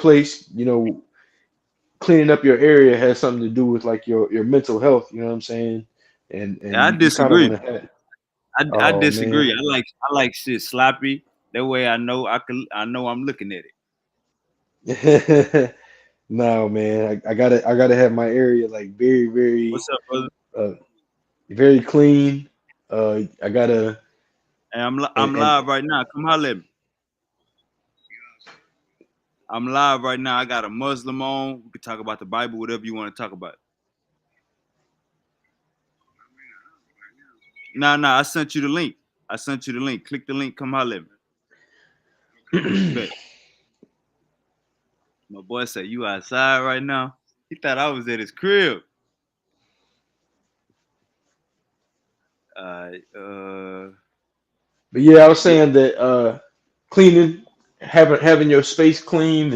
place, cleaning up your area has something to do with like your mental health. You know what I'm saying? And Yeah, I you kind of want disagree. to have. I Oh disagree. man. I like shit sloppy. That way I know I'm looking at it. No, man. I gotta have my area like very, very, What's up, brother? uh, very clean. I gotta Hey, and I'm and live right now. Come holler at me. I'm live right now. I got a Muslim on. We can talk about the Bible, whatever you want to talk about. Nah. I sent you the link. I sent you the link. Click the link. Come holler at me. Bet. My boy said you outside right now. He thought I was at his crib. Uh, but yeah, I was yeah. saying that cleaning, having your space clean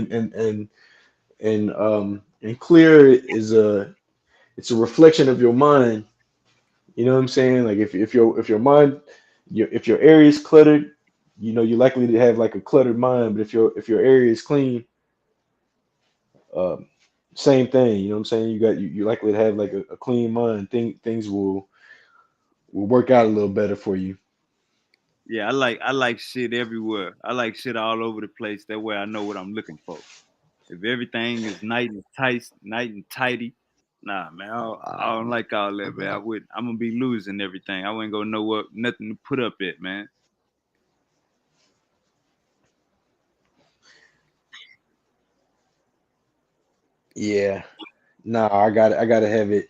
and clear is it's a reflection of your mind. You know what I'm saying? Like if your mind, if your area is cluttered, you're likely to have like a cluttered mind. But if your area is clean, um, same thing. You know what I'm saying? You're likely to have like a clean mind. Things will work out a little better for you. Yeah, I like shit everywhere. I like shit all over the place. That way I know what I'm looking for. If everything is nice and tidy, nah, man, I don't like all that, man. I'm gonna be losing everything. I ain't gonna know what nothing to put up at, man. Yeah. Nah, I gotta have it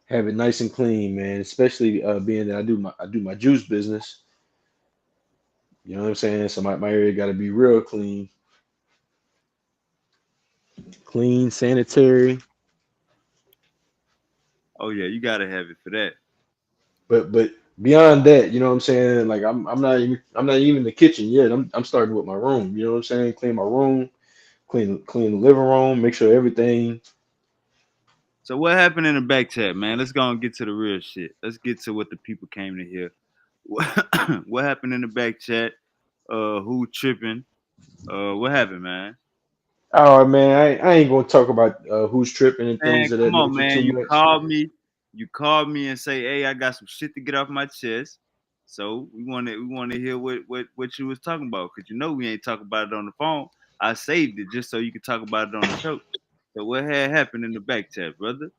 nice and clean, man. Especially being that I do my juice business. You know what I'm saying? So my area got to be real clean, clean, sanitary. Oh yeah, you gotta have it for that. But beyond that, you know what I'm saying? Like I'm not even in the kitchen yet. I'm starting with my room. You know what I'm saying? Clean my room, clean the living room, make sure everything. So what happened in the back chat, man? Let's go and get to the real shit. Let's get to what the people came to hear. What happened in the back chat? Who tripping? What happened, man? Oh man, I ain't gonna talk about who's tripping and Man, things of that come on, nature man. too You much. called me. You called me and say, "Hey, I got some shit to get off my chest." So we want to hear what you was talking about, because you know we ain't talking about it on the phone. I saved it just so you could talk about it on the show. So what had happened in the back chat, brother?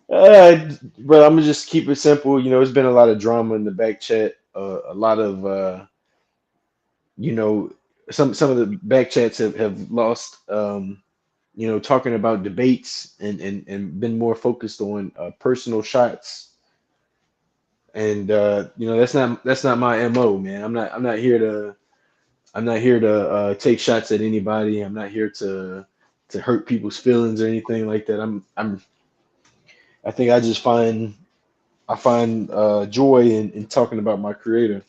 But I'm gonna just keep it simple. It's been a lot of drama in the back chat. A lot of you know, some of the back chats have lost. Talking about debates and been more focused on personal shots. And that's not my MO, man. I'm not here to take shots at anybody. I'm not here to hurt people's feelings or anything like that. I think I find joy in talking about my creator.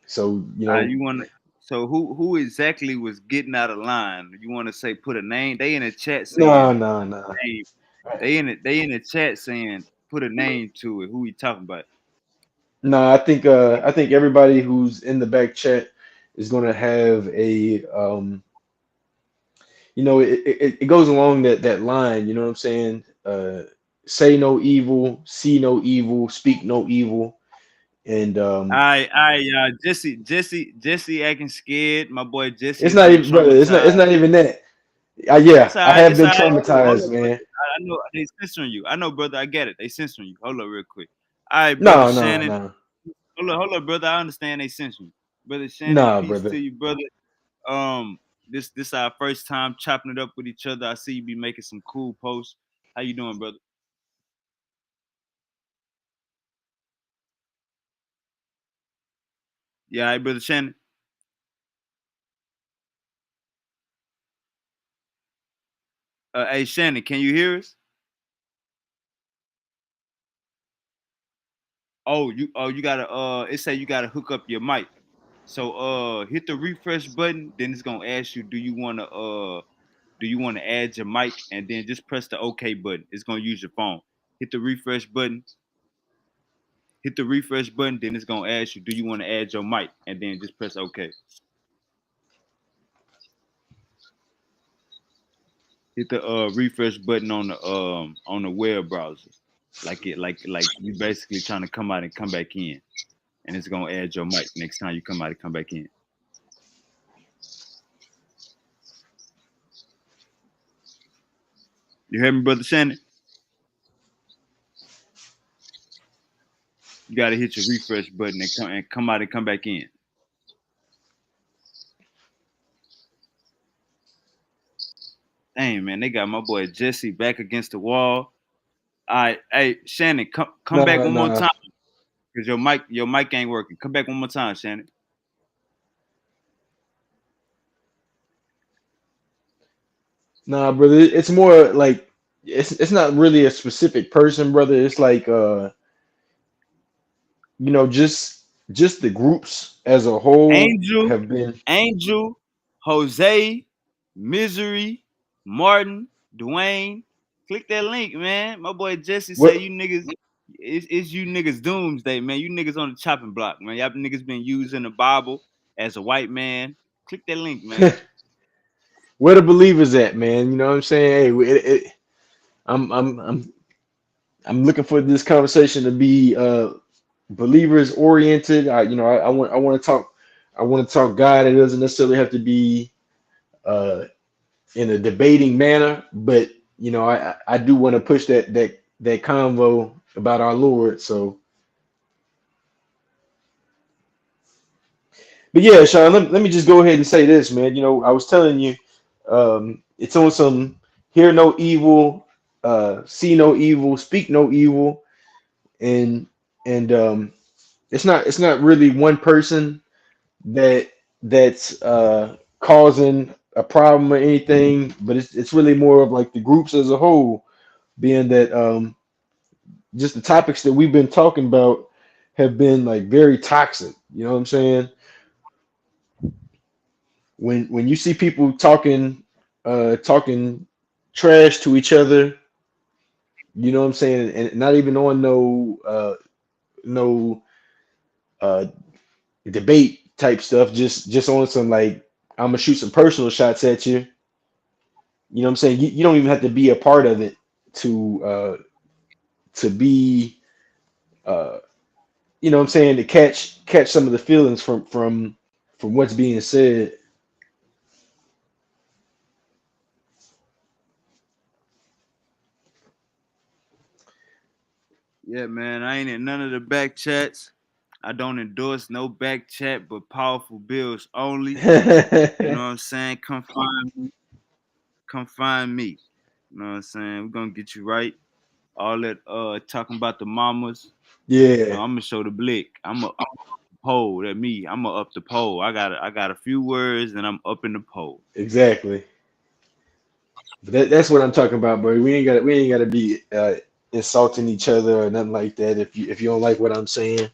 So, You want to? So who exactly was getting out of line? You want to say put a name? They in the chat no, saying no, no. name. They in the chat saying put a name to it. Who we talking about? No, I think everybody who's in the back chat is gonna have it goes along that line, you know what I'm saying? Say no evil, see no evil, speak no evil. And Jesse acting scared. My boy Jesse it's has not been even, brother, it's traumatized. not even that. Yeah, It's all I right. have It's been all right. Hold traumatized, up, brother. man. I know they censoring you. I know, brother. I get it. They censoring you. Hold up, real quick. All right, brother No, no, Shannon. no. Hold up, brother. I understand they censoring you, brother Shannon. No, Peace to brother. you, brother. This our first time chopping it up with each other. I see you be making some cool posts. How you doing, brother? Yeah, all right, brother Shannon. Hey, Shannon, can you hear us? Oh, you gotta it say you gotta hook up your mic. So hit the refresh button, then it's gonna ask you do you wanna add your mic, and then just press the OK button. It's gonna use your phone. Hit the refresh button. Hit the refresh button, then it's gonna ask you, do you want to add your mic? And then just press OK. Hit the refresh button on the web browser. Like you basically trying to come out and come back in. And it's gonna add your mic next time you come out and come back in. You hear me, brother Shannon? You gotta hit your refresh button and come out and come back in. Dang man, they got my boy Jesse back against the wall. All right, hey Shannon, come back Nah, one more nah, time because your mic ain't working. Come back one more time, Shannon. nah, brother. It's more like it's not really a specific person, brother. It's like just the groups as a whole Angel, have been. Angel, Jose, Misery, Martin, Dwayne. Click that link, man. My boy Jesse say What? you niggas, it's you niggas doomsday, man. You niggas on the chopping block, man. Y'all niggas been using the Bible as a white man. Click that link, man. Where the believers at, man? You know what I'm saying? Hey, I'm I'm I'm I'm looking for this conversation to be believers oriented. I want to talk God. It doesn't necessarily have to be uh, in a debating manner, but I do want to push that convo about our Lord. So, but yeah, Sean, let me just go ahead and say this, man. I was telling you, it's on some hear no evil, see no evil, speak no evil, and and it's not really one person that that's causing a problem or anything, but it's really more of like the groups as a whole, being that just the topics that we've been talking about have been like very toxic. You know what I'm saying? When you see people talking trash to each other, you know what I'm saying, and not even on no uh debate type stuff, just on some like I'm gonna shoot some personal shots at you. You know what I'm saying? You don't even have to be a part of it to to be uh you know what I'm saying, to catch some of the feelings from what's being said. Yeah, man. I ain't in none of the back chats. I don't endorse no back chat, but powerful bills only. You know what I'm saying? Come find me. You know what I'm saying? We're gonna get you right. All that talking about the mamas. Yeah, I'm gonna show the blick. I'm a up the pole. That me. I'm gonna up the pole. I got a few words and I'm up in the pole. exactly. But that's what I'm talking about, bro. We ain't gotta be insulting each other or nothing like that. If you don't like what I'm saying.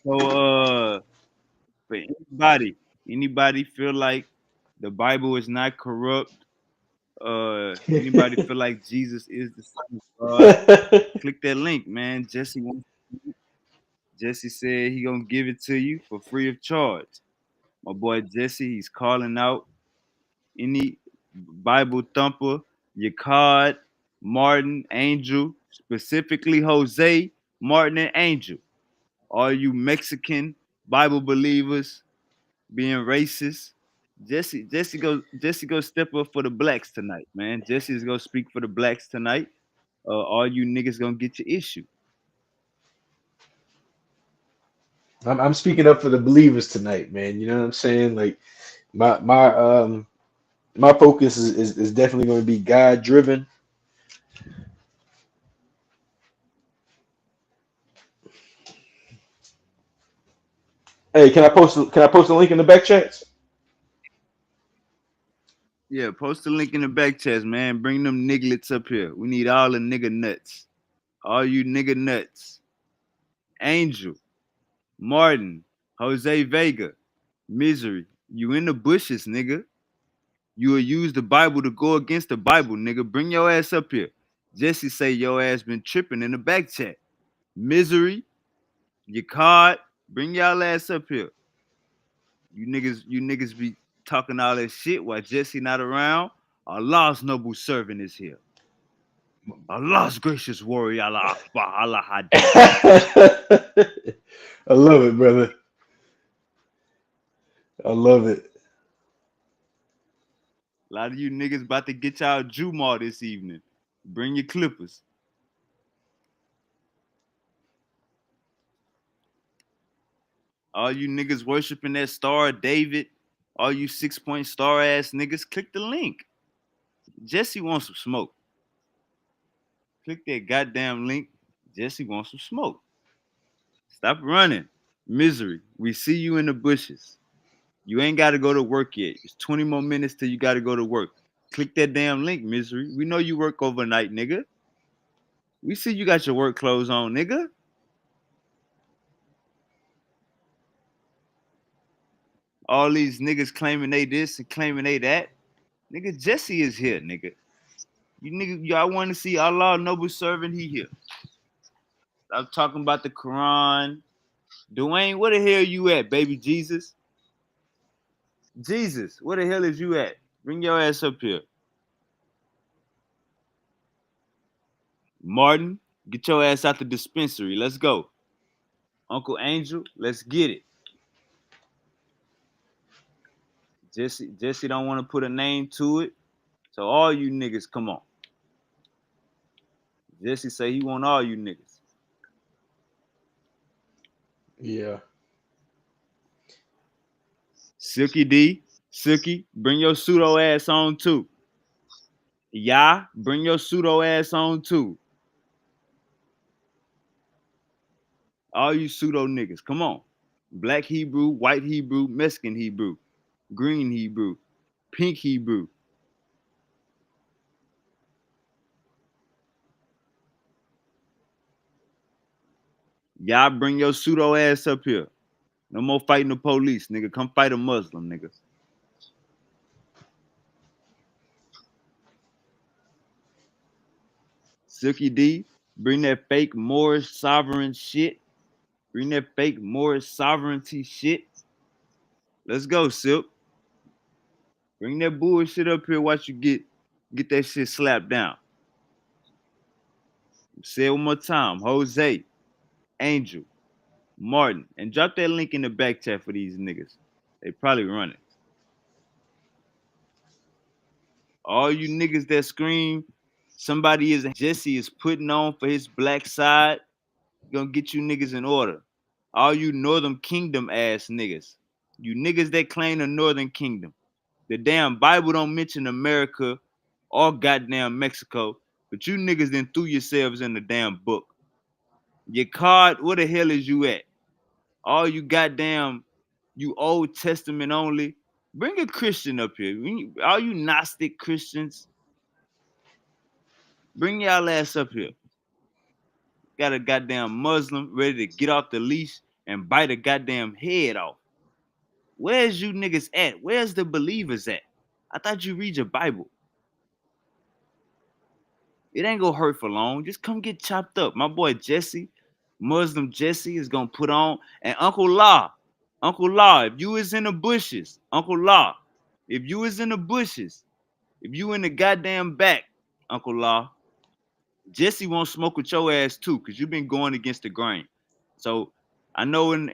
So for anybody feel like the Bible is not corrupt, anybody feel like Jesus is the Son of God, click that link, man. Jesse said he gonna give it to you for free of charge. My boy Jesse, he's calling out any Bible thumper, Yakad, Martin, Angel, specifically Jose, Martin, and Angel. All you Mexican Bible believers being racist. Jesse go step up for the blacks tonight, man. Jesse's gonna speak for the blacks tonight. All you niggas gonna get your issue. I'm speaking up for the believers tonight, man. You know what I'm saying? Like my focus is definitely going to be God driven. Hey, can I post a link in the back chats? Yeah, post the link in the back chest, man. Bring them nigglets up here. We need all the nigga nuts. All you nigga nuts. Angel, Martin, Jose Vega, Misery. You in the bushes, nigga. You will use the Bible to go against the Bible, nigga. Bring your ass up here. Jesse say your ass been tripping in the back chat. Misery, your card. Bring y'all ass up here. You niggas be talking all that shit while Jesse not around. Allah's noble servant is here. Allah's gracious warrior, Allah Akbar, Allah Hadi. I love it, brother. I love it. A lot of you niggas about to get y'all Jumar this evening. Bring your clippers. All you niggas worshiping that star of David, all you 6 point star ass niggas, click the link. Jesse wants some smoke. Click that goddamn link. Jesse wants some smoke. Stop running. Misery, we see you in the bushes. You ain't got to go to work yet. It's 20 more minutes till you got to go to work. Click that damn link, Misery. We know you work overnight, nigga. We see you got your work clothes on, nigga. All these niggas claiming they this and claiming they that. Nigga, Jesse is here, nigga. You nigga, y'all want to see Allah, noble servant, he here. I'm talking about the Quran. Dwayne, where the hell you at, baby Jesus? Jesus, where the hell is you at? Bring your ass up here. Martin, get your ass out the dispensary. Let's go. Uncle Angel, let's get it. Jesse don't want to put a name to it. So all you niggas, come on. Jesse say he want all you niggas. Yeah. Silky D, Silky, bring your pseudo ass on too. Yeah, bring your pseudo ass on too. All you pseudo niggas, come on. Black Hebrew, white Hebrew, Mexican Hebrew, green Hebrew, pink Hebrew. Y'all bring your pseudo ass up here. No more fighting the police, nigga. Come fight a Muslim, nigga. Silky D, bring that fake Moorish sovereign shit. Bring that fake Moorish sovereignty shit. Let's go, Silk. Bring that bullshit up here. Watch you get that shit slapped down. Say it one more time. Jose, Angel, Martin, and drop that link in the back chat for these niggas. They probably running. All you niggas that scream somebody is Jesse is putting on for his black side, gonna get you niggas in order. All you Northern Kingdom ass niggas. You niggas that claim the Northern Kingdom. The damn Bible don't mention America or goddamn Mexico, but you niggas then threw yourselves in the damn book. Your card, where the hell is you at? All you goddamn, you Old Testament only. Bring a Christian up here. All you Gnostic Christians, bring y'all ass up here. Got a goddamn Muslim ready to get off the leash and bite a goddamn head off. Where's you niggas at? Where's the believers at? I thought you read your Bible. It ain't gonna hurt for long. Just come get chopped up. My boy Jesse, Muslim Jesse, is gonna put on. And Uncle Law, if you is in the bushes, Uncle Law, if you is in the bushes, if you in the goddamn back, Uncle Law, Jesse won't smoke with your ass too, because you've been going against the grain. So I know in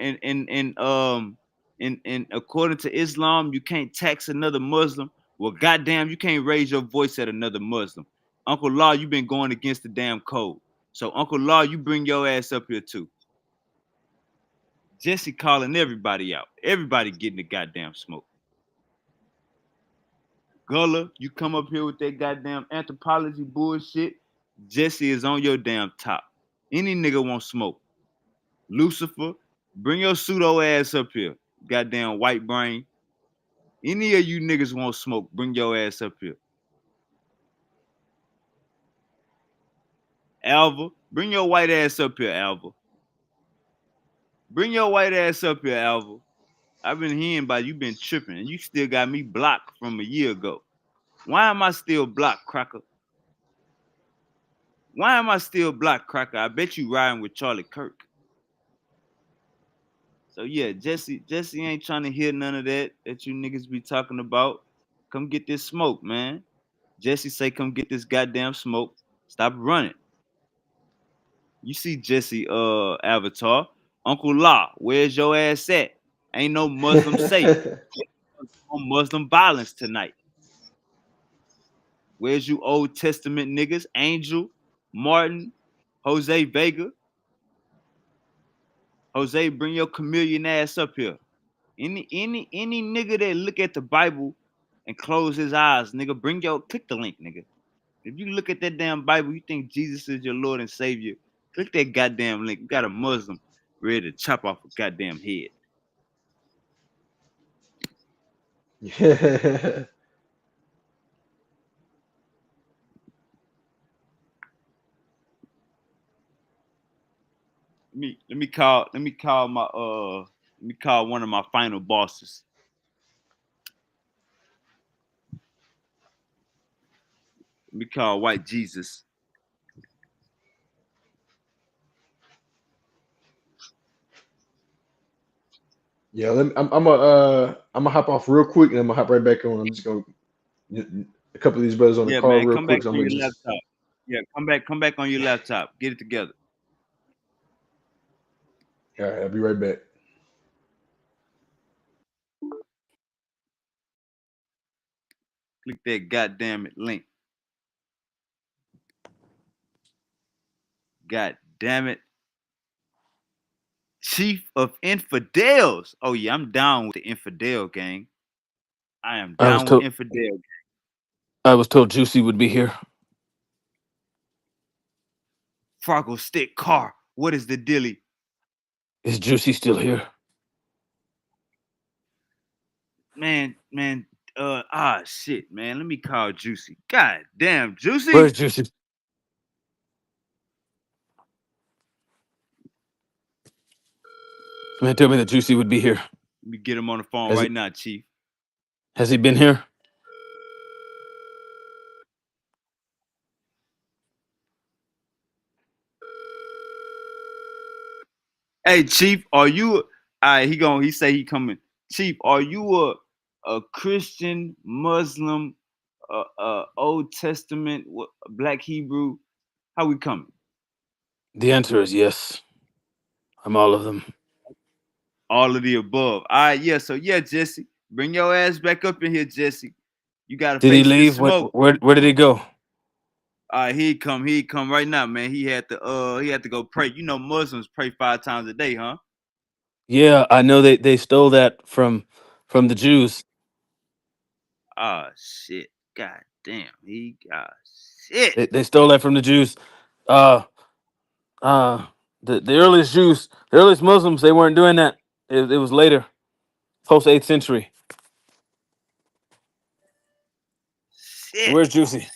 according to Islam, you can't tax another Muslim. Well, goddamn, you can't raise your voice at another Muslim. Uncle Law, you've been going against the damn code. So Uncle Law, you bring your ass up here too. Jesse calling everybody out. Everybody getting the goddamn smoke. Gullah, you come up here with that goddamn anthropology bullshit. Jesse is on your damn top. Any nigga want smoke. Lucifer, bring your pseudo ass up here. Goddamn white brain. Any of you niggas want smoke, bring your ass up here. Alva, bring your white ass up here, Alva. Bring your white ass up here, Alva. I've been hearing about you been tripping, and you still got me blocked from a year ago. Why am I still blocked, Cracker? Why am I still blocked, Cracker? I bet you riding with Charlie Kirk. So yeah, Jesse ain't trying to hear none of that you niggas be talking about. Come get this smoke, man. Jesse say, come get this goddamn smoke. Stop running. You see Jesse avatar. Uncle La, where's your ass at? Ain't no Muslim safe. No Muslim violence tonight. Where's you Old Testament niggas? Angel, Martin, Jose Vega. Jose, bring your chameleon ass up here. Any nigga that look at the Bible and close his eyes, nigga, click the link, nigga. If you look at that damn Bible, you think Jesus is your Lord and Savior, click that goddamn link. You got a Muslim ready to chop off a goddamn head. Yeah. Let me call one of my final bosses. Let me call White Jesus. Yeah, I'm gonna hop off real quick and I'm gonna hop right back on. I'm just gonna a couple of these brothers on the Yeah, call man, real come back quick, so I'm on gonna your just laptop. Yeah, come back on your laptop. Get it together. all right, I'll be right back. Click that goddamn it link. God damn it. Chief of Infidels. Oh yeah, I'm down with the infidel gang. I am I was down with told infidel. I was told Juicy would be here. Froggle stick car. What is the dilly? Is Juicy still here? Man, shit, man. Let me call Juicy. God damn, Where's Juicy. Juicy? Man, tell me that Juicy would be here. Let me get him on the phone Has he right now, Chief. has he been here? Hey, Chief, are you? He say he coming. Chief, are you a Christian, Muslim, Old Testament, Black Hebrew? How we coming? The answer is yes. I'm all of them. All of the above. All right, yeah. So yeah, Jesse, bring your ass back up in here, Jesse. You gotta Did he face this leave? smoke. Where did he go? All right, he come right now, man. He had to go pray. You know, Muslims pray 5 times a day, huh? Yeah, I know they stole that from the Jews. Ah, shit. God damn. He got shit. They stole that from the Jews. Uh uh the earliest Jews, the earliest Muslims, they weren't doing that. It was later, post 8th century. Shit. Where's Juicy?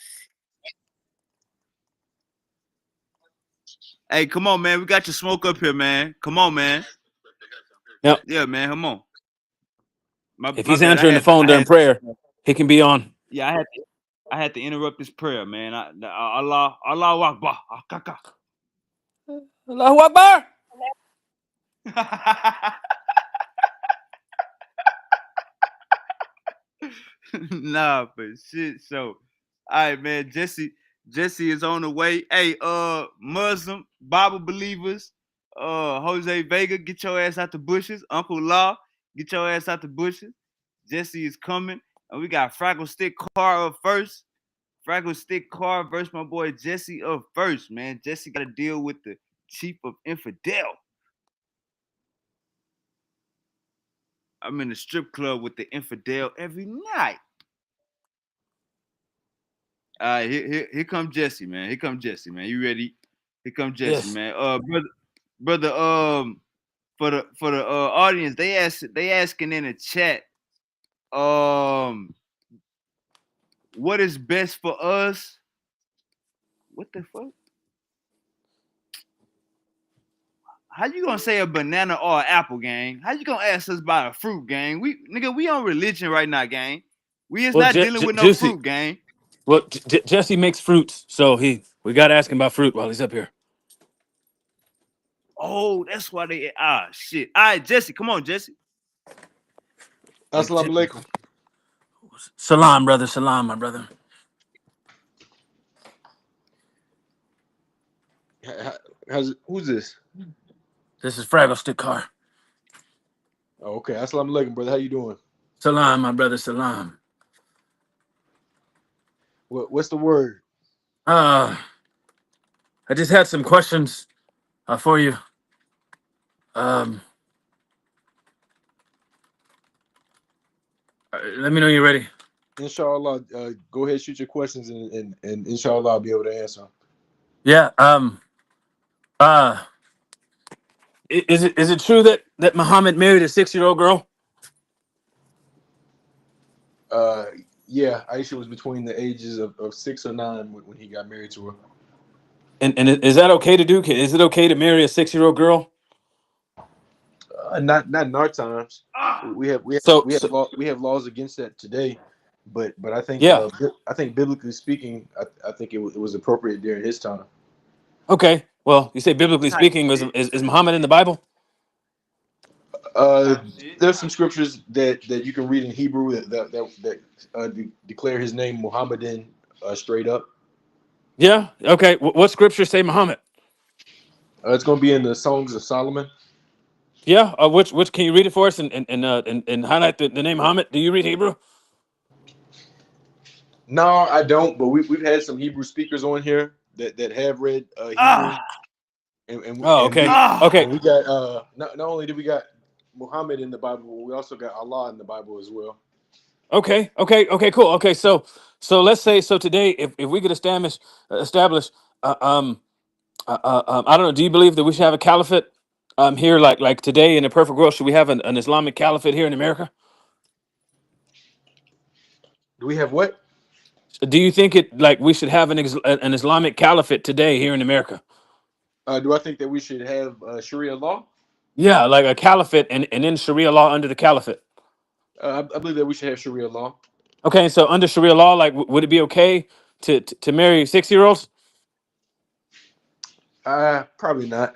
Hey, come on, man. We got your smoke up here, man. Come on, man. Now, Yeah, man. Come on. if My he's bad. answering the phone during prayer, he can be on. Yeah, I had to interrupt this prayer, man. Allah Akbar. Allahu Akbar! Nah, but shit. So, all right, man. Jesse is on the way. Hey, Muslim Bible believers, Jose Vega, get your ass out the bushes. Uncle Law, get your ass out the bushes. Jesse is coming, and we got Fraggle Stick Car up first. Fraggle Stick Car versus my boy Jesse up first, man. Jesse got to deal with the chief of infidel. I'm in the strip club with the infidel every night. All right, here come Jesse, man. Here come Jesse, man. You ready? Here come Jesse, Yes. man. Brother, for the audience, they asking in the chat, um, what is best for us? What the fuck? How you gonna say a banana or an apple, gang? How you gonna ask us about a fruit, gang? We on religion right now, gang. We is Well, not dealing with no Juicy, fruit, gang. Well, Jesse makes fruits, so we got to ask him about fruit while he's up here. Oh, that's why they shit. All right, Jesse, come on, Jesse. Assalamu alaikum. Salam, brother. Salam, my brother. Who's this? This is Fraggle Stick Car. Oh, okay. Assalamu alaikum, brother. How you doing? Salam, my brother. Salam. What's the word? I just had some questions for you. Um, Let me know you're ready. Inshallah, go ahead, shoot your questions, and inshallah, I'll be able to answer. Yeah. Is it true that Muhammad married a 6-year-old girl? Uh, yeah, Aisha was between the ages of 6 or 9 when he got married to her. And is that okay to do? Is it okay to marry a 6-year-old girl? Not in our times. We have we have So, we have so law, we have laws against that today, but yeah. I think biblically speaking, I think it was appropriate during his time. Okay. Well, you say biblically Type speaking, shit. is Muhammad in the Bible? Uh, Type shit. there's some scriptures that you can read in Hebrew that declare his name Muhammadan straight up. Yeah. Okay. What scriptures say Muhammad? It's going to be in the Songs of Solomon. Yeah. Which can you read it for us and highlight the name Muhammad? Do you read Hebrew? No, I don't. But we've had some Hebrew speakers on here that have read Hebrew, Ah, Oh, okay. ah. Okay. and we got not only did we got Muhammad in the Bible, but we also got Allah in the Bible as well. Okay. Okay. Okay. Cool. Okay. So let's say today, if we could establish I don't know. Do you believe that we should have a caliphate here, like today in a perfect world? Should we have an Islamic caliphate here in America? Do we have what? Do you think it like we should have an Islamic caliphate today here in America? Do I think that we should have Sharia law? Yeah, like a caliphate and then Sharia law under the caliphate. I believe that we should have Sharia law. Okay, so under Sharia law, like, would it be okay to marry 6-year-olds? Probably not.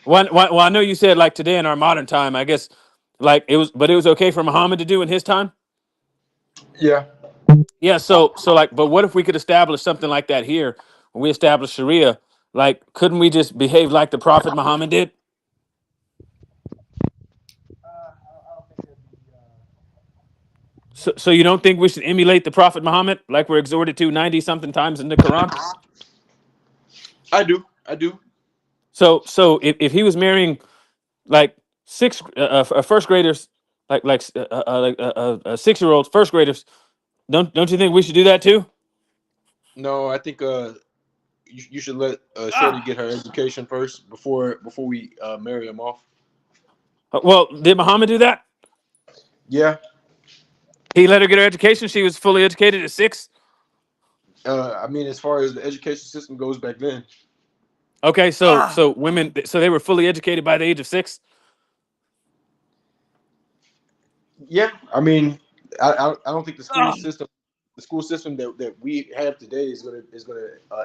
Well, I know you said like today in our modern time. I guess like but it was okay for Muhammad to do in his time. Yeah. Yeah, so like, but what if we could establish something like that here? When we establish Sharia, like, couldn't we just behave like the Prophet Muhammad did? So you don't think we should emulate the Prophet Muhammad like we're exhorted to 90 something times in the Quran? I do. I do. So if he was marrying like first graders, like 6-year-olds, first graders, don't you think we should do that too? No, I think you should let Shorty Ah. get her education first before we marry him off. Well, did Muhammad do that? Yeah. He let her get her education. She was fully educated at 6. I mean, as far as the education system goes back then. Okay, so Ah. so women, so they were fully educated by the age of 6. Yeah. I mean, I don't think Ah. the school system that we have today is gonna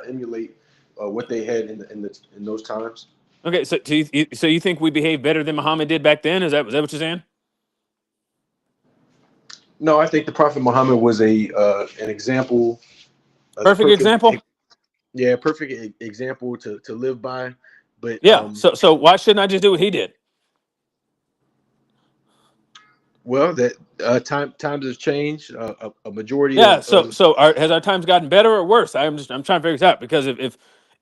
emulate what they had in those times. Okay, so you think we behave better than Muhammad did back then? Is that what you're saying? No, I think the Prophet Muhammad was a an example, the Perfect example. perfect example to live by. But Yeah. So why shouldn't I just do what he did? well, that times have changed. A majority Yeah. of, Has our times gotten better or worse? I'm trying to figure this out because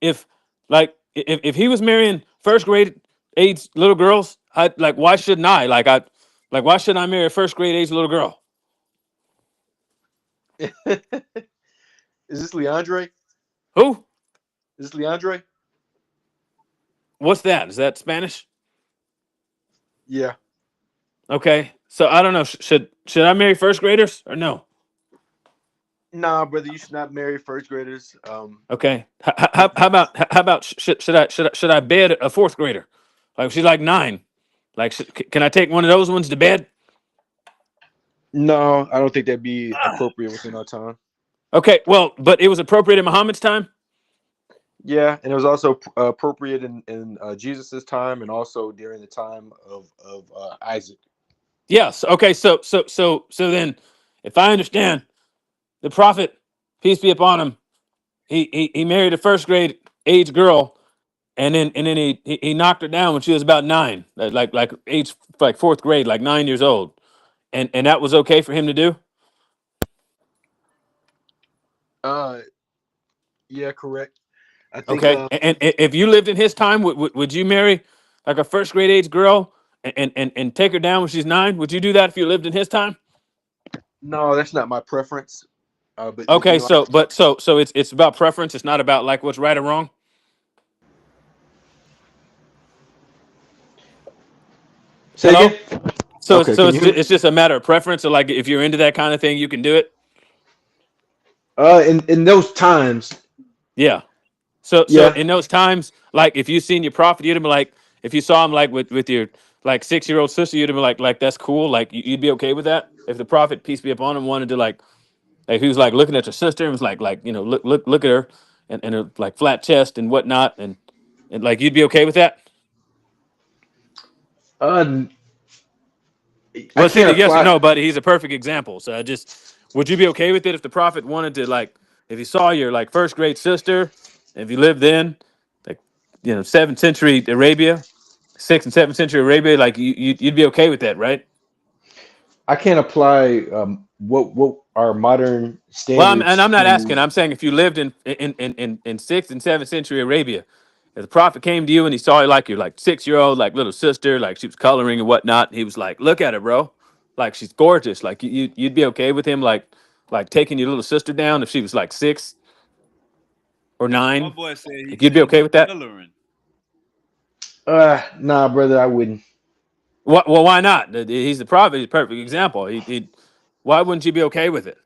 if like if he was marrying first grade age little girls, like why shouldn't I? Like why shouldn't I marry a first grade age little girl? is this Leandre? Who? Is this Leandre? What's that? Is that Spanish? Yeah. Okay. So I don't know. Should I marry first graders or no? Nah, brother, you should not marry first graders. Okay. How about should I bed a fourth grader? Like she's like 9. Like can I take one of those ones to bed? No, I don't think that'd be appropriate within our time. Okay, well, but it was appropriate in Muhammad's time. Yeah, and it was also appropriate in Jesus's time and also during the time of Isaac. Yes. Okay. So then, if I understand, the prophet, peace be upon him, he married a first grade age girl, and then he knocked her down when she was about nine, like age like fourth grade, like 9 years old, and that was okay for him to do. Uh, yeah, correct. I think Okay, and if you lived in his time, would you marry like a first grade age girl and take her down when she's nine? Would you do that if you lived in his time? no, that's not my preference. But Okay, so it's about preference. It's not about like what's right or wrong. say again. Hello. So Okay, so can you it's hear just, me? it's just a matter of preference. So like if you're into that kind of thing, you can do it. In those times, Yeah. So yeah. in those times, like if you seen your prophet, you'd have been like, if you saw him like with your like 6 year old sister, you'd have been like that's cool. Like you'd be okay with that if the prophet, peace be upon him, wanted to like he was like looking at your sister and was like look at her and her like flat chest and whatnot and like you'd be okay with that. Uh, I Well, it's can't either yes or apply. no, but he's a perfect example. So I just would you be okay with it if the prophet wanted to like if he saw your like first grade sister, if you lived in like 7th century Arabia, 6th and 7th century Arabia, like you'd be okay with that, right? I can't apply what are modern Well, and standards I'm not asking. to. I'm saying if you lived in 6th and 7th century Arabia, if the prophet came to you and he saw you like your like 6 year old like little sister, like she was coloring and whatnot, he was like, "Look at her, bro. Like she's gorgeous. Like you'd be okay with him like taking your little sister down if she was like 6 or 9. My boy said he Like you'd be changed okay his with that? coloring. Nah, brother, I wouldn't Well, why not? He's the prophet. He's a perfect example. Why wouldn't you be okay with it?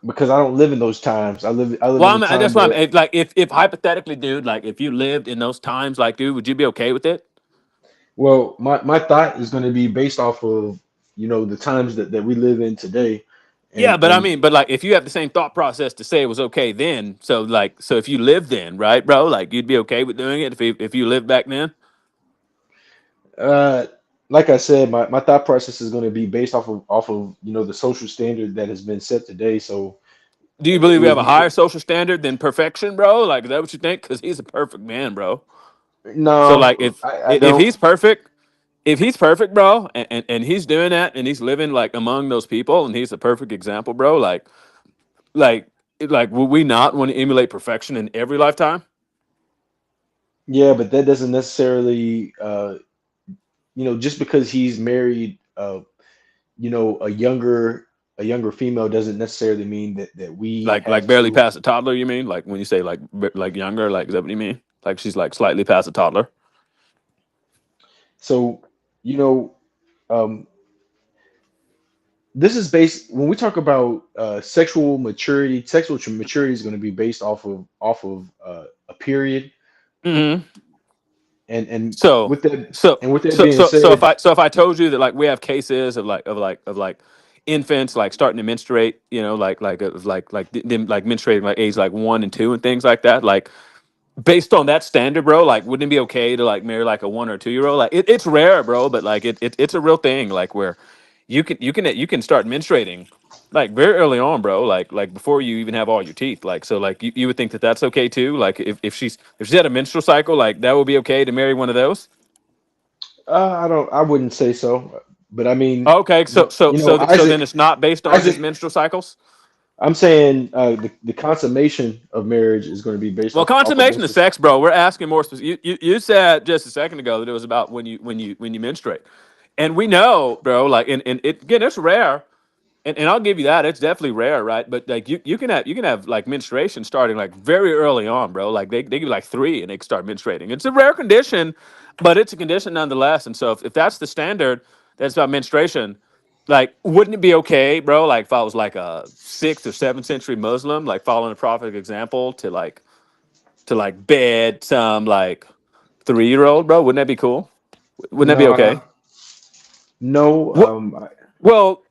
because I don't live in those times. I live Well, in the that's time why I'm where like if hypothetically, dude, like if you lived in those times, like, dude, would you be okay with it? well, my thought is going to be based off of the times that we live in today, Yeah, and but I mean, but like if you have the same thought process to say it was okay then, so if you lived then, right, bro, like you'd be okay with doing it if you lived back then. uh, like I said, my thought process is going to be based off of the social standard that has been set today. So Do you it believe we have would a be higher social standard than perfection, bro? Like is that what you think? Because he's a perfect man, bro. So like no, I if don't. he's perfect, if he's perfect, bro, and he's doing that and he's living like among those people and he's a perfect example, bro, like like would we not want to emulate perfection in every lifetime? Yeah, but that doesn't necessarily just because he's married a younger female doesn't necessarily mean that we Like have barely to. past a toddler, you mean? Like when you say like younger, like is that what you mean? Like she's like slightly past a toddler. So you know um this is based when we talk about sexual maturity is going to be based off of a period. Hmm. And So with that so and with that so being so so if said, I told you that like we have cases of like infants like starting to menstruate, them like menstruating like age like 1 and 2 and things like that, like based on that standard, bro, like wouldn't it be okay to like marry like a 1 or 2 year old? Like it's rare, bro, but like it's a real thing, like where you can start menstruating like very early on, bro, like before you even have all your teeth. Like so like you would think that that's okay too. Like if she had a menstrual cycle, like that would be okay to marry one of those. I wouldn't say so, but I mean, Okay, so then Isaac it's not based on just Isaac menstrual cycles. I'm saying the consummation of marriage is going to be based Well, off of consummation of menstrual. sex, bro. We're asking more specific. You said just a second ago that it was about when you menstruate, and we know, bro. Like, and it again, it's rare, and I'll give you that. It's definitely rare, right? But like, you can have like menstruation starting like very early on, bro. Like they give you like 3, and they can start menstruating. It's a rare condition, but it's a condition nonetheless. And so if that's the standard, that's about menstruation. Like, wouldn't it be okay, bro? Like, if I was like a 6th or 7th century Muslim, like following a prophetic example to like bed some like 3 year old, bro. Wouldn't that be cool? Wouldn't that be No, okay? no. What? Well,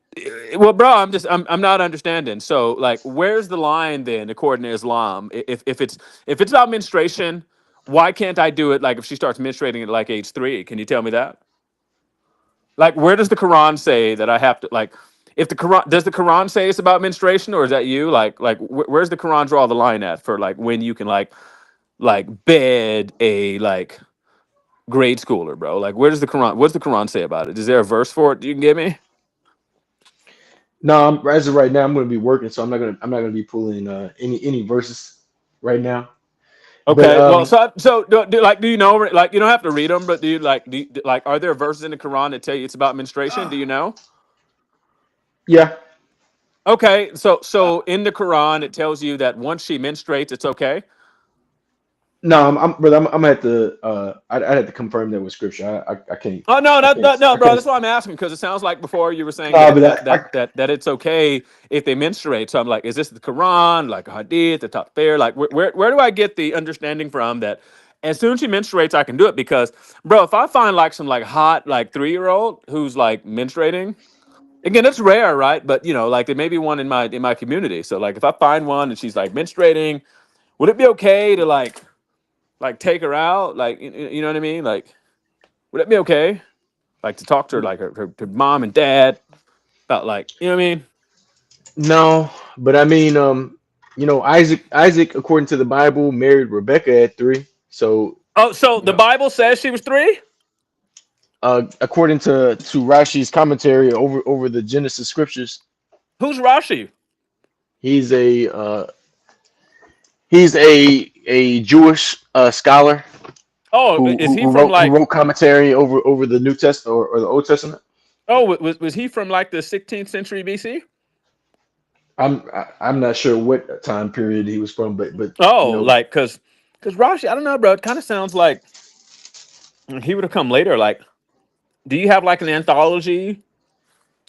Well, bro, I'm not understanding. So, like, where's the line then, according to Islam? If it's about menstruation, why can't I do it? Like, if she starts menstruating at like age 3, can you tell me that? Like, where does the Quran say that I have to like? If the Quran does the Quran say it's about menstruation, or is that you? Where's the Quran draw the line at for like when you can like bed a like grade schooler, bro? Like, where does the Quran? What's the Quran say about it? Is there a verse for it? You can give me. No, as of right now, I'm going to be working, so I'm not gonna be pulling any verses right now. But Okay, well, do you know, like, you don't have to read them, but like, are there verses in the Quran that tell you it's about menstruation? Do you know? yeah, Okay, so in the Quran it tells you that once she menstruates, it's okay. no, brother, I'm at the I had to confirm that with scripture. I can't Oh no, I can't no, I bro. can't. That's why I'm asking because it sounds like before you were saying No, that but that it's okay if they menstruate. So I'm like, is this the Quran, like a Hadith, the top fair? Like, where do I get the understanding from that? As soon as she menstruates, I can do it because, bro, if I find like some like hot like 3-year-old who's like menstruating, again, it's rare, right? But you know, like there may be one in my community. So like, if I find one and she's like menstruating, would it be okay to like take her out? Like, you know what I mean? Like, would it be okay? Like to talk to her like her mom and dad about like you know what I mean. no, but I mean, Isaac, according to the Bible, married Rebecca at 3. So, Oh, so you the know, Bible says she was 3. according to Rashi's commentary over the Genesis scriptures, Who's Rashi? he's a he's a Jewish scholar Oh, who, is who he who from wrote who like? wrote commentary over the New Testament or the Old Testament. Oh, was he from like the 16th century BC? I'm not sure what time period he was from, but you Oh, know, like because Rashi, I don't know, bro. It kind of sounds like he would have come later. Like, do you have like an anthology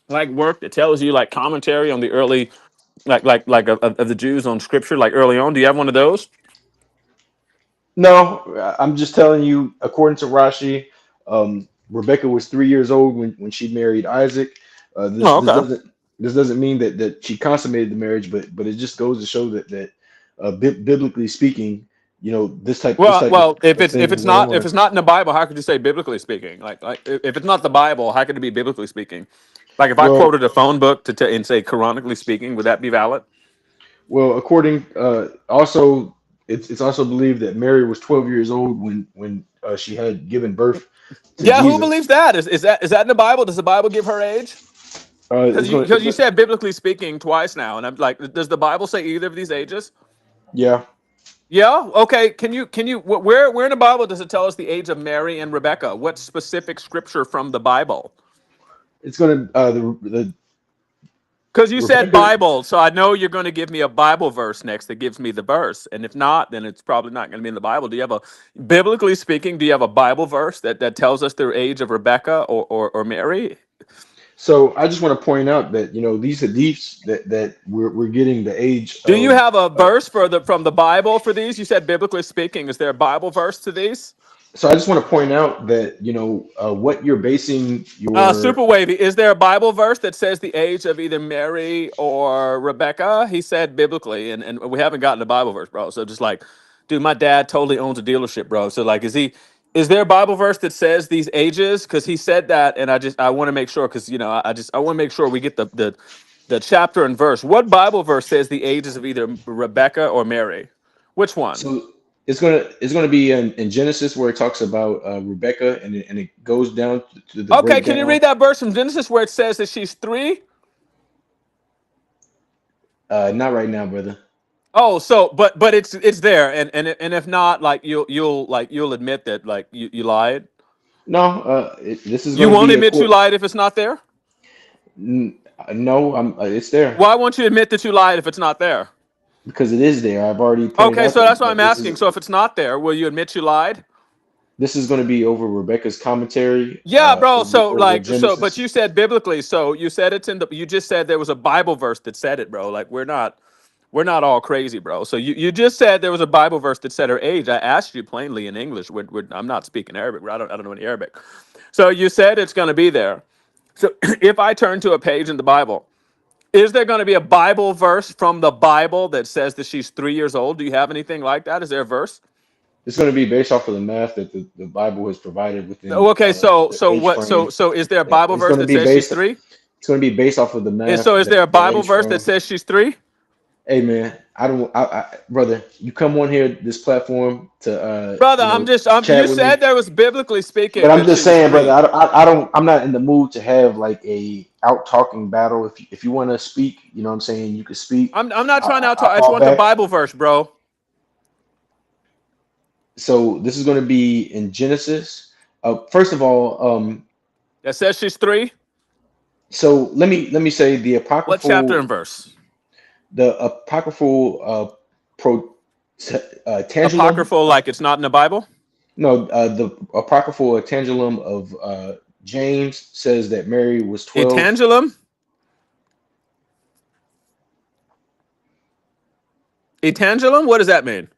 like work that tells you like commentary on the early of the Jews on scripture like early on? Do you have one of those? no, I'm just telling you, according to Rashi, Rebecca was 3 years old when she married Isaac. This Oh, this okay. doesn't mean that she consummated the marriage, but it just goes to show that biblically speaking, this type Well, of if thing it's went not on. in the Bible, how could you say biblically speaking? Like if it's not the Bible, how could it be biblically speaking? Like if I Well, quoted a phone book and say canonically speaking, would that be valid? according also it's also believed that Mary was 12 years old when she had given birth to Yeah, who believes Jesus. that? Is that in the Bible? Does the Bible give her age? It's going Because you said biblically speaking twice now, and I'm like, does the Bible say either of these ages? yeah. Yeah. Okay. Where in the Bible does it tell us the age of Mary and Rebecca? What specific scripture from the Bible? It's going to the Because you said Rebecca. Bible, so I know you're going to give me a Bible verse next that gives me the verse. And if not, then it's probably not going to be in the Bible. Do you have biblically speaking, do you have a Bible verse that tells us the age of Rebecca or Mary? So I just want to point out that these hadiths that we're getting the age Do you of. have a Uh, verse from the Bible for these? You said biblically speaking. Is there a Bible verse to these? so I just want to point out that what you're basing your. Super Wavy, is there a Bible verse that says the age of either Mary or Rebecca? He said biblically, and we haven't gotten a Bible verse, bro. So just like, dude, my dad totally owns a dealership, bro. So like, is there a Bible verse that says these ages? Because he said that, and I want to make sure, because I want to make sure we get the chapter and verse. What Bible verse says the ages of either Rebecca or Mary? Which one? So it's gonna be in Genesis where it talks about Rebecca, and it goes down to the Okay, can you breakdown. read that verse from Genesis where it says that she's 3? Not right now, brother. Oh, so but it's there, and if not, like you'll admit that like you lied. No, this is You gonna won't be a admit you court. lied if it's not there. No, it's there Why won't you admit that you lied if it's not there? because it is there. I've already pointed Okay, out so that's that, why that I'm this asking. is So if it's not there, will you admit you lied? this is going to be over Rebecca's commentary Yeah, bro. So over like but Genesis. you said biblically. So you said it's in the. You just said there was a Bible verse that said it, bro. Like we're not all crazy, bro. So you just said there was a Bible verse that said her age. I asked you plainly in English. I'm not speaking Arabic. I don't know any Arabic. So you said it's going to be there. So if I turn to a page in the Bible, is there going to be a Bible verse from the Bible that says that she's 3 years old? Do you have anything like that? Is there a verse? It's going to be based off of the math that the Bible has provided within Oh, okay, so the so age what? frame. So is there a Bible It's verse going to that be says she's based. three? It's going to be based off of the And math so is there a that Bible age verse that frame. says she's three? Hey man, I don't, brother. You come on here this platform to Brother, I'm just you chat with said me. there was biblically But speaking I'm that she just was saying, brother, three. I'm not in the mood to have like a out talking battle. If you want to speak, you know what I'm saying, you can speak. I'm not trying to out I talk. I just fall want the back. Bible verse, bro. So this is going to be in Genesis. First of all, That says she's three. so let me say What chapter and verse? the apocryphal pro tangulum. Apocryphal, like it's not in the Bible. No, the apocryphal tangulum of James says that Mary was 12. Etangulum. Etangulum. What does that mean?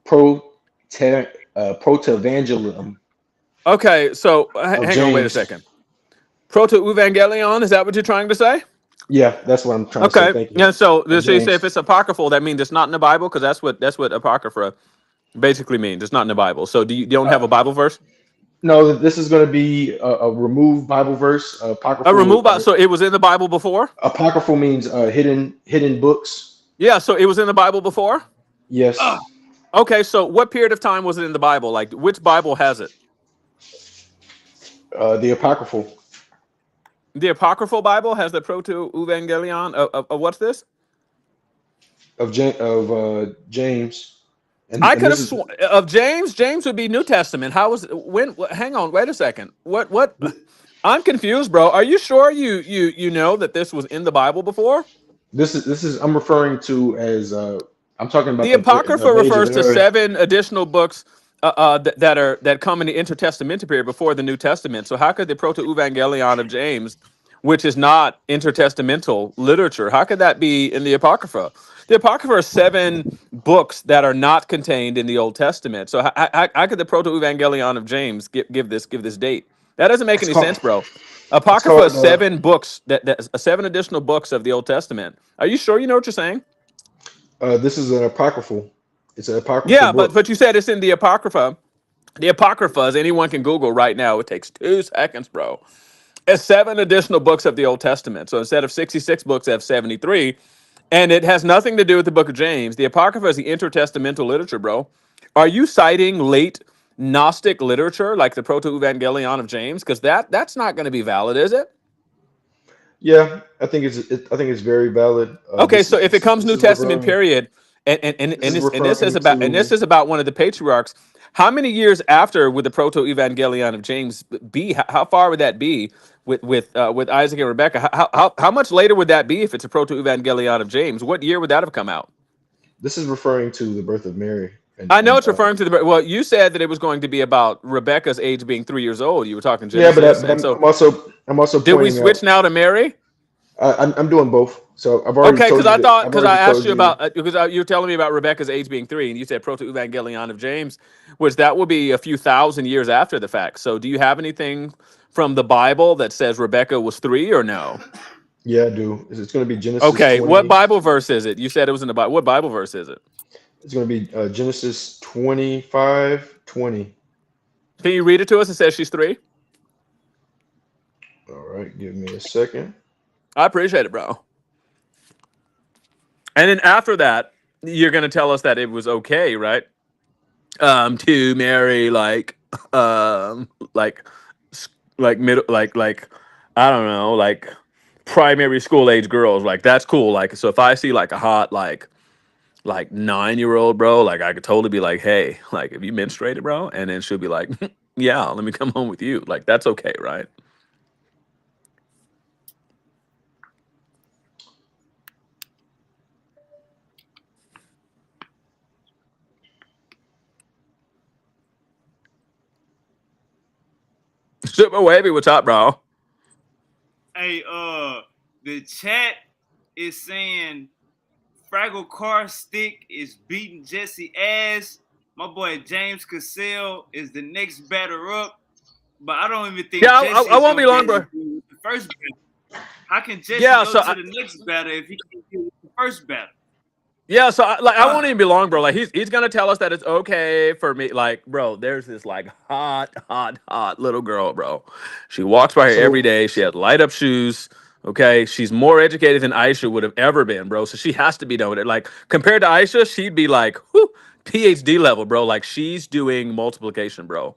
Pro Protevangelium Okay, so of hang on. Wait a James. second. Proto Evangelion. Is that what you're trying to say? Yeah, that's what I'm trying to say. Okay. Thank you. Yeah. So, Of so you say if James. it's apocryphal, that means it's not in the Bible, because that's what apocrypha basically means. It's not in the Bible. So you don't have a Uh, Bible verse? no, this is going to be a removed Bible verse. A Apocryphal. remove. So it was in the Bible before. Apocryphal means hidden books. Yeah. So it was in the Bible before. Ah, Yes. Okay. So what period of time was it in the Bible? Like which Bible has it? The apocryphal The apocryphal Bible has the Proto Evangelion of what's this? James, I and could this have is sworn of James. James would be New Testament. How was when? Hang on, wait a second. What? I'm confused, bro. Are you sure you know that this was in the Bible before? this is I'm referring to as I'm talking about The the Apocrypha age of refers to error. 7 additional books that come in the intertestamental period before the New Testament. So how could the Proto Evangelion of James, which is not intertestamental literature, how could that be in the Apocrypha? The Apocrypha are 7 books that are not contained in the Old Testament. So how could the Proto Evangelion of James give this date? That doesn't make It's any called sense, bro. it's Apocrypha is called 7 books that 7 additional books of the Old Testament. Are you sure you know what you're saying? this is an apocryphal. It's an apocryphal Yeah, but book. but you said it's in the Apocrypha. The Apocrypha, as anyone can Google right now, it takes 2 seconds, bro. It's 7 additional books of the Old Testament. So instead of 66 books, they have 73. And it has nothing to do with the book of James. The Apocrypha is the intertestamental literature, bro. Are you citing late Gnostic literature like the Proto Evangelion of James? Because that's not going to be valid, is it? Yeah, I think it's very valid. Okay, so if it comes New Testament period, This is referring this to is about one of the patriarchs. How many years after would the Proto Evangelion of James be? How far would that be with Isaac and Rebecca? How much later would that be if it's a Proto Evangelion of James? What year would that have come out? this is referring to the birth of Mary I know and it's referring to the well. You said that it was going to be about Rebecca's age being 3 years old. You were talking yeah, Genesis, but and so I'm also did we pointing out switch now to Mary? I'm doing both. So Okay, because I thought I've because I already asked told you you about you were telling me about Rebecca's age being 3, and you said Proto Evangelion of James, which that will be a few thousand years after the fact. So, do you have anything from the Bible that says Rebecca was 3 or no? yeah, I do. It's going to be Genesis Okay, what 20. Bible verse is it? You said it was in the Bible. What Bible verse is it? It's going to be Genesis 25:20. Can you read it to us? It says she's 3. All right, give me a second. I appreciate it, bro. And then after that, you're going to tell us that it was okay, right? To marry like like middle like I don't know, like primary school age girls. Like that's cool. Like so if I see like a hot like 9-year old, bro, like I could totally be like, hey, like if you menstruated, bro, and then she'll be like, yeah, let me come home with you. Like that's okay, right? Super wavy, what's up, bro? hey, the chat is saying Fraggle Car Stick is beating Jesse ass. My boy James Cassell is the next batter up. but I don't even Yeah, think Jesse I is won't gonna be be long, able bro. to deal with the first battle. How can Jesse Yeah, go so to the next battle if he can't deal with the first battle? yeah, so I won't Ah, even be long, bro. Like he's gonna tell us that it's okay for me. Like, bro, there's this like hot little girl, bro. She walks by here every So day. She has light up shoes. Okay, she's more educated than Aisha would have ever been, bro. So she has to be done with it. Like compared to Aisha, she'd be like, whew, PhD level, bro. Like she's doing multiplication, bro,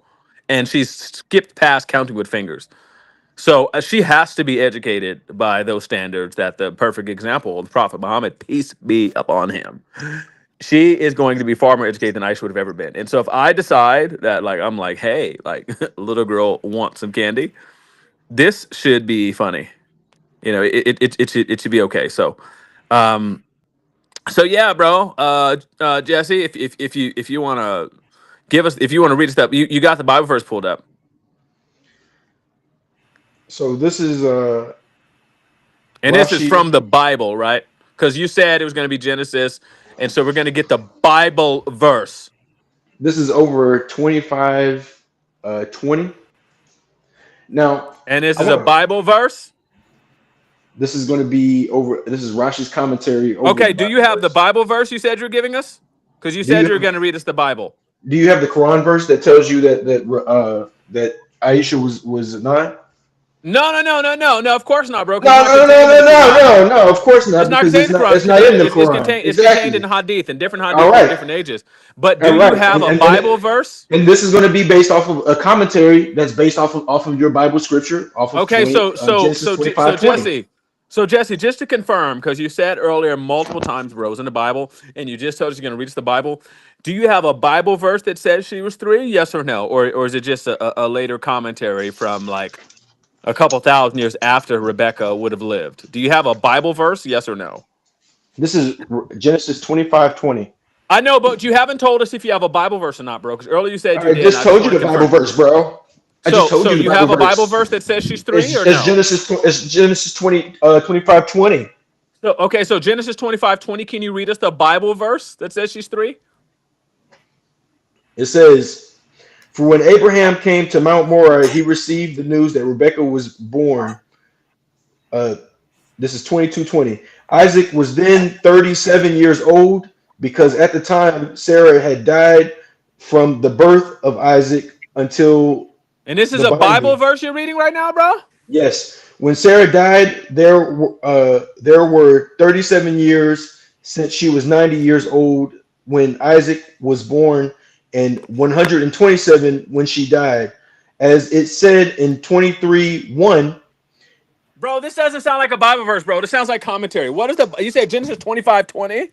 and she's skipped past counting with fingers. So she has to be educated by those standards that the perfect example, the Prophet Muhammad, peace be upon him. She is going to be far more educated than Aisha would have ever been. And so if I decide that like I'm like, hey, like little girl wants some candy, this should be funny. You know, it should be okay. Um so yeah, bro. Jesse, if you wanna give us if you want to read us up, you got the Bible verse pulled up. so this is And this is Rashi. from the Bible, right? Because you said it was going to be Genesis. And so we're going to get the Bible verse. This is over 25 20. Now, And this I is a want Bible verse. this is going to be over. This is Rashi's commentary over the Okay. Do you Bible have the verse. Bible verse you said you're giving us? Because you Do said you you were going to read us the Bible. do you have the Quran verse that tells you that Aisha was not? No. Of course not, bro. Because it's No, not no, no, no, contained in no, the no, Quran. no, no. Of course It's not, not because contained in the Quran. it's not in the It's Quran. contained. It's contained in Exactly. Hadith, and different All Hadith are in right. different ages. But All do you right. have a Bible verse? And this is going to be based off of a commentary that's based off of your Bible scripture, off of Okay, 20 Genesis So 25:20. Jesse, just to confirm, because you said earlier multiple times, bro, it was in the Bible, and you just told us you're going to read us the Bible. Do you have a Bible verse that says she was three? Yes or no, or is it just a later commentary from like a couple thousand years after Rebecca would have lived? Do you have a Bible verse? Yes or no? This is Genesis 25:20. I know, but you haven't told us if you have a Bible verse or not, bro. Because earlier you said you I did, and just I just told you want to the Bible confirm. verse, bro. I just told So you the you Bible have a Bible verse. verse that says she's three, or It's no? Genesis 25:20. So okay, so Genesis 25:20. Can you read us the Bible verse that says she's three? It says, "For when Abraham came to Mount Moriah, he received the news that Rebekah was born." Uh, this is 22:20. Isaac was then 37 years old because at the time Sarah had died from the birth of Isaac until And this is the a Bible binding. verse you're reading right now, bro? Yes, when Sarah died, there were 37 years since she was 90 years old when Isaac was born, and 127 when she died. As it said in 23:1, Bro, this doesn't sound like a Bible verse, bro. This sounds like commentary. What is the you say Genesis 25:20?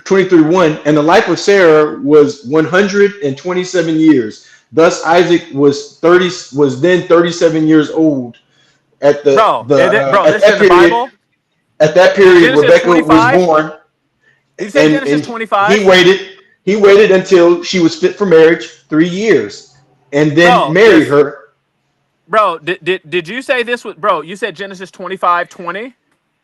23:1, and the life of Sarah was 127 years. Thus Isaac was then 37 years old at This is in the Bible. that Is period Genesis Rebecca was 25? born, Did you say Genesis and 25? he waited until she was fit for marriage 3 years and then Bro, married this her. bro, did you say this was bro, you said Genesis 25:20?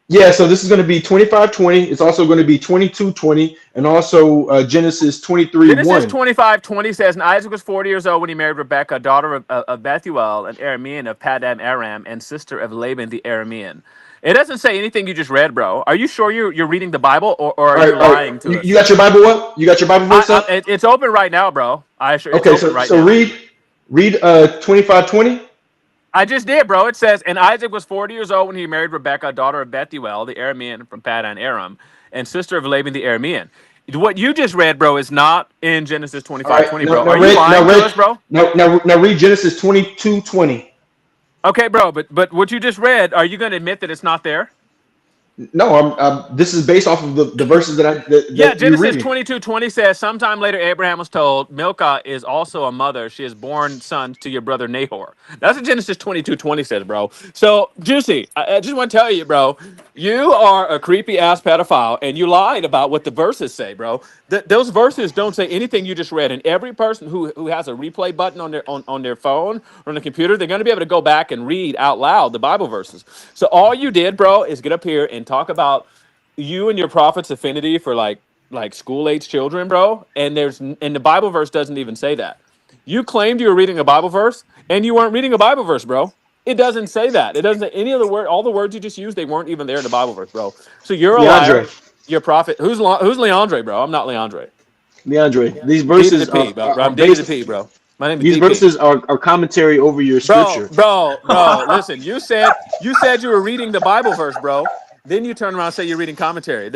Yeah, so this is going to be 25:20. It's also going to be 22:20, and also Genesis 23 Genesis 1. 25:20 says, and Isaac was 40 years old when he married Rebekah, daughter of Bethuel, an Aramean of Padan Aram, and sister of Laban the Aramean. It doesn't say anything you just read, bro. Are you sure you're reading the Bible, or are All you right, all right. lying to You us? got your Bible up? You got your Bible verse up? It's open right now, bro. I sure it's Okay, open so right so now. read 25:20. I just did, bro. It says, and Isaac was 40 years old when he married Rebekah, daughter of Bethuel, the Aramean from Padan Aram, and sister of Laban the Aramean. What you just read, bro, is not in Genesis All 25:20, right, bro. Are you lying to us, bro? now read Genesis 22:20. Okay, bro, but what you just read, are you going to admit that it's not there? No, this is based off of the verses Yeah, that you're Genesis reading. 22:20 says, sometime later Abraham was told, Milcah is also a mother. She has borne sons to your brother Nahor. That's what Genesis 22:20 says, bro. So, Juicy, I just want to tell you, bro, you are a creepy ass pedophile, and you lied about what the verses say, bro. Those verses don't say anything you just read. And every person who has a replay button on their phone or on the computer, they're going to be able to go back and read out loud the Bible verses. So all you did, bro, is get up here and talk about you and your prophet's affinity for like school age children, bro. And the Bible verse doesn't even say that. You claimed you were reading a Bible verse, and you weren't reading a Bible verse, bro. It doesn't say that. It doesn't say any of the word. All the words you just used, they weren't even there in the Bible verse, bro. So you're a liar. Leandre, You're a prophet. Who's Leandre, bro? I'm not Leandre. Leandre, these D to the verses P, bro. are I'm D to the based. P, bro. My name is These DP. verses are commentary over your Bro, scripture. bro, bro. Listen, you said you were reading the Bible verse, bro. Then you turn around and say you're reading commentary.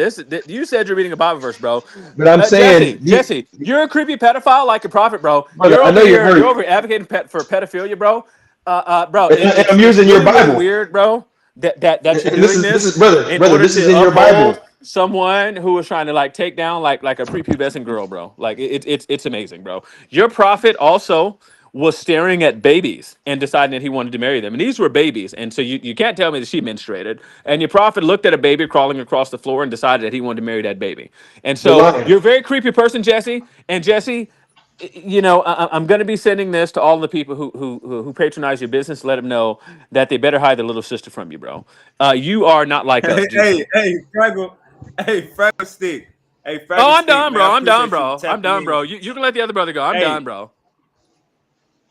You said you're reading a Bible verse, bro. But I'm saying, Jesse, you're a creepy pedophile like a prophet, bro. brother, I know you're You're hurt, over here advocating for pedophilia, bro. Bro, and I'm it's using your really really Bible, weird, bro. That you're and doing this this is brother, in brother, order this is to in your Bible. uphold someone who was trying to like take down like a prepubescent girl, bro. Like it's amazing, bro. Your prophet also was staring at babies and deciding that he wanted to marry them. And these were babies. And so you can't tell me that she menstruated. And your prophet looked at a baby crawling across the floor and decided that he wanted to marry that baby. And You're so lying. you're a very creepy person, Jesse. And Jesse, I'm going to be sending this to all the people who patronize your business. Let them know that they better hide the little sister from you, bro. You are not like us. Fraggle, hey, Fraggle Stick. Hey, Oh, Fraggle I'm Stick, done, man. I bro. I'm done, appreciate you for bro. I'm tapping done, in. bro. You can let the other brother go. I'm Hey, done, bro.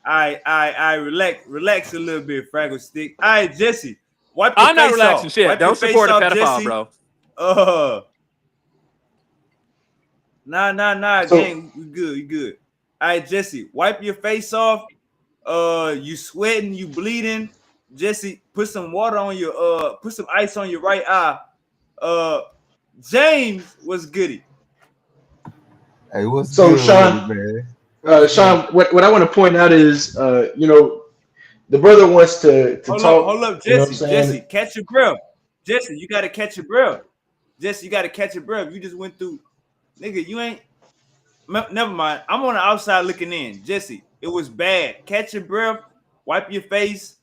I relax a little bit, Fraggle Stick. All right, Jesse, wipe your I'm not face relaxing off. shit. Wipe your Don't face support a off, pedophile, Jesse. bro. Uh, nah, So gang. We good, we good. All right, Jesse, wipe your face off. You sweating, you bleeding. Jesse, put some water on your put some ice on your right eye. Uh, James was goody. Hey, what's so good with Sean, it, man? What's good? Sean, what I want to point out is, the brother wants to talk. Hold up, You know what I'm Jesse, saying? catch your breath. Jesse, you gotta catch your breath. Jesse, you gotta catch your breath. You just went through, nigga. You ain't. Never mind. I'm on the outside looking in. Jesse, it was bad. Catch your breath. Wipe your face.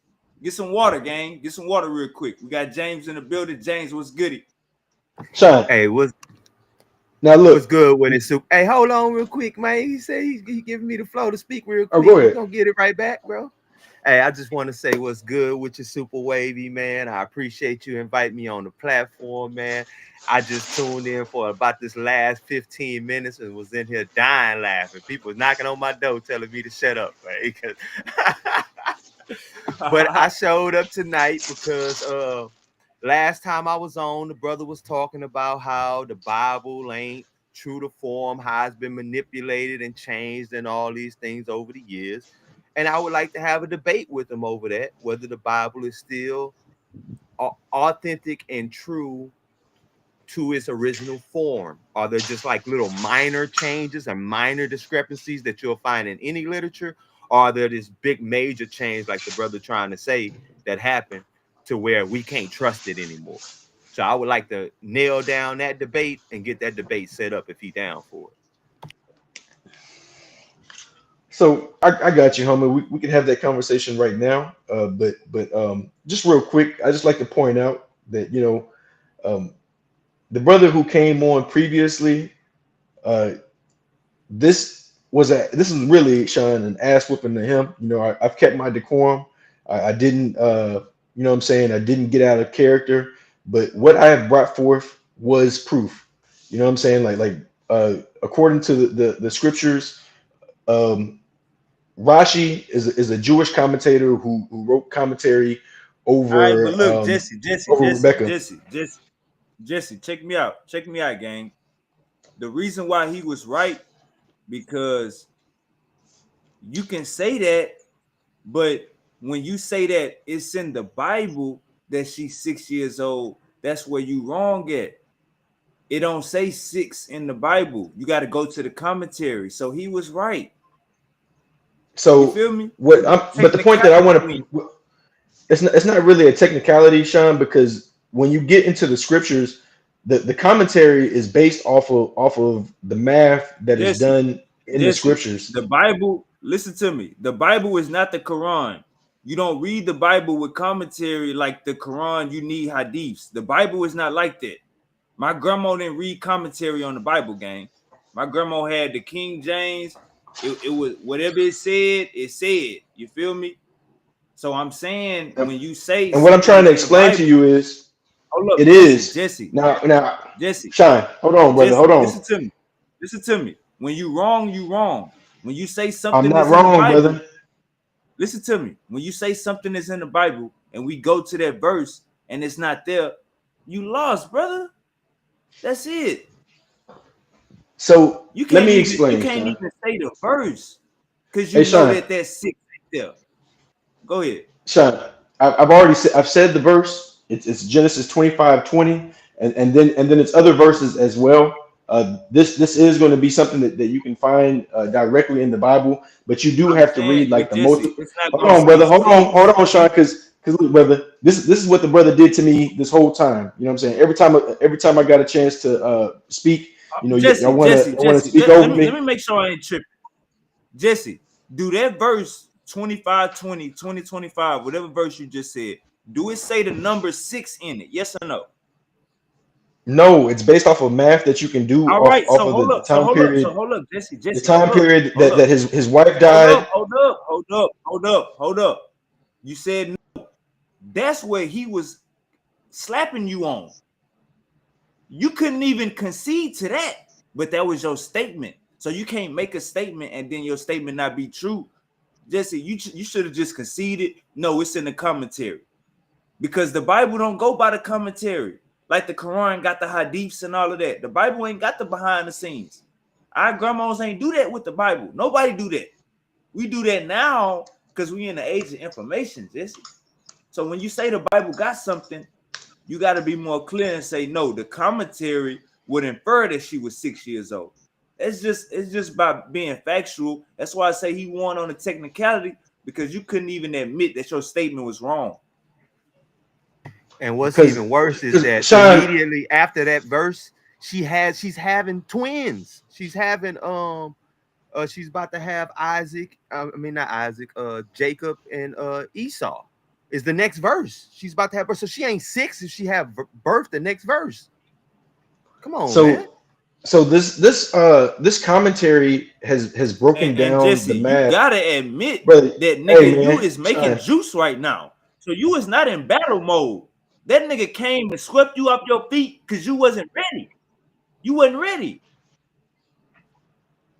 Get some water, gang. Get some water real quick. We got James in the building. James, what's goody? Sean, Hey, now what's look. good with it, Soup? Hey, hold on real quick, man. He said he giving me the flow to speak real Oh, quick. go We ahead. gonna get it right back, bro. Hey, I just want to say what's good with your super wavy, man. I appreciate you inviting me on the platform, man. I just tuned in for about this last 15 minutes and was in here dying laughing. People was knocking on my door telling me to shut up, man. But I showed up tonight because last time I was on, the brother was talking about how the Bible ain't true to form, how it's been manipulated and changed and all these things over the years. And I would like to have a debate with him over that, whether the Bible is still authentic and true to its original form. Are there just like little minor changes and minor discrepancies that you'll find in any literature? Or are there this big major change, like the brother trying to say, that happened to where we can't trust it anymore? So I would like to nail down that debate and get that debate set up if he down for it. So I got you, homie. We can have that conversation right now. But just real quick, I just like to point out that um, the brother who came on previously, uh, this is really Sean an ass whooping to him. I've kept my decorum. I didn't what I'm saying, I didn't get out of character, but what I have brought forth was proof. You know what I'm saying? According to the scriptures, um, Rashi is a Jewish commentator who wrote commentary All right, but over look, um, over Rebecca. Jesse, check me out. Check me out, gang. The reason why he was right, because you can say that, but when you say that it's in the Bible that she's 6 years old, that's where you wrong at. It don't say 6 in the Bible. You got to go to the commentary. So he was right. You So feel me? but the point that I want Technicality. to, it's not really a technicality, Sean, because when you get into the scriptures, the commentary is based off of the math that is Jesse, done in the Jesse, scriptures. the Bible, listen to me. The Bible is not the Quran. You don't read the Bible with commentary like the Quran. You need hadiths. The Bible is not like that. My grandma didn't read commentary on the Bible, gang. My grandma had the King James. It was whatever it said, it said. You feel me? So I'm saying And when you say and what I'm something trying to is in the explain to Bible, you is hold up, it Jesse, is Jesse, now, Jesse, Sean, hold on, brother, Jesse, hold on. listen to me. Listen to me. When you wrong, you wrong. When you say I'm something not is in the wrong, Bible, brother. listen to me. When you say something is in the Bible and we go to that verse and it's not there, you lost, brother. That's it. So You let can't me even explain, Sean. say the verse because you Hey, know Sean. that that's six right there. Go ahead. Sean, I've already said, I've said the verse. It's Genesis 25:20, and then it's other verses as well. This is going to be something that you can find directly in the Bible, but you do I'm have to saying, read like but the Jesse, multi. it's not Hold gonna on, say brother. Hold six. on, Sean. Because look, brother, this is what the brother did to me this whole time. You know what I'm saying? Every time I got a chance to speak, y'all Jesse, wanna Jesse, y'all wanna Jesse. speak Let over me let me. me make sure I ain't tripping. Jesse, do that verse 25, 20, 20, 25, whatever verse you just said. Do it say the number six in it? Yes or no? No, it's based off of math that you can do All off right. off So of hold the up. So time hold up. So period. hold up, Jesse. The Jesse, time hold up. period Hold that up. his wife Hold up. died. Hold up. Hold up. Hold up. Hold up. You said no. That's where he was slapping you on. You couldn't even concede to that, but that was your statement. So you can't make a statement and then your statement not be true. Jesse, you should have just conceded. No, it's in the commentary because the Bible don't go by the commentary. Like the Quran got the hadiths and all of that. The Bible ain't got the behind the scenes. Our grandmas ain't do that with the Bible. Nobody do that. We do that now because we in the age of information, Jesse. So when you say the Bible got something, you got to be more clear and say no. The commentary would infer that she was 6 years old. It's just by being factual. That's why I say he won on the technicality because you couldn't even admit that your statement was wrong. And what's because even worse is because that Sean, immediately after that verse, she's having twins. She's about to have Isaac. I mean not Isaac. Jacob and Esau is the next verse. She's about to have birth. So she ain't six if she have birth the next verse. Come on, man. so this commentary has And, broken and down the Jesse, you math, gotta admit brother. that Hey nigga, you man, is making Sean. juice right now. So you is not in battle mode. That nigga came and swept you off your feet because you wasn't ready. You wasn't ready.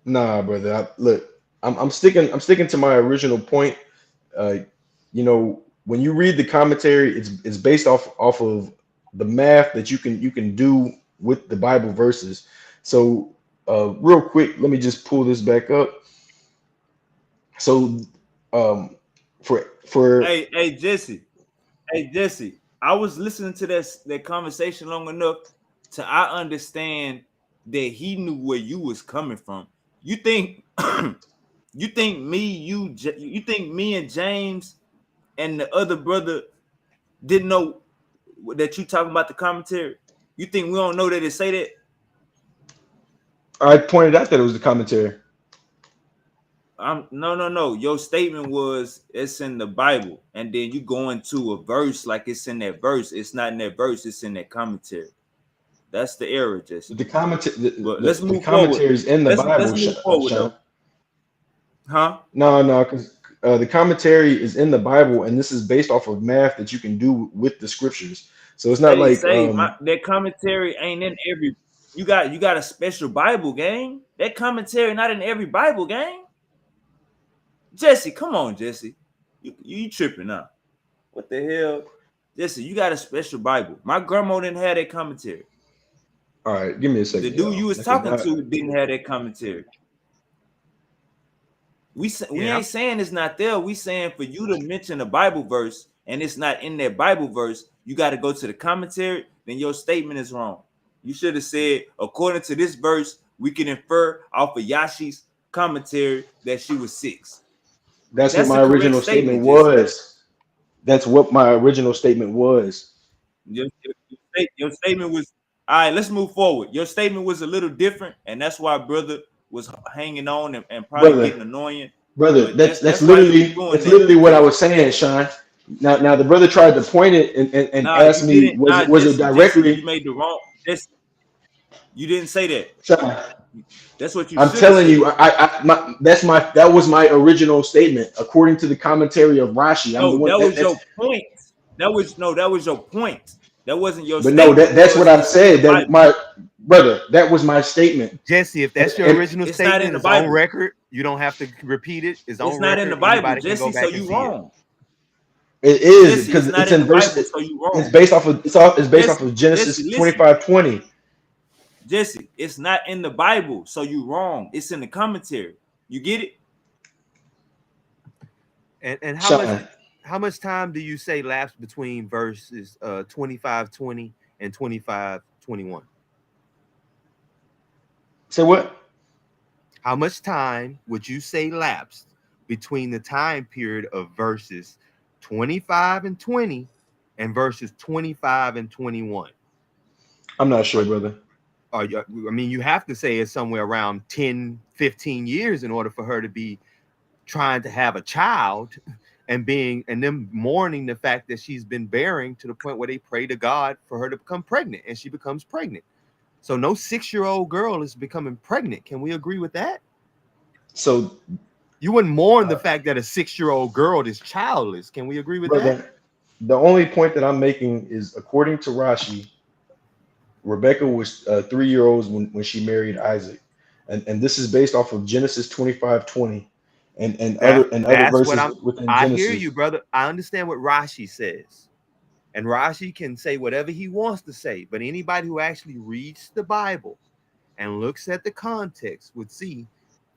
Nah, brother. Look, I'm sticking to my original point. Uh, when you read the commentary, it's based off of the math that you can do with the Bible verses. So, real quick, let me just pull this back up. So, for Hey Jesse. Hey Jesse. I was listening to that conversation long enough to I understand that he knew where you was coming from. You think you think you think me and James and the other brother didn't know that you talking about the commentary? You think we don't know that it say that? I pointed out that it was the commentary. No. Your statement was it's in the Bible, and then you go into a verse like it's in that verse. It's not in that verse. It's in that commentary. That's the error, Jesse. The commentary, But let's the move forward. commentary is in the Let's Bible, move forward Sean. though, huh? No, no, because the commentary is in the Bible, and this is based off of math that you can do with the scriptures. So it's not like Say that commentary ain't in every. You got a special Bible gang. That commentary not in every Bible gang. Jesse, come on, Jesse. You tripping now? What the hell? Jesse, you got a special Bible. My grandma didn't have that commentary. all right, give me a The second, dude y'all. you was Because talking now, to didn't have that commentary. We Yeah. ain't saying it's not there. We saying for you to mention a Bible verse and it's not in that Bible verse, you got to go to the commentary. Then your statement is wrong. You should have said, according to this verse, we can infer off of Yashi's commentary that she was six. that's what That's my the correct original statement statement, Jesse. was. That's what my original statement was, Your statement was all right. Let's move forward. Your statement was a little different, and that's why brother was hanging on and probably brother. getting annoying. Brother, But that's that's that's why he was literally doing that's that literally what I because was saying, Sean. Now the brother tried to point it and nah, ask you me, didn't. was Nah, it Jesse, you directly, made the wrong. Jesse, you didn't say that. Sean? That's what you I'm should have telling said. you, that was my original statement according to the commentary of Rashi. I'm the No, one that was that's your point. That was your point. That wasn't your But no, statement. It that's what was I it's in the said. That Bible. my brother, that was my statement. Jesse, if And, that's your and original It's not in statement, the it's on Bible. record. You don't have to repeat it. It's It's on not in the record. Bible, Anybody can go Jesse. So back and you see it. wrong. it is Jesse, because it's not it's in in the verse. Bible, so you It's wrong. based off of it's based off Jesse, of Jesse, Genesis listen. 25:20. Jesse, it's not in the Bible, so you wrong. It's in the commentary. You get it? And Sean, how much time do you say lapsed between verses 25:20 and 25:21? say what? How much time would you say lapsed between the time period of verses 25 and 20 and verses 25 and 21? I'm not sure, Or, brother. I mean, you have to say it's somewhere around 10, 15 years in order for her to be trying to have a child and them mourning the fact that she's been bearing to the point where they pray to God for her to become pregnant, and she becomes pregnant. So no 6-year-old girl is becoming pregnant. Can we agree with that? So, You wouldn't mourn the uh, fact that a 6-year-old girl is childless. Can we agree with that? brother, the only point that I'm making is according to Rashi, Rebecca was 3 year olds when she married Isaac, and this is based off of Genesis 25:20, and other That's what verses I'm. within I hear you, Genesis. brother. I understand what Rashi says, and Rashi can say whatever he wants to say. But anybody who actually reads the Bible and looks at the context would see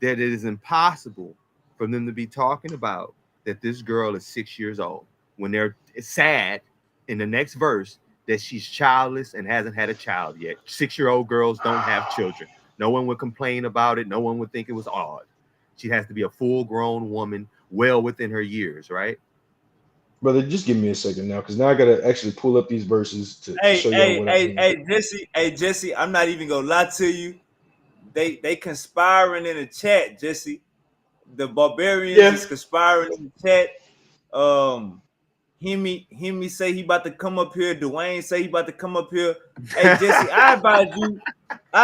that it is impossible for them to be talking about that this girl is 6 years old when they're sad in the next verse that she's childless and hasn't had a child yet. 6-year-old girls don't have children. No one would complain about it. No one would think it was odd. She has to be a full grown woman, well within her years, right? Brother, just give me a second now, because now I gotta actually pull up these verses to Hey, show y'all hey, what I hey, mean. hey, Jesse, hey, Jesse. I'm not even gonna lie to you. They conspiring in the chat, Jesse. The barbarians Yeah. is conspiring in the chat. Um, Hemi say he about to come up here. Dwayne say he about to come up here. Hey, Jesse, I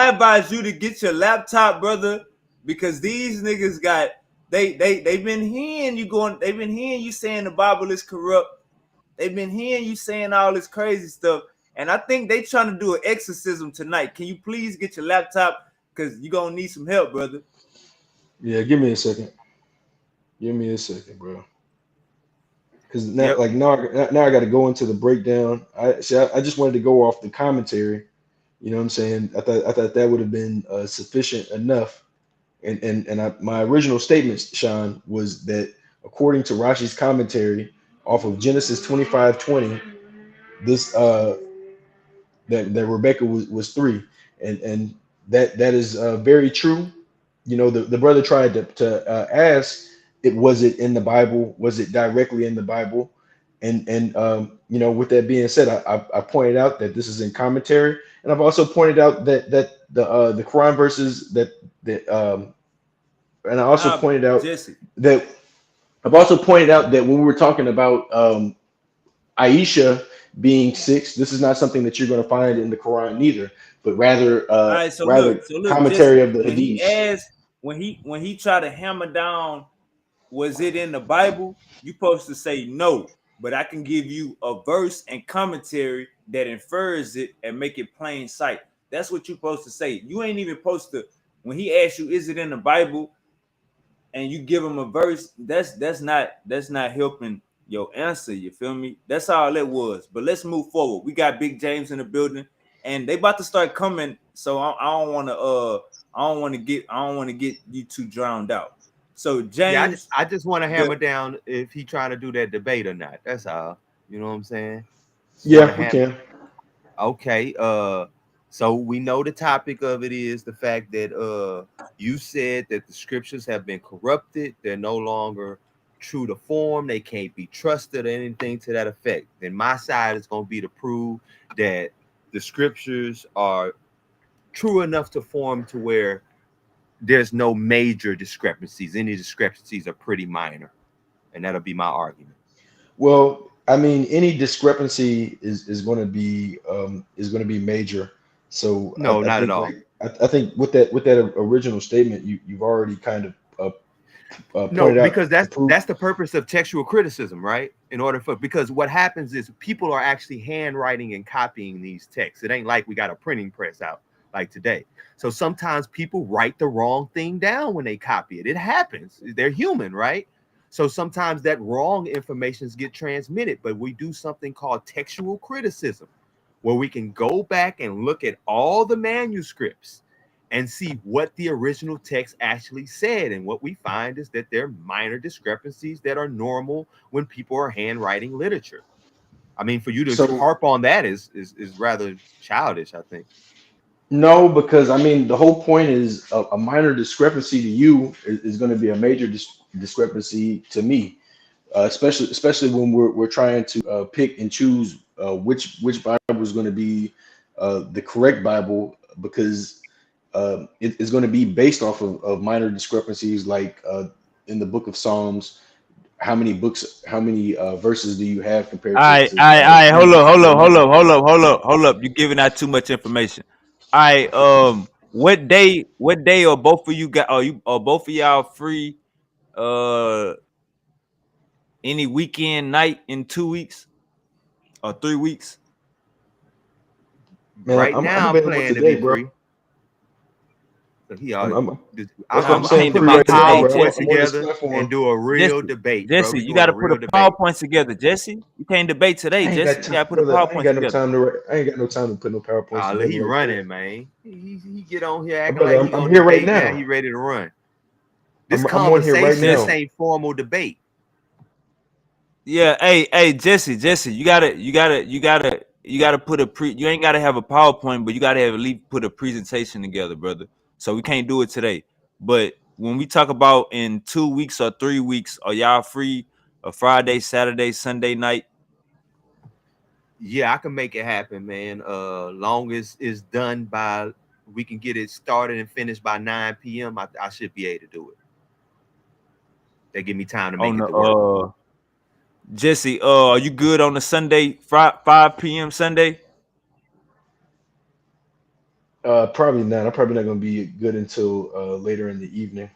advise you to get your laptop, brother, because these niggas got they've been hearing you going. They've been hearing you saying the Bible is corrupt. They've been hearing you saying all this crazy stuff, and I think they trying to do an exorcism tonight. Can you please get your laptop? Because you're gonna need some help, brother. Yeah, give me a second. Give me a second, bro. Because now, Yep. like now I got to go into the breakdown. I just wanted to go off the commentary. You know what I'm saying? I thought that would have been sufficient enough. My original statement, Sean, was that according to Rashi's commentary off of Genesis 25:20, this that Rebecca was three, and that is very true. You know, the brother tried to ask, it was it in the Bible? Was it directly in the Bible? And you know, with that being said, I pointed out that this is in commentary, and I've also pointed out that the Quran verses that and I also Nah, pointed out Jesse. that I've also pointed out that when we were talking about Aisha being six, this is not something that you're going to find in the Quran neither, but rather All right, rather so look, commentary Jesse. of the When he Hadiths. asked, when he tried to hammer down, was it in the Bible? You supposed to say no, but I can give you a verse and commentary that infers it and make it plain sight. That's what you're supposed to say. You ain't even supposed to. When he asks you, is it in the Bible, and you give him a verse, that's not helping your answer. You feel me? That's all it was. But let's move forward. We got Big James in the building, and they about to start coming. So I don't want to I don't want to get you too drowned out. So Yeah, James, I just want to the hammer down if he trying to do that debate or not. That's all. You know what I'm saying? Just want to Yeah, we hammer. can. Okay. So we know the topic of it is the fact that you said that the scriptures have been corrupted. They're no longer true to form. They can't be trusted or anything to that effect. Then my side is going to be to prove that the scriptures are true enough to form to where there's no major discrepancies. Any discrepancies are pretty minor, and that'll be my argument. Well, I mean, any discrepancy is going to be major. So No, I not at think all. like I think with that original statement, you've already kind of No, pointed out because to prove. that's the purpose of textual criticism, right? In order for because what happens is people are actually handwriting and copying these texts. It ain't like we got a printing press out like today. So sometimes people write the wrong thing down when they copy it. It happens. They're human, right? So sometimes that wrong information get transmitted, but we do something called textual criticism, where we can go back and look at all the manuscripts and see what the original text actually said. And what we find is that there are minor discrepancies that are normal when people are handwriting literature. I mean, for you to So harp on that is rather childish, I think. no, because I mean the whole point is a minor discrepancy to you is going to be a major discrepancy to me, especially when we're trying to pick and choose which Bible is going to be the correct Bible because it is going to be based off of minor discrepancies like in the book of Psalms. How many verses do you have compared to Hold up, hold up, hold Deuteronomy? up, hold up, hold up, hold up. You're giving out too much information. All right, what day are both of you got? Are both of y'all free? Uh, any weekend night in 2 weeks or 3 weeks? Man, Right I'm now, I'm available planning to today, be bro. free. So he I'm, always, I'm I'm, that's what I'm I'm, You I'm saying. gonna can't I'm put free my debate right now, today, bro. PowerPoint I'm Jesse. on this together and platform. do a real Jesse, debate, bro. Jesse, We you doing got a to put real a debate. PowerPoint together, Jesse. You can't debate today, I ain't Jesse. got You time, got to put a brother. I ain't PowerPoint got no together. time to. I ain't got no time to put no powerpoints together He like that, running, man. He get on here acting brother. like I'm, he I'm gonna here right debate. Now he now. ready to run. This I'm on here right conversation, this Jesse, now. ain't formal debate. yeah, hey, Jesse, you gotta put you ain't gotta have a PowerPoint, but you gotta have at least put a presentation together, brother. So we can't do it today. But when we talk about in 2 weeks or 3 weeks, are y'all free a Friday, Saturday, Sunday night? Yeah, I can make it happen, man. Long as it's done by we can get it started and finished by 9 p.m. I should be able to do it. They give me time to On make it the to work. Jesse, are you good on the Sunday, 5 p.m. Sunday? Probably not. I'm probably not gonna be good until later in the evening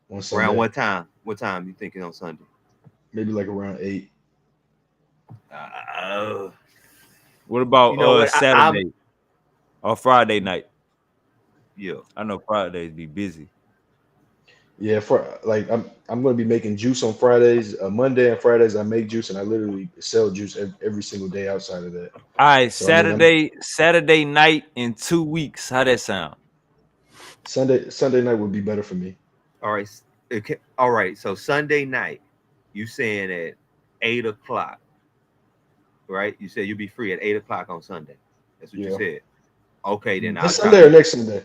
on Around Sunday. what time? What time you thinking on Sunday? Maybe like around 8. Uh, What about you know what? I'm Saturday or Friday night? yeah. I know Fridays be busy. Yeah, for like I'm gonna be making juice on Fridays. Monday and Fridays I make juice and I literally sell juice every single day outside of that. All right, So I mean I'm Saturday night in 2 weeks. How that sound? Sunday night would be better for me. All right. Okay. All right. So Sunday night, you saying at 8 o'clock, right? You said you'll be free at 8 o'clock on Sunday. That's what you Yeah. said. Okay, then I'll This try Sunday or to next Sunday?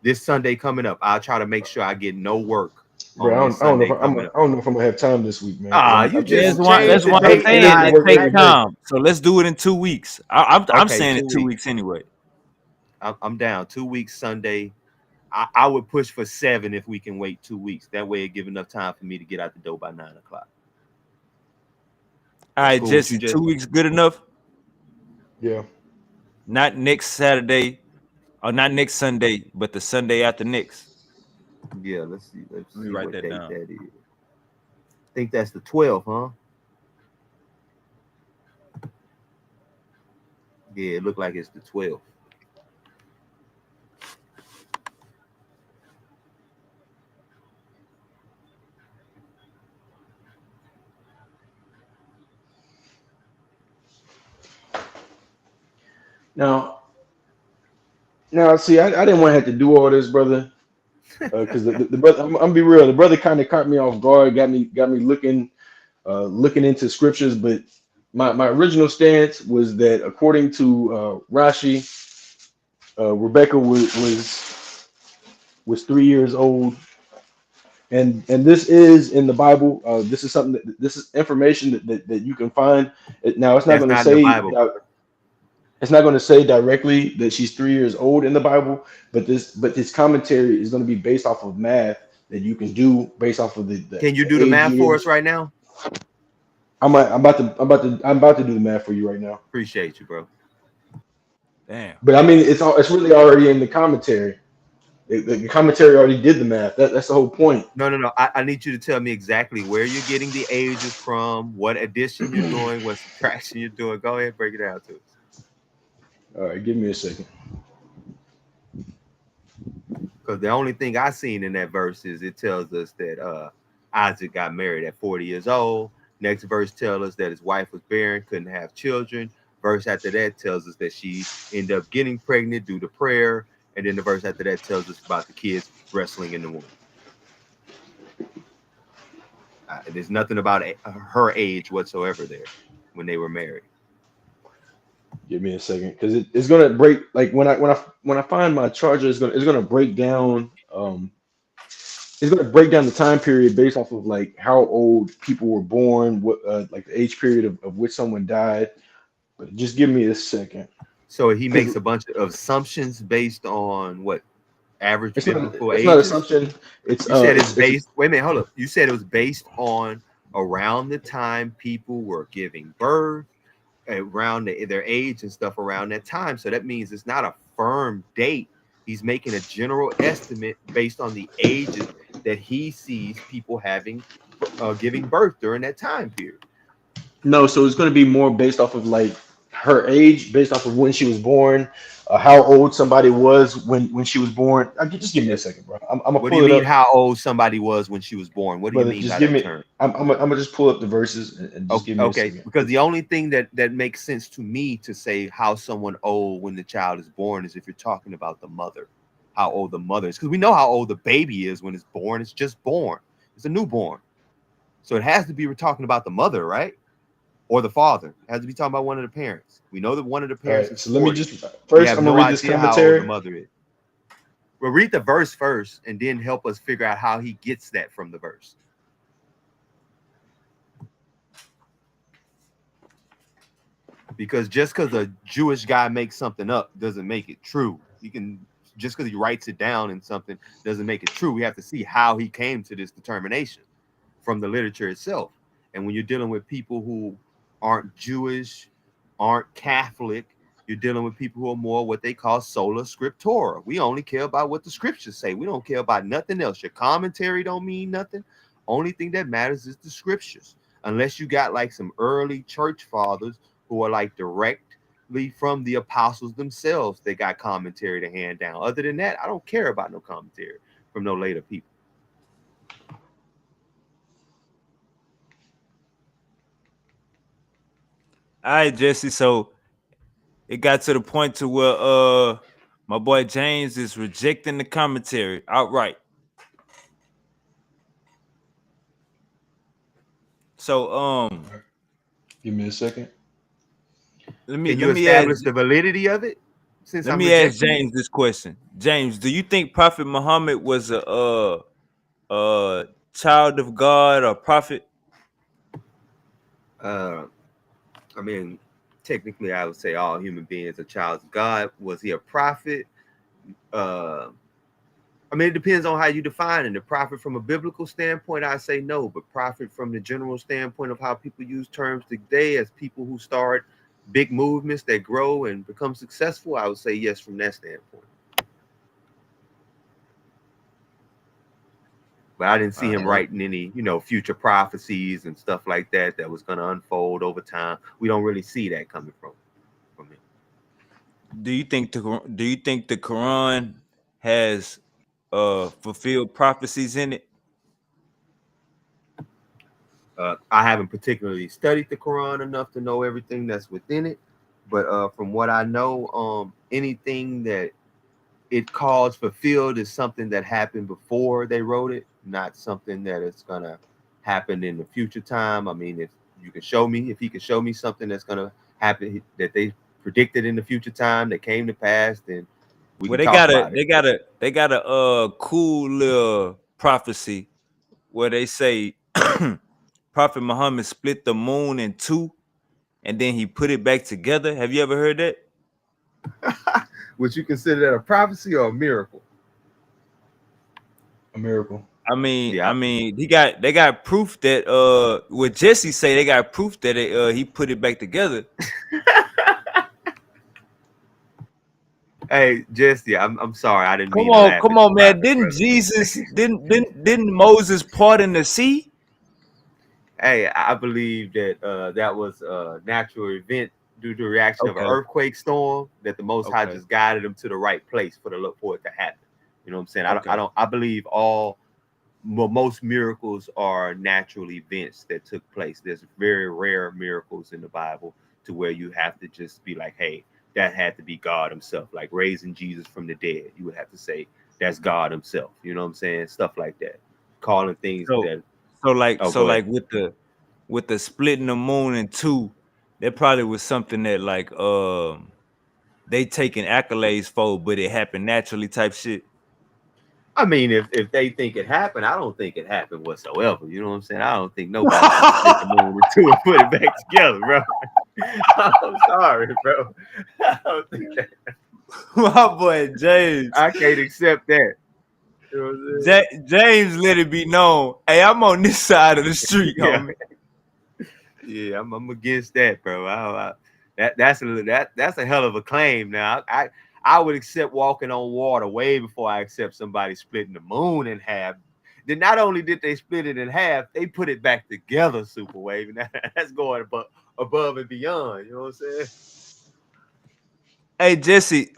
this Sunday coming up. I'll try to make sure I get no work Bro, on this I don't know if Sunday coming up. I don't know if I'm gonna have time this week, man. Because Ah, you That's just one. changed That's the what I'm date I and saying. literally It I work take every day. time. So let's do it in 2 weeks. I'm okay, saying in two 2 weeks weeks. anyway. I'm down 2 weeks Sunday. I would push for 7 if we can wait 2 weeks. That way it give enough time for me to get out the door by 9 o'clock. All That's right, cool with you, Jesse. two Jesse? weeks good enough? Yeah. Not next Saturday or not next Sunday, but the Sunday after next. Yeah, let's see. Let's Let me see write what that date down. that is. I think that's the 12th, huh? Yeah, it looked like it's the 12th. Now now see I didn't want to have to do all this, brother. Because the brother I'm gonna be real, the brother kind of caught me off guard, got me looking into scriptures, but my original stance was that according to Rashi, Rebecca was 3 years old, and this is in the Bible. This is something this is information that you can find. Now it's not That's going to not in the say Bible. it's not going to say directly that she's 3 years old in the Bible, but this commentary is going to be based off of math that you can do based off of Can you the do the age math for us years. right now? I'm about to do the math for you right now. Appreciate you, bro. Damn. But I mean, it's really already in the commentary. The commentary already did the math. That's the whole point. No. I need you to tell me exactly where you're getting the ages from, what addition you're doing, what subtraction you're doing. Go ahead, break it down to us. All right, give me a second. Because the only thing I seen in that verse is it tells us that Isaac got married at 40 years old. Next verse tells us that his wife was barren, couldn't have children. Verse after that tells us that she ended up getting pregnant due to prayer. And then the verse after that tells us about the kids wrestling in the womb. There's nothing about her age whatsoever there when they were married. Give me a second, because it's gonna break. Like when I find my charger, it's gonna break down. It's gonna break down the time period based off of like how old people were born, what like the age period of which someone died. But just give me a second. So he makes a bunch of assumptions based on what average It's biblical not ages. assumption. It's You said it's it's based. Wait a minute, hold up. You said it was based on around the time people were giving birth, around their age and stuff around that time. So that means it's not a firm date. He's making a general estimate based on the ages that he sees people having giving birth during that time period. No, so it's gonna be more based off of like her age, based off of when she was born, how old somebody was when she was born. Just give me a second, bro. I'm gonna What do you pull it mean up, how old somebody was when she was born? What do you brother. mean Just by give that me. term? I'm gonna just pull up the verses and just give me a Okay, second. because the only thing that makes sense to me to say how someone old when the child is born is if you're talking about the mother, how old the mother is, because we know how old the baby is when it's born. It's just born. It's a newborn. So it has to be we're talking about the mother, right? Or the father. It has to be talking about one of the parents. We know that one of the All parents right, is so let me 40. just We first. have I'm gonna no read this idea how old the commentary. mother is. Well, read the verse first and then help us figure out how he gets that from the verse. Because just because a Jewish guy makes something up doesn't make it true. He can just because he writes it down in something doesn't make it true. We have to see how he came to this determination from the literature itself. And when you're dealing with people who aren't Jewish, aren't Catholic, you're dealing with people who are more what they call sola scriptura. We only care about what the scriptures say. We don't care about nothing else. Your commentary don't mean nothing. Only thing that matters is the scriptures. Unless you got like some early church fathers who are like directly from the apostles themselves, they got commentary to hand down. Other than that, I don't care about no commentary from no later people. All right, Jesse. So it got to the point to where my boy James is rejecting the commentary outright. So Give me a second. let me Can let you me ask establish the validity of it since let I'm me ask rejecting it? James this question. James, do you think Prophet Muhammad was a child of God or prophet? Uh, I mean, technically, I would say all human beings are childs of God. Was he a prophet? Uh, I mean, it depends on how you define it. The prophet from a biblical standpoint, I say no, but prophet from the general standpoint of how people use terms today as people who start big movements that grow and become successful, I would say yes from that standpoint. But I didn't see him Uh, writing any, future prophecies and stuff like that that was going to unfold over time. We don't really see that coming from him. do you think the Quran has fulfilled prophecies in it? I haven't particularly studied the Quran enough to know everything that's within it, but from what I know, anything that it calls fulfilled is something that happened before they wrote it, not something that is gonna happen in the future time. I mean, if he can show me something that's gonna happen that they predicted in the future time that came to pass, then we Well, can talk about it. they got a cool little prophecy where they say Prophet Muhammad split the moon in two and then he put it back together. Have you ever heard that? Would you consider that a prophecy or a miracle? A miracle. Yeah. They got proof that what Jesse say they got proof that he put it back together. Hey, Jesse, I'm sorry. I didn't mean to laugh Come at you, on, man. private Didn't brother. Jesus didn't Moses part in the sea? Hey, I believe that that was a natural event due to the reaction of an Okay, earthquake storm that the Most High okay, just guided them to the right place for it to happen. You know what I'm saying? okay. I believe all well, most miracles are natural events that took place. There's very rare miracles in the Bible to where you have to just be like, hey, that had to be God Himself. Like raising Jesus from the dead, you would have to say that's God Himself. You know what I'm saying? Stuff like that. Calling things So that. Oh, so go ahead. like with the splitting the moon in two, that probably was something that like they taking accolades for, but it happened naturally type shit. I mean, if they think it happened, I don't think it happened whatsoever. You know what I'm saying? I don't think nobody can split the moon in two and put it back together, bro. I'm sorry, bro. I don't think that. My boy James. I can't accept that. You know what I'm James let it be known. Hey, I'm on this side of the street, saying? homie. Yeah, I'm against that, bro. That's a hell of a claim. Now, I would accept walking on water way before I accept somebody splitting the moon in half. Then not only did they split it in half, they put it back together, super wave, and that's going above and beyond. You know what I'm saying? Hey Jesse,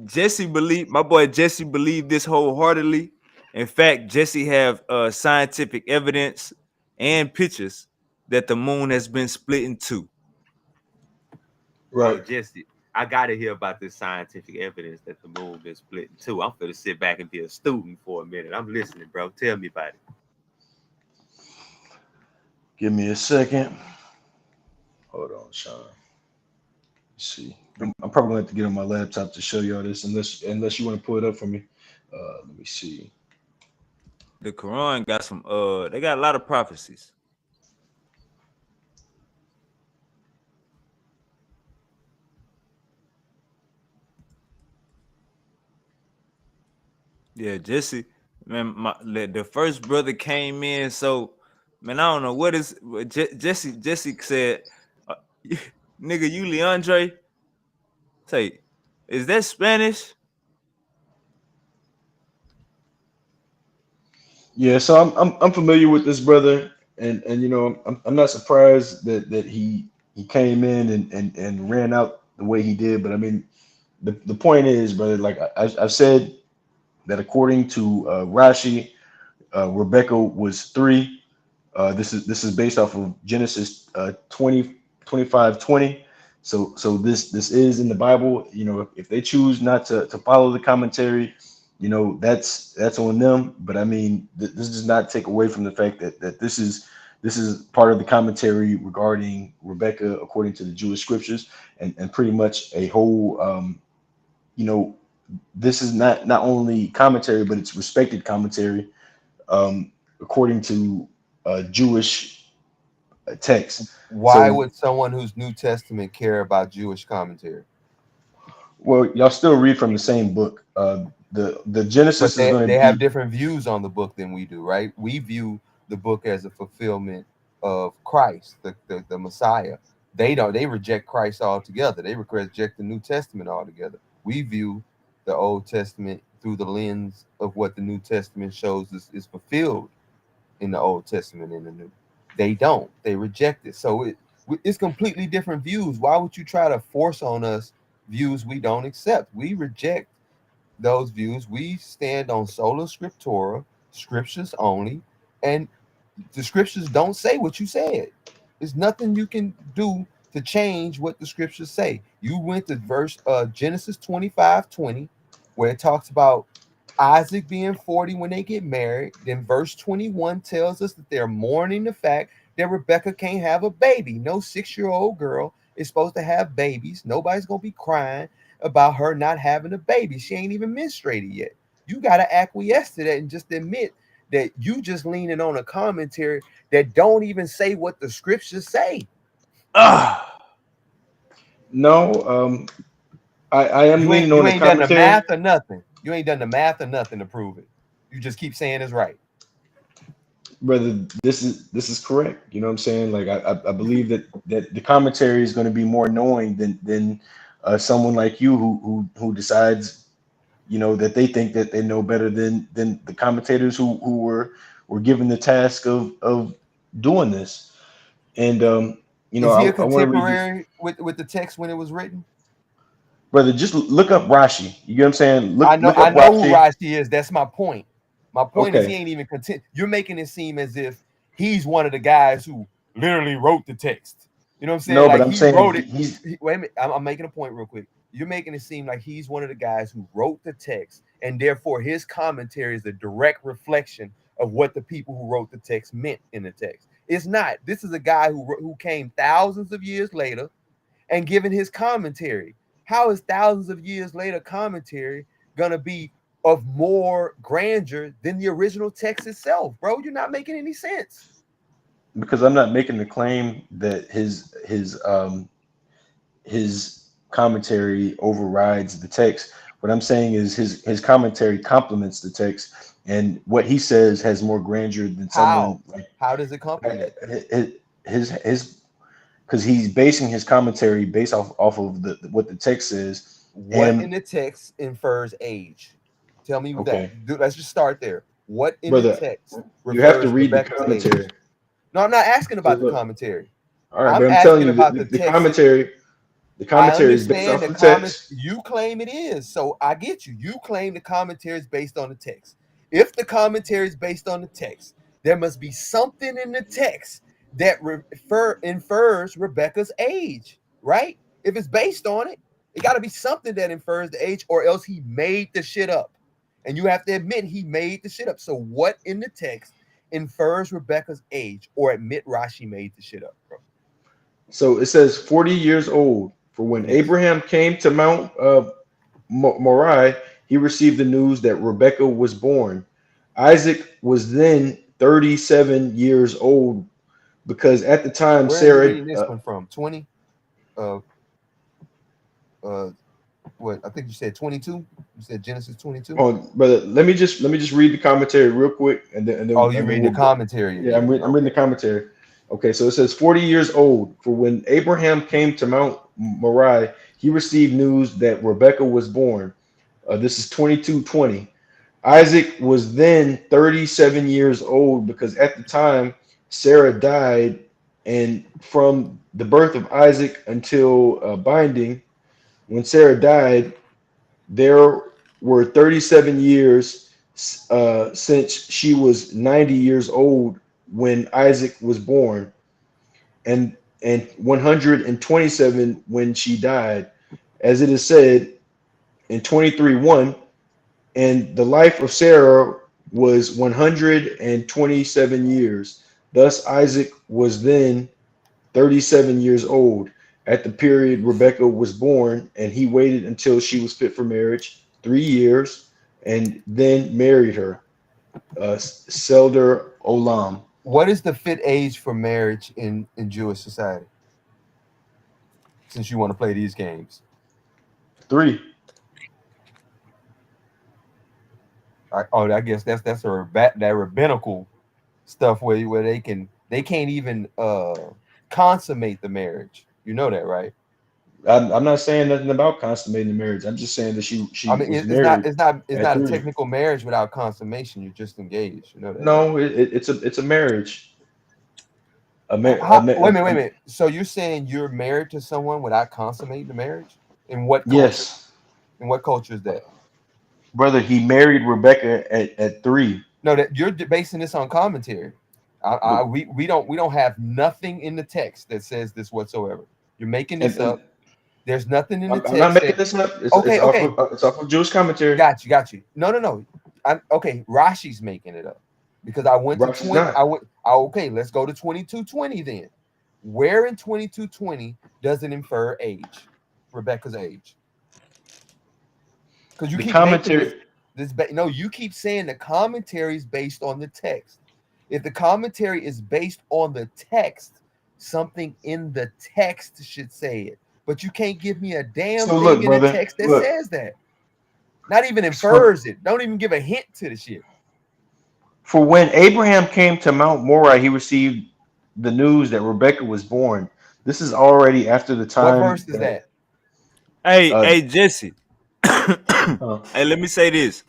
Jesse believe my boy Jesse believed this wholeheartedly. In fact, Jesse have scientific evidence and pictures that the moon has been split in two. Oh, Right. Jesse, I gotta hear about this scientific evidence that the moon been split in two. I'm gonna sit back and be a student for a minute. I'm listening, bro. Tell me about it. Give me a second. Hold on, Sean. Let's see. I'm probably gonna have to get on my laptop to show y'all this, unless you want to pull it up for me. Let me see. The Quran got some they got a lot of prophecies. Yeah, Jesse, man, the first brother came in, so man, I don't know what is Jesse said, uh, nigga, you Leandre, say, is that Spanish? Yeah, so I'm familiar with this brother, and you know I'm not surprised that he came in and ran out the way he did. But I mean, the point is, brother, like I've said that according to Rashi, Rebecca was three. This is based off of Genesis 20, 25, 20. So this is in the Bible. You know, if they choose not to follow the commentary, you know, that's on them. But I mean, this does not take away from the fact that this is part of the commentary regarding Rebecca according to the Jewish scriptures, and pretty much a whole you know, this is not only commentary, but it's respected commentary according to Jewish text. Why So, would someone who's New Testament care about Jewish commentary? well, y'all still read from the same book. The But Genesis is going to they have be different views on the book than we do, right? We view the book as a fulfillment of Christ, the Messiah. They don't. They reject Christ altogether. They reject the New Testament altogether. We view the Old Testament through the lens of what the New Testament shows is fulfilled in the Old Testament and the New. They don't. They reject it. So it's completely different views. Why would you try to force on us views we don't accept? We reject those views. We stand on sola scriptura, scriptures only, and the scriptures don't say what you said. There's nothing you can do to change what the scriptures say. You went to verse Genesis 25:20, where it talks about Isaac being 40 when they get married. Then verse 21 tells us that they're mourning the fact that Rebecca can't have a baby. No 6-year-old girl is supposed to have babies. Nobody's gonna be crying about her not having a baby. She ain't even menstruated yet. You gotta acquiesce to that and just admit that you just leaning on a commentary that don't even say what the scriptures say. Ah, no. I am leaning on You the ain't done the commentary, math or nothing. You ain't done the math or nothing to prove it. You just keep saying it's right. brother. This is correct. You know what I'm saying? Like I believe that the commentary is going to be more knowing than someone like you who decides, that they think that they know better than the commentators who were given the task of doing this. And Is he a I want to read this, contemporary with the text when it was written? brother. Just look up Rashi. You get what I'm saying? I Look know up I know who Rashi. Rashi is. That's my point. My point is he Okay. ain't even content. You're making it seem as if he's one of the guys who literally wrote the text. You know what I'm saying? No, but Like I'm he saying wrote it. he's Wait a minute. I'm making a point real quick. You're making it seem like he's one of the guys who wrote the text, and therefore his commentary is a direct reflection of what the people who wrote the text meant in the text. It's not. This is a guy who came thousands of years later and given his commentary. How is thousands of years later commentary gonna be of more grandeur than the original text itself, bro? You're not making any sense. because I'm not making the claim that his commentary overrides the text. What I'm saying is his commentary complements the text, and what he says has more grandeur than How? someone like How does it complement? his because he's basing his commentary based off of what the text says. What in And the text infers age? Tell me that. okay, Let's just start there. What in the brother, text you have to refers read the Rebecca's age? commentary. No, I'm not asking So about the look, commentary. all right, I'm but I'm telling asking you about the commentary. The I commentary is based understand off the the comment text. you claim it is. So I get you. You claim the commentary is based on the text. If the commentary is based on the text, there must be something in the text that infers Rebecca's age, right? If it's based on it, it got to be something that infers the age, or else he made the shit up. And you have to admit he made the shit up. So what in the text infers Rebecca's age, or admit Rashi made the shit up, bro? So it says 40 years old for when Yes. Abraham came to Mount Moriah, he received the news that Rebekah was born. Isaac was then 37 years old because at the time Where are you Sarah, reading this one from? 20? Uh uh what I think you said 22. You said Genesis 22. oh brother, let me just read the commentary real quick, and then and Oh, then you and then reading we'll the go. commentary Yeah, again. I'm reading the Okay. commentary. Okay, so it says 40 years old for when Abraham came to Mount Moriah, he received news that Rebekah was born. This is 22:20. Isaac was then 37 years old because at the time Sarah died, and from the birth of Isaac until binding, when Sarah died, there were 37 years since she was 90 years old when Isaac was born, and 127 when she died, as it is said in 23:1. And the life of Sarah was 127 years. Thus Isaac was then 37 years old at the period Rebekah was born, and he waited until she was fit for marriage, 3 years, and then married her. Selder Olam. What is the fit age for marriage in Jewish society? Since you want to play these games, 3. I guess that's that rabbinical stuff where they can't even consummate the marriage. You know that, right? I'm not saying nothing about consummating the marriage. I'm just saying that I she mean, was married it's at not a 3. technical marriage without consummation. You're just engaged. You know that, right? No, it's a marriage. A, mar- a, How, ma- wait a minute, a, wait a minute. So you're saying you're married to someone without consummating the marriage? In what culture? yes, In what culture is that? brother. He married Rebecca at 3. No, that you're basing this on commentary. But We don't have nothing in the text that says this whatsoever. You're making this and up. There's nothing in the I'm not text making that this up. okay, okay, It's off of Jewish commentary. got you. No, no, no. I'm okay. Rashi's making it up because I went to Rush is 20. not. Okay, let's go to 22:20 then. Where in 22:20 does it infer age? Rebecca's age? Because you The keep making commentary. no, you keep saying the commentary is based on the text. If the commentary is based on the text, something in the text should say it. But you can't give me a damn So thing look, in the brother. text that Look. says that. Not even So infers it. Don't even give a hint to the shit. for when Abraham came to Mount Moriah, he received the news that Rebecca was born. This is already after the What time verse is that that? Uh, Hey, Jesse. uh, Hey, let me say this.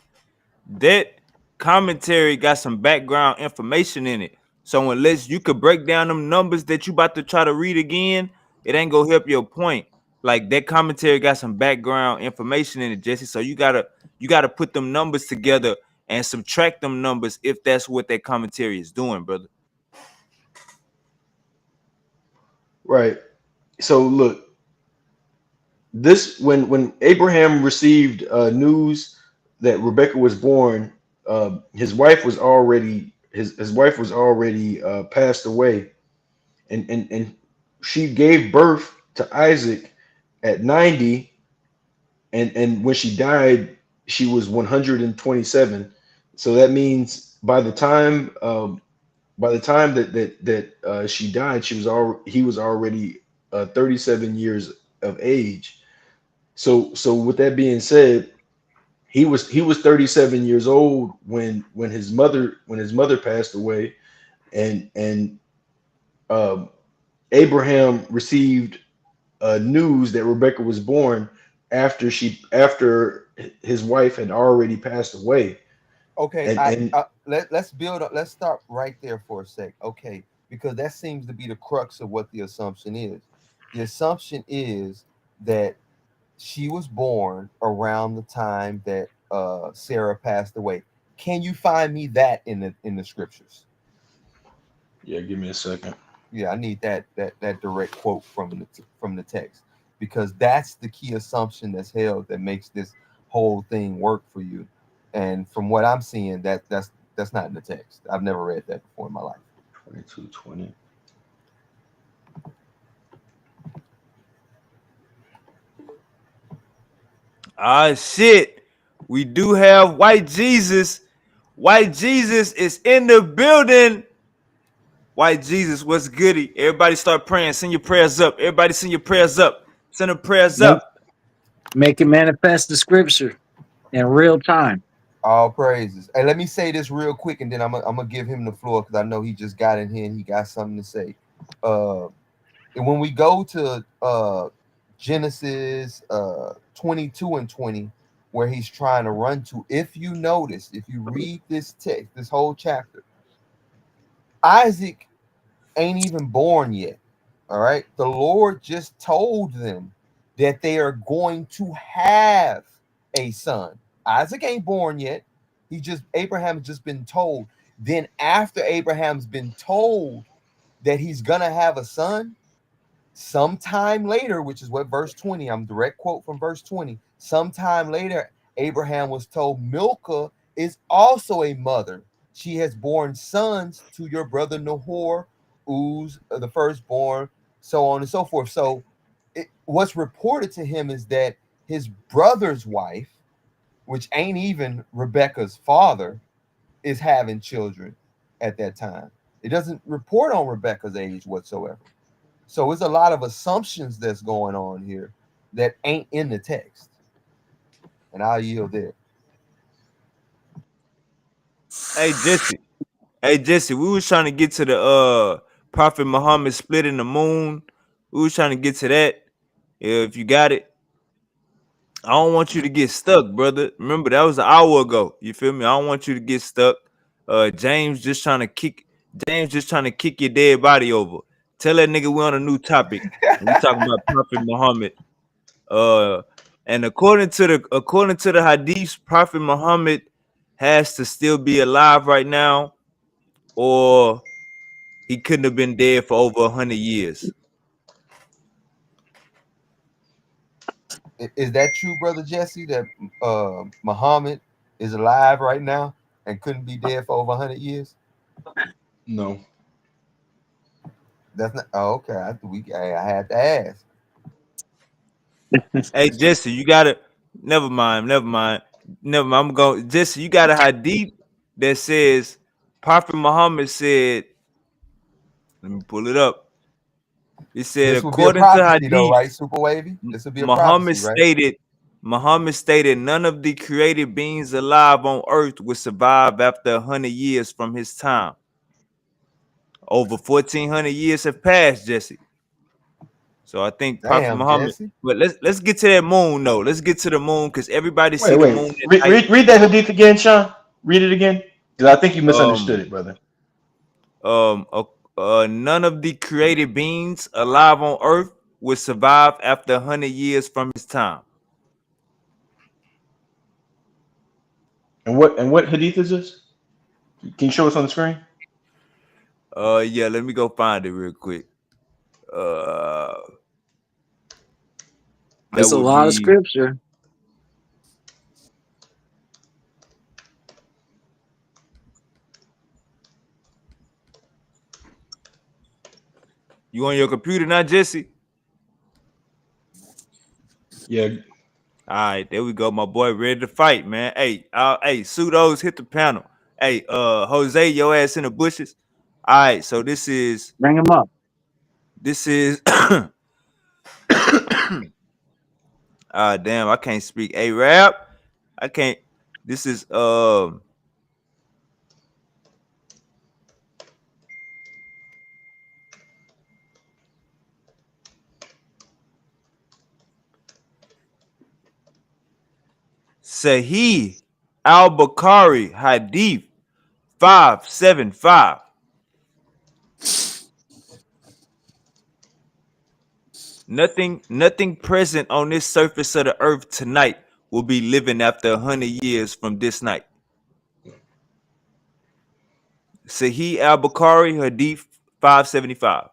That commentary got some background information in it. So unless you could break down them numbers that you about to try to read again, it ain't gonna help your point. Like that commentary got some background information in it, Jesse. So you gotta put them numbers together and subtract them numbers if that's what that commentary is doing, brother. right. So look, this when Abraham received news that Rebecca was born, his wife was already passed away, and she gave birth to Isaac at 90, and when she died, she was 127. So that means by the time that she died, he was already 37 years of age. So with that being said, he was 37 years old when his mother passed away, and um, Abraham received news that Rebecca was born after his wife had already passed away, Okay, and let's build up. Let's start right there for a sec. Okay, because that seems to be the crux of what the assumption is. The assumption is that she was born around the time that Sarah passed away. Can you find me that in the scriptures? yeah, give me a second. Yeah, I need that direct quote from the text, because that's the key assumption that's held that makes this whole thing work for you. And from what I'm seeing, that's not in the text. I've never read that before in my life. 22:20. Ah shit. We do have white Jesus. White Jesus is in the building. White Jesus, what's goody? Everybody start praying. Send your prayers up. Everybody send your prayers up. Send the prayers Make up. make it manifest the scripture in real time. All praises. And let me say this real quick, and then I'm gonna give him the floor because I know he just got in here and he got something to say. Uh, and when we go to Genesis 22 and 20, where he's trying to run to, if you notice, if you read this text, this whole chapter, Isaac ain't even born yet. All right. The Lord just told them that they are going to have a son. Isaac ain't born yet. Abraham has just been told. Then after Abraham's been told that he's gonna have a son, sometime later, which is what verse 20, I'm direct quote from verse 20. Sometime later, Abraham was told Milcah is also a mother. She has borne sons to your brother Nahor, Uz, the firstborn, so on and so forth. So, what's reported to him is that his brother's wife, which ain't even Rebecca's father, is having children at that time. It doesn't report on Rebecca's age whatsoever. So it's a lot of assumptions that's going on here that ain't in the text. And I'll yield there. Hey Jesse. Hey Jesse, we was trying to get to the Prophet Muhammad splitting the moon. We was trying to get to that. If you got it, I don't want you to get stuck, brother. Remember that was an hour ago. You feel me? I don't want you to get stuck. James just trying to kick. James just trying to kick your dead body over. Tell that nigga we on a new topic. We talking about Prophet Muhammad. Uh, and according to the hadiths, Prophet Muhammad has to still be alive right now, or he couldn't have been dead for over 100 years. Is that true, brother Jesse? That Muhammad is alive right now and couldn't be dead for over 100 years? No. That's not. Oh, okay. I had to ask. Hey Jesse, you gotta. Never mind. Never mind. Never mind. I'm going. Jesse, you got a hadith that says Prophet Muhammad said. Let me pull it up. It said This would be a according to prophecy, though, hadith, right? Super wavy. This would be a Muhammad prophecy, right? stated. Muhammad stated none of the created beings alive on earth would survive after 100 years from his time. Over 1,400 years have passed, Jesse. So I think Prophet Damn, Muhammad. Jesse. But let's get to that moon though. Let's get to the moon because everybody Wait, see the wait. moon at night. Read that hadith again, Sean. Read it again, because I think you misunderstood Um it, brother. um uh, none of the created beings alive on earth will survive after 100 years from his time. And what hadith is this? Can you show us on the screen? Yeah, let me go find it real quick. Uh that It's a would lot of be scripture. you on your computer now, Jesse? Yeah. All right, there we go. My boy ready to fight, man. Hey, pseudos hit the panel. Hey, Jose, your ass in the bushes. All right, so Bring them up. this is damn, I can't speak a rap. I can't. This is Sahih al-Bukhari Hadith 575. Nothing present on this surface of the earth tonight will be living after 100 years from this night. Sahih al-Bukhari Hadith 575.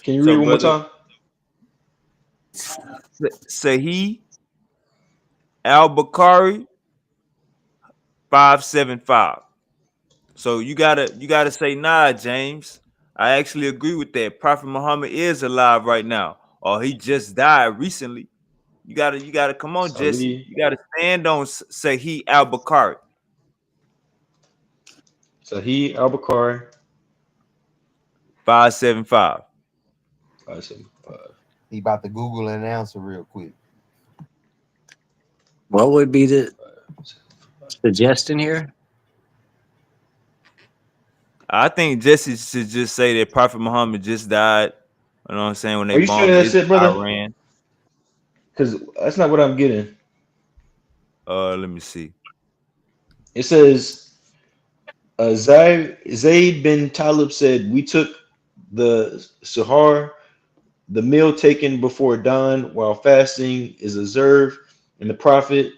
Can you read So, it one more brother, time? Sahih al-Bukhari 575. So you gotta say, nah, James. I actually agree with that. Prophet Muhammad is alive right now, or he just died recently. You gotta come on, Jesse. Salih. You gotta stand on Sahih al-Bukhari Sahih al-Bukhari. 575. 575. He about to Google and answer real quick. What would be the suggestion here? I think Jesse should just say that Prophet Muhammad just died. You know what I'm saying? When they Are you sure bombed that's it, brother? Iran. Because that's not what I'm getting. Let me see. It says Zayd bin Talib said, "We took the Sahar, the meal taken before dawn while fasting is observed, and the Prophet,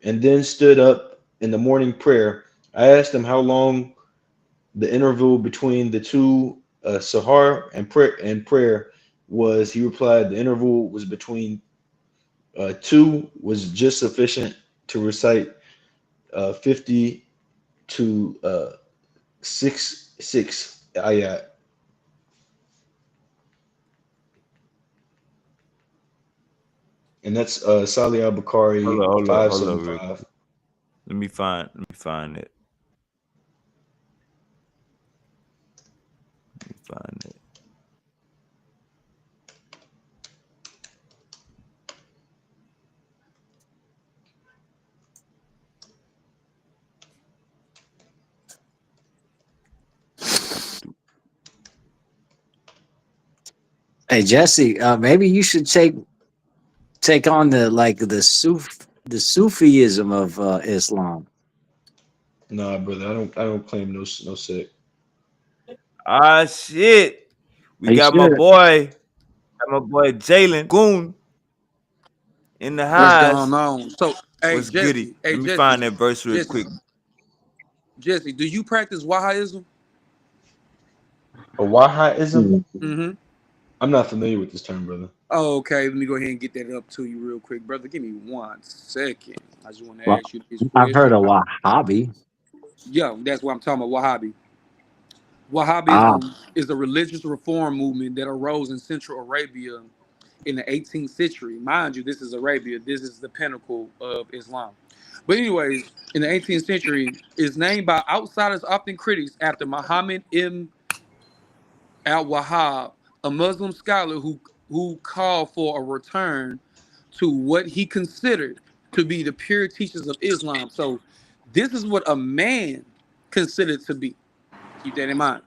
and then stood up in the morning prayer. I asked him how long the interval between the two Sahar and prayer was. He replied, the interval was between two was just sufficient to recite 50 to 6 ayat. And that's Salih al Hold Bukhari on, hold on, real 575. quick. Let me find it. Let me find it. Hey Jesse, maybe you should take on the Sufism of Islam. Nah, brother, I don't claim no sick. Ah, shit. We Are you got my sure? boy, Jalen Goon in the What's going house. on? So, hey What's goody? Jesse, hey Let me Jesse, find that verse real Jesse, quick. Jesse, do you practice Wahhaism? A Wahhaism? Mm-hmm. I'm not familiar with this term, brother. Oh, okay. Let me go ahead and get that up to you real quick, brother. Give me 1 second. I just want to Well, ask you this I've heard question. of Wahhabi. Yeah, that's what I'm talking about. Wahhabi. Ah, Wahhabism is a religious reform movement that arose in Central Arabia in the 18th century. Mind you, this is Arabia. This is the pinnacle of Islam. But anyways, in the 18th century, is named by outsiders, often critics, after Muhammad ibn al-Wahhab, a Muslim scholar who called for a return to what he considered to be the pure teachings of Islam. So this is what a man considered to be. Keep that in mind.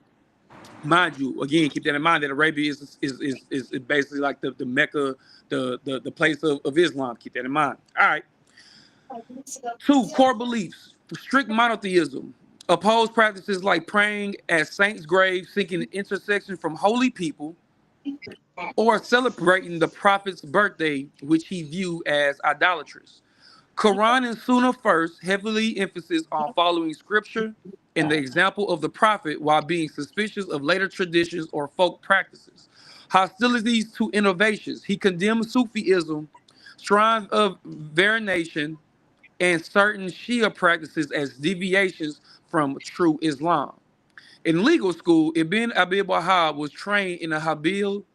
Mind you, again, keep that in mind that Arabia is basically like the Mecca, the place of Islam. Keep that in mind. All right. Two, core beliefs. Strict monotheism. Oppose practices like praying at saints' graves, seeking intercession from holy people, or celebrating the prophet's birthday, which he viewed as idolatrous. Quran and Sunnah first, heavily emphasis on following scripture and the example of the prophet while being suspicious of later traditions or folk practices. Hostilities to innovations. He condemned Sufism, shrines of veneration, and certain Shia practices as deviations from true Islam. In legal school, Ibn Abi Wahab was trained in a Habali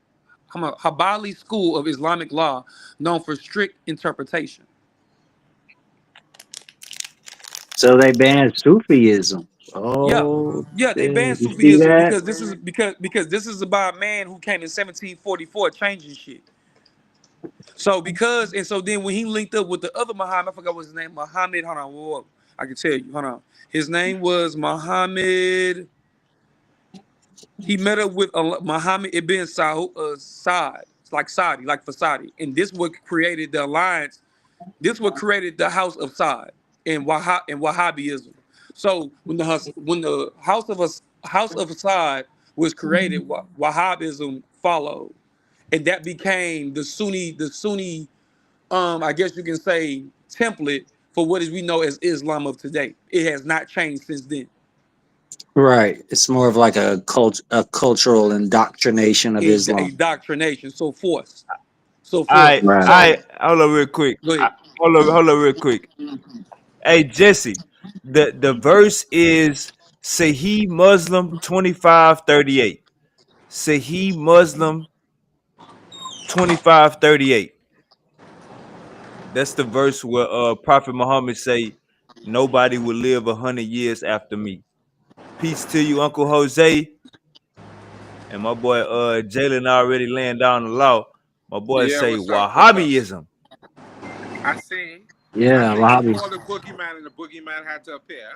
school of Islamic law known for strict interpretation. So they banned Sufism. Yeah. Oh, Yeah, they banned shit. You see Sufism that? because this is about a man who came in 1744 changing shit. So then when he linked up with the other Muhammad, I forgot what his name, Muhammad. Hold on, I can tell you. Hold on, his name was Muhammad. He met up with Muhammad ibn Saad. It's like Saudi, like Fasadi, and this what created the alliance. This what created the House of Saad and Wahhabism. So when the House of Saad was created, Wahhabism followed, and that became the Sunni I guess you can say template for what is we know as Islam of today. It has not changed since then. Right. It's more of like a cultural indoctrination of Islam. Indoctrination, so force, so force. I Right. I So hold up real quick. go ahead. Hold up real quick. Hey Jesse, the verse is Sahih Muslim 25:38. Sahih Muslim 25:38. That's the verse where Prophet Muhammad say nobody will live 100 years after me. Peace to you, Uncle Jose, and my boy Jalen already laying down the law. My boy Yeah, say what's up? What's up? Wahhabism. I see. I Yeah, see he Wahhabi. called the boogeyman and the boogeyman had to appear.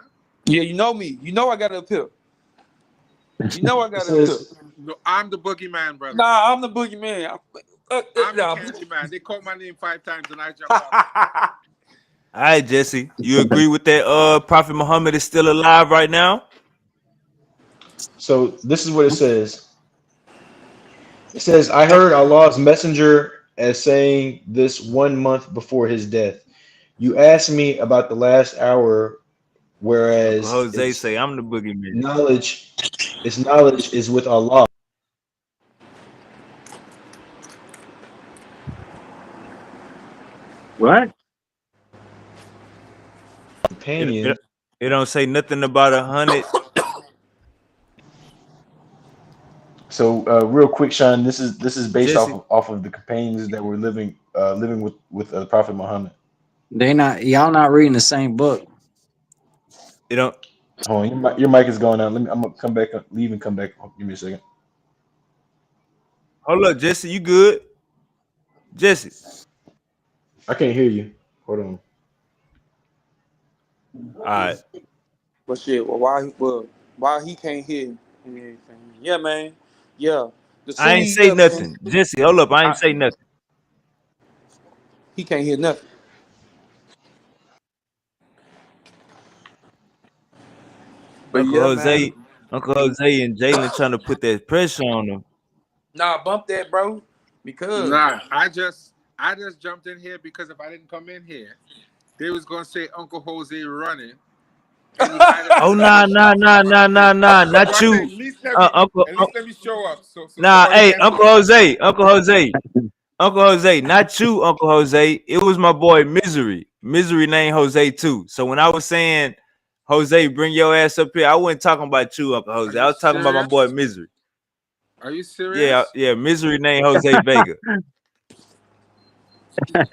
Yeah, you know me. You know I got to appeal. You know I It got to appeal. says, No, I'm the boogeyman, brother. Nah, I'm the boogeyman. I'm the Nah. candy man. They called my name 5 times and I jumped out there. All right, Jesse, you agree with that? Prophet Muhammad is still alive right now. so this is what it says. It says, I heard Allah's messenger as saying this 1 month before his death. You asked me about the last hour, Uncle whereas Jose say I'm the boogeyman. knowledge, its knowledge is with Allah, What? It, it, companion. it don't say nothing about 100. So real quick, Sean, this is based Jesse, off of the companions that were living with Prophet Muhammad. They not y'all not reading the same book. it don't. Hold on, your mic is going out. I'm gonna come back, leave and come back. Give me a second. Hold up, Jesse, you good? Jesse, I can't hear you. Hold on. all right. But shit, why he can't hear anything? Yeah, man. Yeah, the I ain't Sunni. say Yeah, man. nothing. Jesse, hold up, I ain't say nothing. He can't hear nothing. But Uncle yeah, man. Jose, Uncle Jose and Jalen trying to put that pressure on him. Nah, bump that, bro. Because Nah, I just jumped in here because if I didn't come in here, they was gonna say Uncle Jose running any item Oh to let nah me nah show up. nah nah nah nah, So not I said you, Uncle. at least let me show up. So Nah, somebody hey, can Uncle see. Jose, Uncle Jose, Uncle Jose, not you, Uncle Jose. It was my boy Misery. Misery named Jose too. So when I was saying Jose, bring your ass up here, I wasn't talking about you, Uncle Are Jose. I you was talking about my boy serious? Misery. Are you Yeah, serious? yeah, Misery named Jose Vega.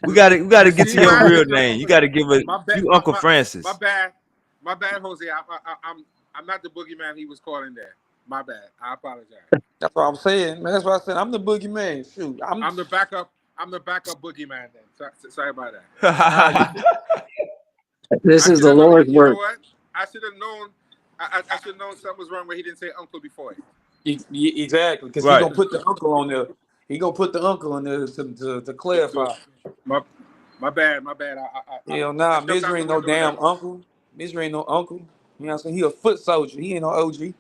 We gotta You get to see, your man, real they don't name. know You me. gotta give it My bad, you Uncle my Francis. bad, my bad, Jose. I'm not the boogeyman he was calling there. My bad. I apologize. that's what I'm saying, man. That's what I said. I'm the boogeyman. Shoot, I'm. I'm the backup. I'm the backup boogeyman. Then sorry about that. Nah, you. This I is should the have known. Lord's You know work. what? I should have known I should know something was wrong where he didn't say uncle before it. Exactly, because he Right. gonna put the uncle on there. He gonna put the uncle on there to So clarify. my my bad, my bad. Hell I nah, jumped out Misery the ain't no window on that damn one. uncle. Misery ain't no uncle. You know what I'm saying? He a foot soldier. He ain't no OG.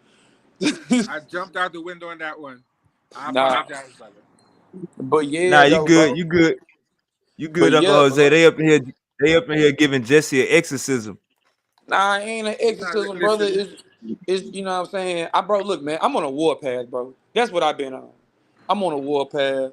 I jumped out the window on that one. I Nah, apologize, brother. but Nah, yeah you though, good. bro. You good. You But good, Uncle yeah, but Jose. like, They up in here. They up in here giving Jesse an exorcism. nah, it ain't an Nah, exorcism, brother. listen, It's you know what I'm saying. Bro, look, man, I'm on a war path, bro. That's what I've been on. I'm on a war path.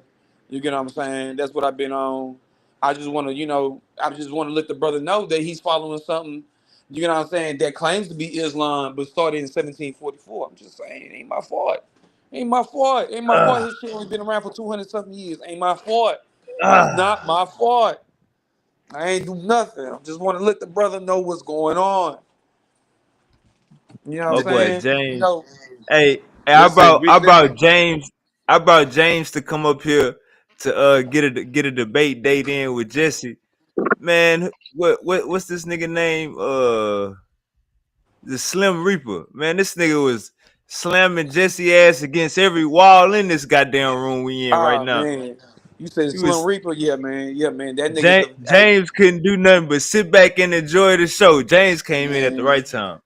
You get what I'm saying? That's what I've been on. I just want to, I just want to let the brother know that he's following something. You know what I'm saying? That claims to be Islam, but started in 1744. I'm just saying, it ain't my fault. Ain't my fault. Ain't my fault. Ah, His shit only been around for 200 something years. Ain't my fault. It's not ah. my fault. I ain't do nothing. I just want to let the brother know what's going on. You know My what I'm boy saying? James. Hey, I listen. brought We I listen. brought James. I brought James to come up here to get a debate date in with Jesse. Man, what's this nigga name? The Slim Reaper. Man, this nigga was slamming Jesse ass against every wall in this goddamn room we in right Ah now. man, you said He Slim was Reaper, yeah, man. That nigga, hey, James couldn't do nothing but sit back and enjoy the show. James came in at the man, right time.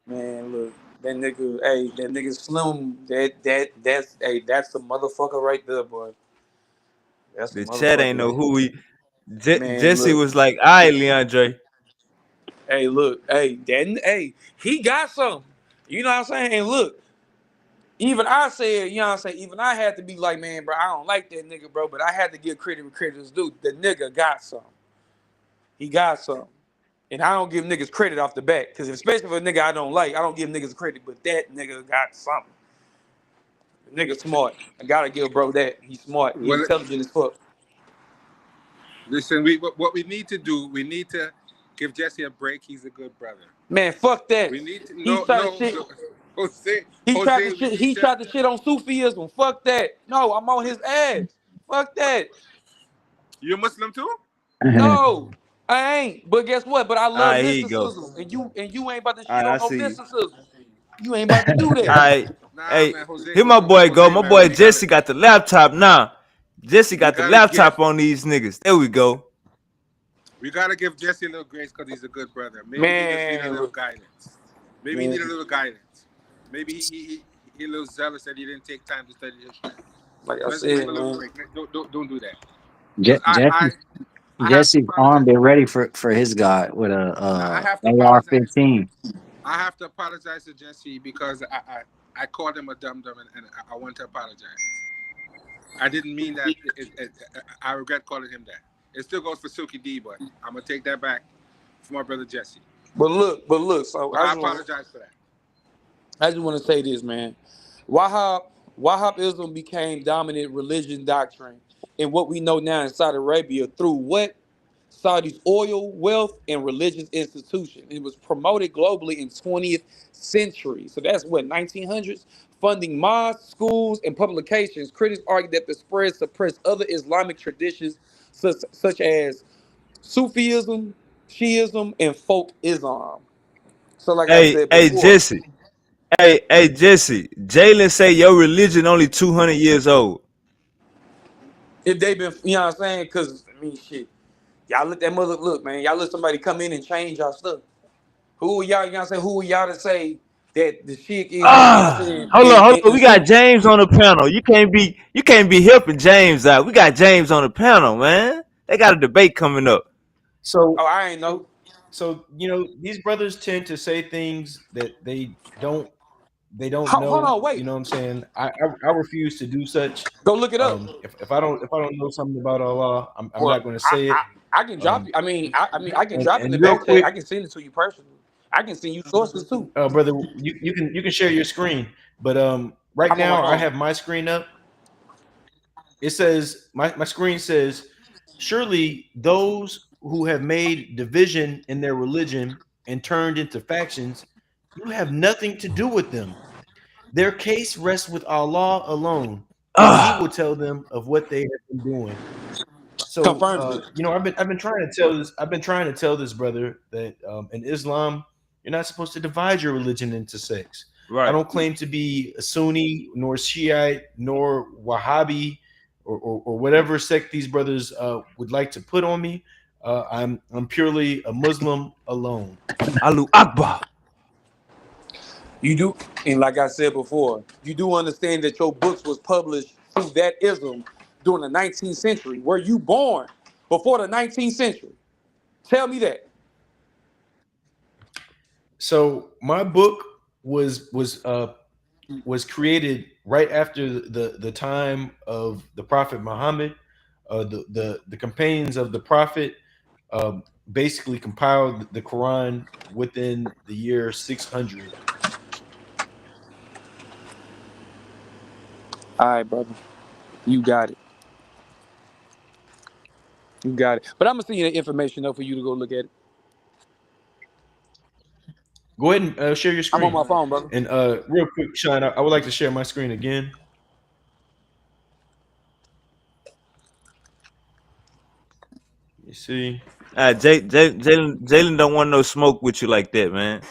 man, look, that nigga Slim, that's the motherfucker right there, boy. That's the The chat ain't know motherfucker, who he. man. Jesse Look, was like, "All right, Leandre." hey, look, he got something. You know what I'm saying? And look, even I said, you know what I'm saying? Even I had to be like, man, bro, I don't like that nigga, bro, but I had to give credit where credit's due. The nigga got something. He got something. And I don't give niggas credit off the bat. Because especially for a nigga I don't like, I don't give niggas credit. But that nigga got something. The nigga smart. I gotta give bro that. He's smart. He Well, intelligent as fuck. listen. What we need to do. We need to give Jesse a break. He's a good brother. Man, fuck that. We need to He tried to shit. Jose. He tried to Jose. We shit. need He to. tried to shit on Sufism. Fuck that. No, I'm on his ass. Fuck that. You a Muslim too? No, I ain't. But guess what? But I All love right, here you go. mysticism. And you ain't about to All shit right, I on no see you. mysticism. You ain't about to do All that. right, Nah, hey, man. Jose. here my boy go. Jose, My man. boy Jesse got the laptop now. Jesse We got the gotta give. laptop on these niggas. There we go. We gotta give Jesse a little grace because he's a good brother. Maybe he just need a Man, little look, guidance. Maybe he man. need a little guidance. Maybe he a little zealous that he didn't take time to study history. Like So I let's give him said, a little man. break. Don't do that. Because Jesse I have to Jesse's apologize. armed and ready for his God with a Now I have to apologize. AR-15. I have to apologize to Jesse because I called him a dum dum and I want to apologize. I didn't mean that. I regret calling him that. It still goes for Suki D, but I'm gonna take that back for my brother Jesse. But look. So But I apologize for that. I just want to say this, man. Wahhab, Wahhabism became dominant religion doctrine in what we know now in Saudi Arabia through what? Saudi's oil, wealth, and religious institution. It was promoted globally in 20th century. So that's what, 1900s? Funding mosques, schools, and publications. Critics argue that the spread suppressed other Islamic traditions such as Sufism, Shiism, and folk Islam. So like I Hey, said hey before, Jesse. Hey Jesse. Jalen say your religion only 200 years old. if they been, you know what I'm saying? Because, I mean, shit, y'all let that mother, look, man, y'all let somebody come in and change y'all stuff. Who are y'all, you know what I'm saying? Who are y'all to say that the shit is, you know what I'm saying? Hold on. And We got so, James on the panel. You can't be helping James out. We got James on the panel, man. They got a debate coming up. So oh, I ain't know. so these brothers tend to say things that they don't Hold know. on, wait. You know what I'm saying? I refuse to do such. Go look it up. If I don't know something about Allah, I'm Well, not going to say it. I can drop Um, you. I can drop in and the real back chat. quick, I can send it to you personally. I can send you sources too. brother, you can share your screen, but right I'm on my now I phone. have my screen up. It says my screen says, surely those who have made division in their religion and turned into factions, you have nothing to do with them. Their case rests with Allah alone, and He will Ah, tell them of what they have been doing. So, Confirms it. I've been trying to tell this. I've been trying to tell this brother that in Islam, You're not supposed to divide your religion into sects. I Right. don't claim to be a Sunni, nor Shiite, nor Wahhabi, or whatever sect these brothers would like to put on me. I'm purely a Muslim alone. Alu Akbar. You do, and like I said before, you do understand that your books was published through that ism during the 19th century. Were you born before the 19th century? Tell me that. So my book was was uh, was created right after the time of the Prophet Muhammad. The companions of the Prophet basically compiled the Quran within the year 600. All right, brother. You got it. You got it. But I'm gonna send you the information though for you to go look at it. Go ahead and share your I'm on screen. my phone, brother. And real quick, Sean, I would like to share my screen again. You see? Jalen don't want no smoke with you like that, man.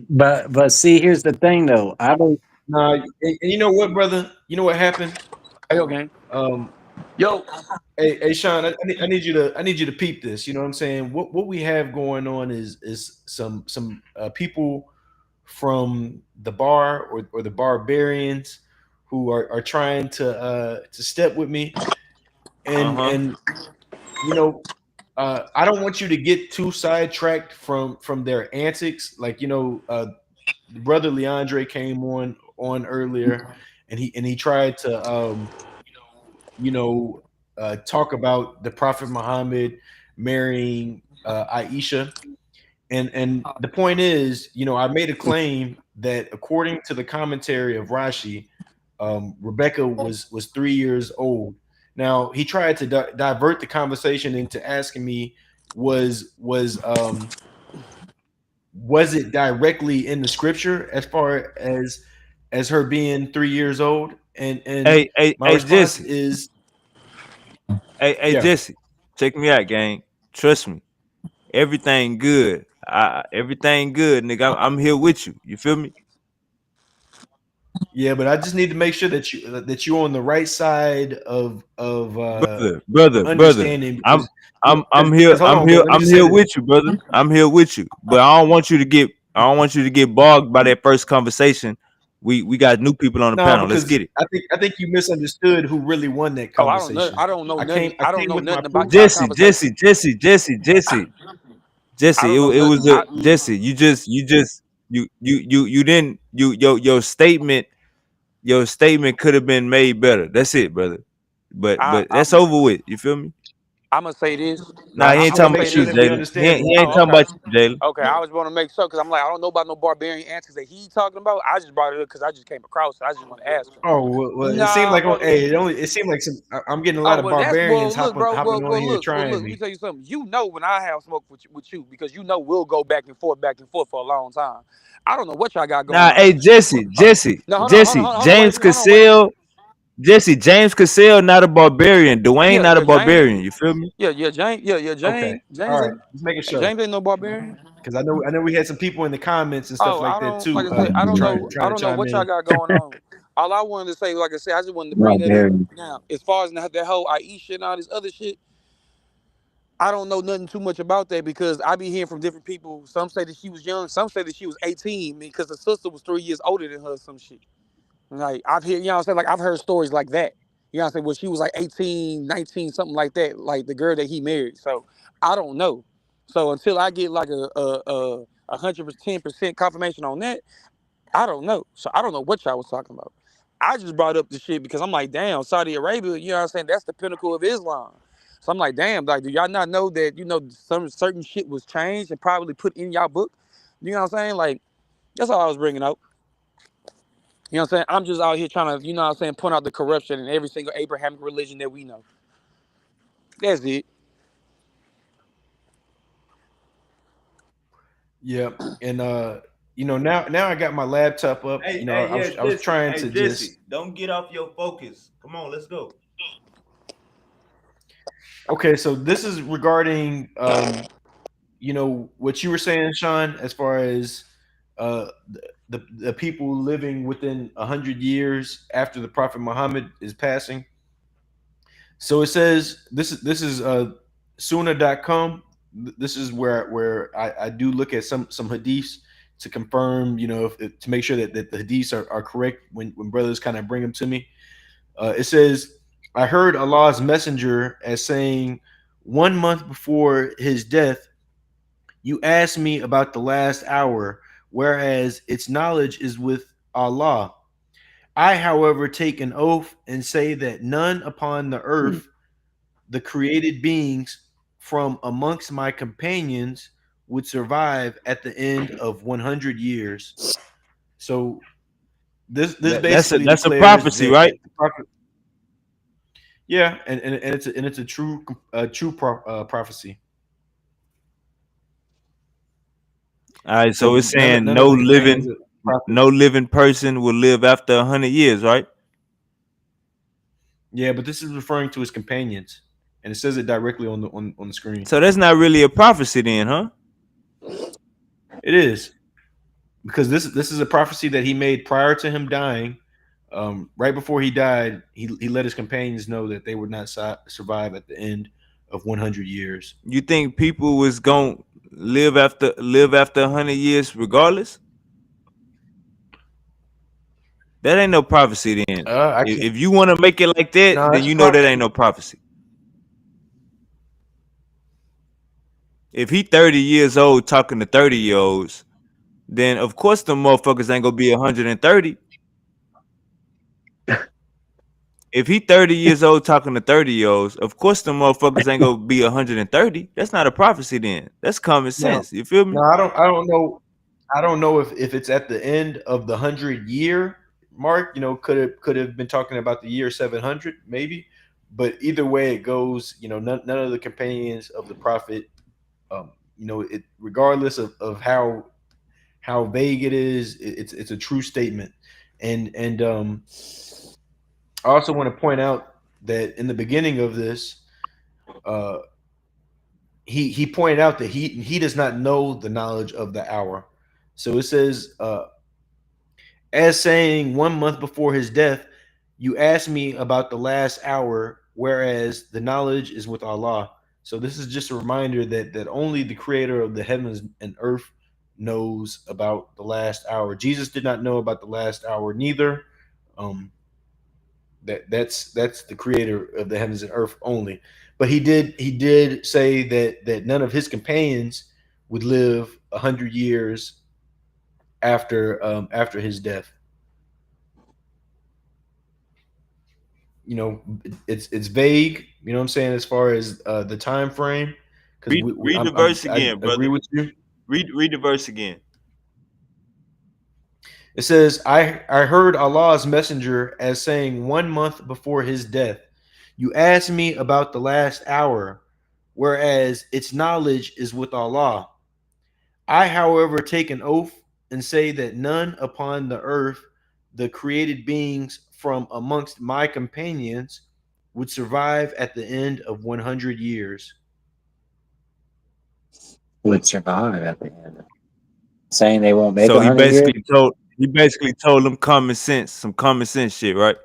But see, here's the thing though. I don't. Nah, and you know what, brother? You know what happened? Hey, okay. Um, Yo, hey, Sean, I need you to peep this. You know what I'm saying? What we have going on is some people from the bar or the barbarians who are trying to step with me, and Uh-huh. and you know I don't want you to get too sidetracked from their antics. Like the brother Leandre came on earlier, and he tried to you know talk about the Prophet Muhammad marrying Aisha, and the point is, I made a claim that according to the commentary of Rashi, Rebecca was 3 years old. Now he tried to divert the conversation into asking me was it directly in the scripture as far as her being 3 years old, and my Hey, response Jesse. is Hey, yeah. Jesse. Check me out, gang. Trust me. Everything good. Everything good, nigga. I'm here with you. You feel me? Yeah, but I just need to make sure that you're on the right side of Brother. understanding, I'm because I'm I'm here. because hold I'm on, bro. here. Let me I'm just say here this. with you, brother. I'm here with you. But I don't want you to get bogged by that first conversation. We got new people on the No, panel. Let's because get it. I think you misunderstood who really won that oh, I don't know. conversation. I don't know I nothing. came I I don't came know with my nothing about proof. y'all Jesse, conversation. Jesse, Jesse, Jesse, Jesse, I Jesse. don't know It nothing. was a Jesse. You didn't your statement could have been made better. That's it, brother. But that's I'm over with. You feel me? I'm gonna say this. No, Nah, I he just ain't I'm want gonna to talking make say about sure you, this. that we Jalen. understand He who. ain't Oh, talking okay. about you, Jalen. Okay, I was want to make sure because I'm like, I don't know about no barbarian antics that he talking about. I just brought it up because I just came across it. I just want to ask him. Oh well, it seemed Nah, like brother. it seemed like I'm getting a Oh lot of well, that's barbarians look, hopping bro. hopping on here Look. trying Let me me. tell you something. You know when I have smoke with you because you know we'll go back and forth for a long time. I don't know what y'all got going Nah, on. hey No, hold on, James wait. Cassell, James Cassell, not a barbarian. Dwayne, not a Yeah, James. barbarian. You feel me? James. Okay, all right, just making sure, James ain't no barbarian. because I know we had some people in the comments and stuff Oh, like I that don't too, like I said, I trying to don't know chime what y'all in. got going on. All I wanted to say, like I said, I just wanted to bring that up. Barbarian. Now, as far as that whole Aisha and all this other shit, I don't know nothing too much about that because I be hearing from different people. Some say that she was young, some say that she was 18 because the sister was 3 years older than her or some shit. Like I've heard, you know what I'm saying? Like I've heard stories like that. You know what I'm saying? Well, she was like 18, 19, something like that, like the girl that he married. So I don't know. So until I get like a 110% confirmation on that, I don't know. So I don't know what y'all was talking about. I just brought up the shit because I'm like, damn, Saudi Arabia, you know what I'm saying? That's the pinnacle of Islam. So I'm like, damn, like, do y'all not know that, some certain shit was changed and probably put in y'all book? You know what I'm saying? Like, that's all I was bringing up. You know what I'm saying? I'm just out here trying to, you know what I'm saying, point out the corruption in every single Abrahamic religion that we know. That's it. Yeah, and now I got my laptop up. I was trying to just Don't get off your focus. Come on, let's go. okay. So this is regarding you know what you were saying, Sean, as far as the people living within 100 years after the Prophet Muhammad is passing. So it says this is Sunnah.com. This is where I do look at some hadiths to confirm, you know, to make sure that the hadiths are correct when brothers kind of bring them to me. It says, I heard Allah's messenger as saying, 1 month before his death, you asked me about the last hour, whereas its knowledge is with Allah. I, however, take an oath and say that none upon the earth, the created beings from amongst my companions, would survive at the end of 100 years. So this basically That's a declares prophecy, that right? the prophet, yeah, and it's a true prophecy. All right, so So it's saying none of the companions of the prophet. no living person will live after 100 years, right? Yeah, but this is referring to his companions, and it says it directly on the screen. So that's not really a prophecy then, huh? It is, because this is a prophecy that he made prior to him dying. Right before he died, he let his companions know that they would not survive at the end of 100 years. You think people was gonna live after 100 years regardless? That ain't no prophecy then. I can't. If you want to make it like that, No, then that's a you know that ain't prophecy. no prophecy. If he 30 years old talking to 30-year-olds, then of course the motherfuckers ain't gonna be 130. If he 30 years old talking to 30-year-olds, of course the motherfuckers ain't gonna be 130. That's not a prophecy then. That's common No, sense. You feel no, me? I don't know. I don't know if it's at the end of the 100 year mark. You know, could have been talking about the year 700, maybe. But either way it goes, you know, none of the companions of the prophet, you know, it regardless of how vague it is, it's a true statement. And I also want to point out that in the beginning of this, uh, he pointed out that he does not know the knowledge of the hour. So it says, as saying 1 month before his death, you asked me about the last hour, whereas the knowledge is with Allah. So this is just a reminder that only the creator of the heavens and earth knows about the last hour. Jesus did not know about the last hour neither. Um, that's the creator of the heavens and earth only. But he did say that none of his companions would live 100 years after his death. You know, it's vague. You know what I'm saying, as far as the time frame, because Read the verse I again, agree brother. with you. Read the verse again. It says, I heard Allah's messenger as saying 1 month before his death, you asked me about the last hour, whereas its knowledge is with Allah. I, however, take an oath and say that none upon the earth, the created beings from amongst my companions, would survive at the end of 100 years. Would survive at the end. Saying they won't make So 100 years. he basically told them some common sense shit, right?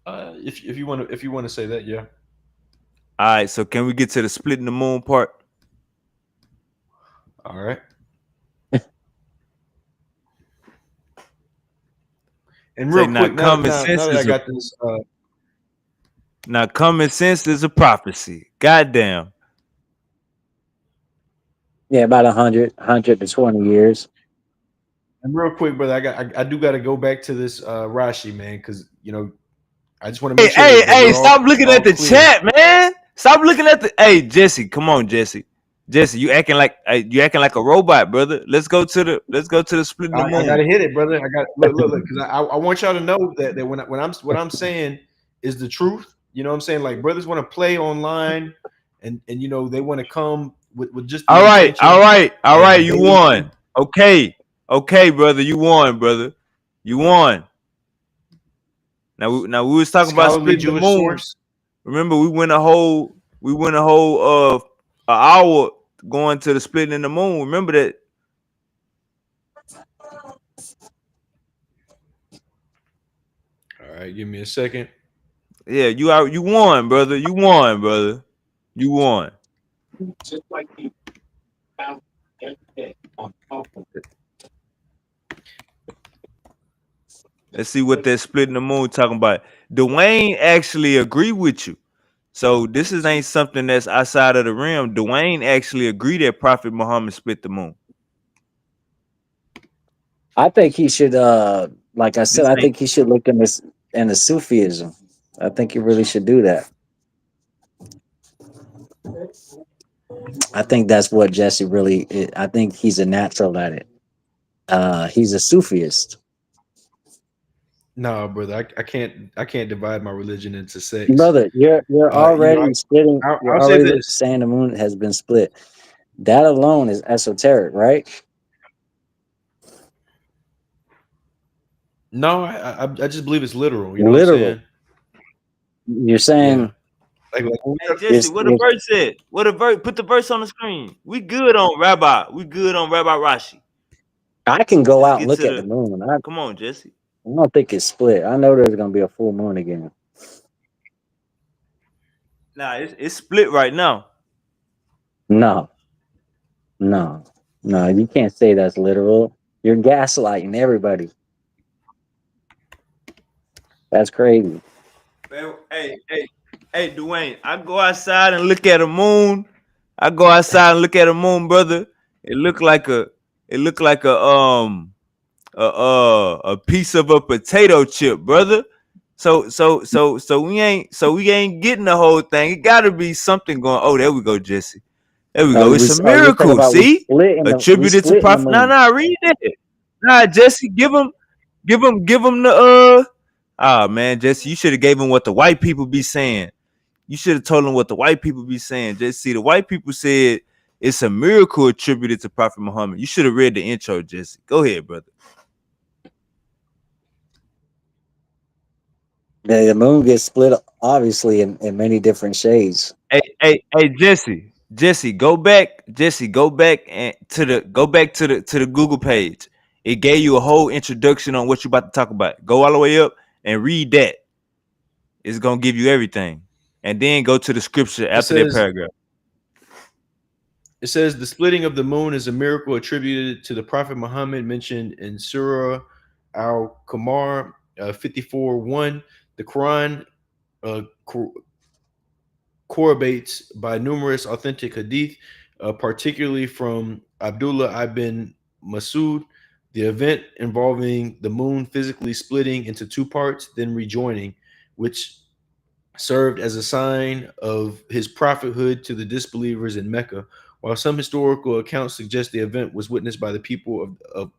If you want to say that, yeah. All right. So can we get to the splitting the moon part? All right. And Say real now quick, now common now, now sense that I is a got this, now common sense is a prophecy. Goddamn. Yeah, about 100 to 20 years. and real quick, brother, I do got to go back to this Rashi, man, because I just want to Hey, make sure hey, that hey, we're all stop looking at all the clear. chat, man. Stop looking at the Hey, Jesse, come on, Jesse. Jesse, you acting like a robot, brother. Let's go to the splitting the I gotta moon. hit it, brother. I got look, because I want y'all to know that when I'm saying is the truth. You know what I'm saying? Like, brothers want to play online, and they want to come with just the All right, all intention right, all of right. You debating. won. Okay, okay, brother. You won, brother. You won. Now we was talking about Scholarly splitting the Jewish moon. source. Remember, we went a whole hour going to the splitting in the moon. Remember that? All right, give me a second. Yeah, you won, brother. You won, brother. You won. Let's see what that splitting the moon talking about. Dwayne actually agree with you. So this ain't something that's outside of the realm. Dwayne actually agreed that Prophet Muhammad split the moon. I think he should, like I said, This I ain't think he should look in this in the Sufism. I think he really should do that. I think that's what Jesse really. I think he's a natural at it. He's a Sufist, No, brother, I can't divide my religion into sects. brother. You're already splitting. You're I'll say already this. saying the moon has been split. That alone is esoteric, right? No, I just believe it's literal. You know what I'm Literal. saying? You're Yeah. saying Like when Hey Jesse, it's, what the it's verse said? What the verse? Put the verse on the screen. We good on Rabbi. We good on Rabbi Rashi. I can go Let's out and get look to at the the. moon. Come on, Jesse. I don't think it's split. I know there's gonna be a full moon again. Nah, it's split right now. No, no, no. You can't say that's literal. You're gaslighting everybody. That's crazy. Man, hey, Dwayne. I go outside and look at the moon. I go outside and look at the moon, brother. It looked like a. It looked like a piece of a potato chip, brother. So we ain't getting the whole thing. It got to be something going. Oh, there we go, Jesse. There we go. It's a You're talking miracle. about See, we attributed to split in the prophet. moon. Nah, read that. Nah, Jesse, give him the Ah, man, Jesse, you should have gave him what the white people be saying. You should have told him what the white people be saying. Just see, the white people said it's a miracle attributed to Prophet Muhammad. You should have read the intro, Jesse. Go ahead, brother. The moon gets split obviously in many different shades. Hey, Jesse, go back. Jesse, go back and to the Google page. It gave you a whole introduction on what you about to talk about. Go all the way up and read that. It's gonna give you everything, and then go to the scripture it after that says paragraph. it says the splitting of the moon is a miracle attributed to the Prophet Muhammad mentioned in Surah Al Qamar 54:1. The Quran uh, corroborates by numerous authentic hadith, particularly from Abdullah ibn Masud, the event involving the moon physically splitting into two parts, then rejoining, which served as a sign of his prophethood to the disbelievers in Mecca. While some historical accounts suggest the event was witnessed by the people of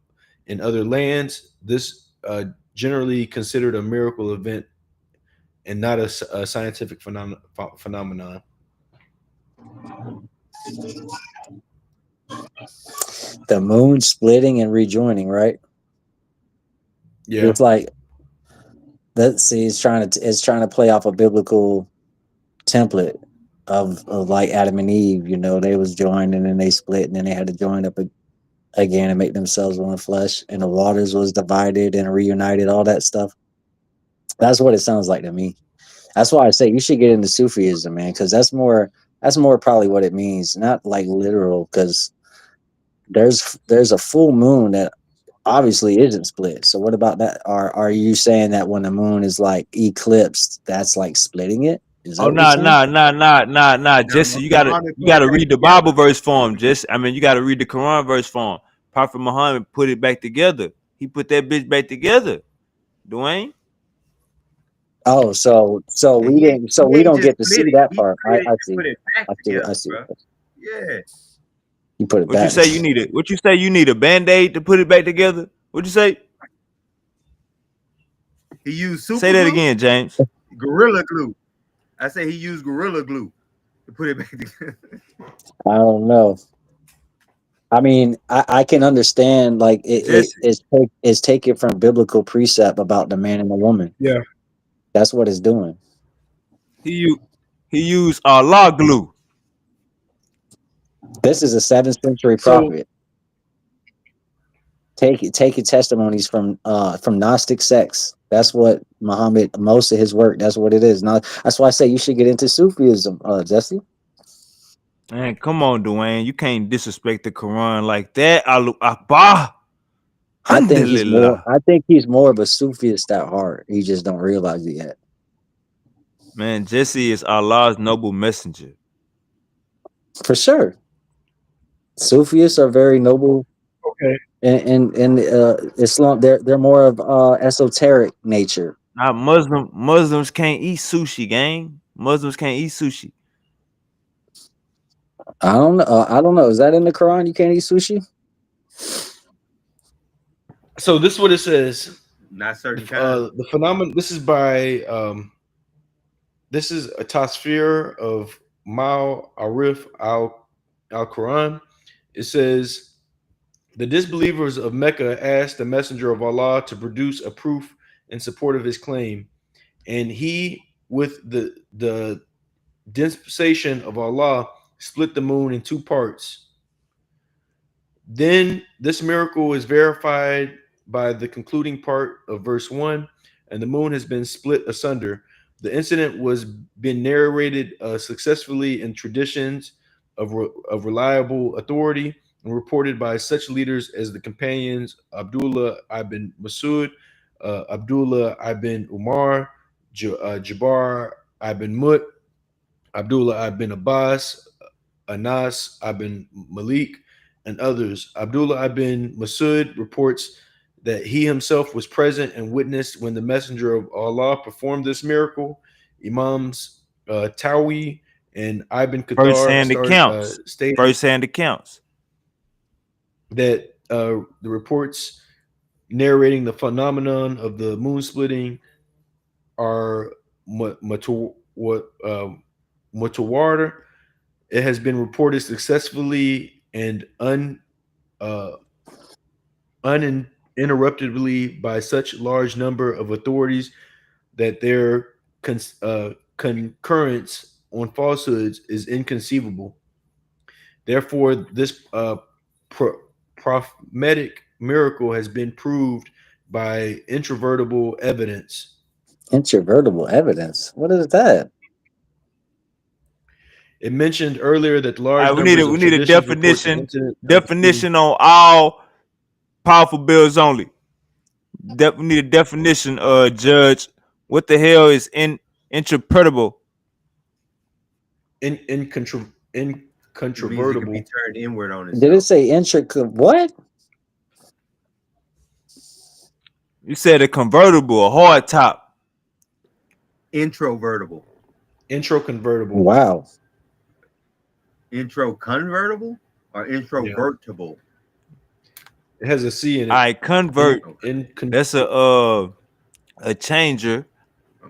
in other lands, this generally considered a miracle event and not a scientific phenomenon. The moon splitting and rejoining, right? Yeah. It's like, let's see, it's trying to play off a biblical template of like Adam and Eve. They was joined and then they split and then they had to join up again and make themselves one flesh. And the waters was divided and reunited. All that stuff. That's what it sounds like to me. That's why I say you should get into Sufism, man, because that's more probably what it means, not like literal. Because there's a full moon that obviously isn't split. So what about that? Are you saying that when the moon is like eclipsed, that's like splitting it? Is Oh that what you're saying? nah, Now, Jesse, you gotta Muhammad you put it gotta back read the Bible together. verse for him. You gotta read the Quran verse for him. Prophet Muhammad put it back together. He put that bitch back together. Dwayne. Oh, so And we didn't. So he we ain't don't just get to see split it. that He part. split I it and see. put it back I see. I together, see. bro. Yeah. You put it What you back. say you need it? What you say you need a band-aid to put it back together? What you say? He used Say super that glue, again, James. gorilla glue. I say he used gorilla glue to put it back together. I don't know. I mean, I can understand like Jesse. it's taken from biblical precept about the man and the woman. Yeah. That's what it's doing. He used he used law glue. This is a 7th century So prophet. Taking testimonies from Gnostic sects. That's what Muhammad, most of his work. That's what it is. Now that's why I say you should get into Sufism, Jesse. Man, come on, Dwayne. You can't disrespect the Quran like that. Alu Akbar. Alhamdulillah. I think he's more of a Sufist at heart. He just don't realize it yet. Man, Jesse is Allah's noble messenger. For sure. Sufists are very noble okay, in Islam. They're more of esoteric nature. Not Muslim. Muslims can't eat sushi, gang. Muslims can't eat sushi. I don't know. I don't know. Is that in the Quran? You can't eat sushi. so this is what it says. Not certain kinds. The phenomenon. This is by this is a tasfir of Mal Arif al Quran. It says the disbelievers of Mecca asked the messenger of Allah to produce a proof in support of his claim, and he, with the dispensation of Allah, split the moon in two parts. Then this miracle is verified by the concluding part of verse 1, and the moon has been split asunder. The incident was been narrated successfully in traditions of reliable authority and reported by such leaders as the companions Abdullah ibn Masud, Abdullah ibn Umar, Jabbar ibn Mut, Abdullah ibn Abbas, Anas ibn Malik, and others. Abdullah ibn Masud reports that he himself was present and witnessed when the messenger of Allah performed this miracle. Imams Tawi and Ibn First Qatar hand accounts. stated First hand accounts. that the reports narrating the phenomenon of the moon splitting are mutawatir. It has been reported successfully and uninterruptedly by such large number of authorities that their concurrence on falsehoods is inconceivable. Therefore, this prophetic miracle has been proved by introvertible evidence. Introvertible evidence. What is that? It mentioned earlier that large All right, numbers we of need a traditions report the definition. incident of Definition on all powerful bills only. We need a definition, Judge. What the hell is interpretable? incontrovertible. It means it can be turned inward on Did it itself. say intricate? What? You said a convertible, a hard top. Introvertible. Intro convertible. Wow. Intro convertible or introvertible? It has a C in it. I convert. In That's a changer.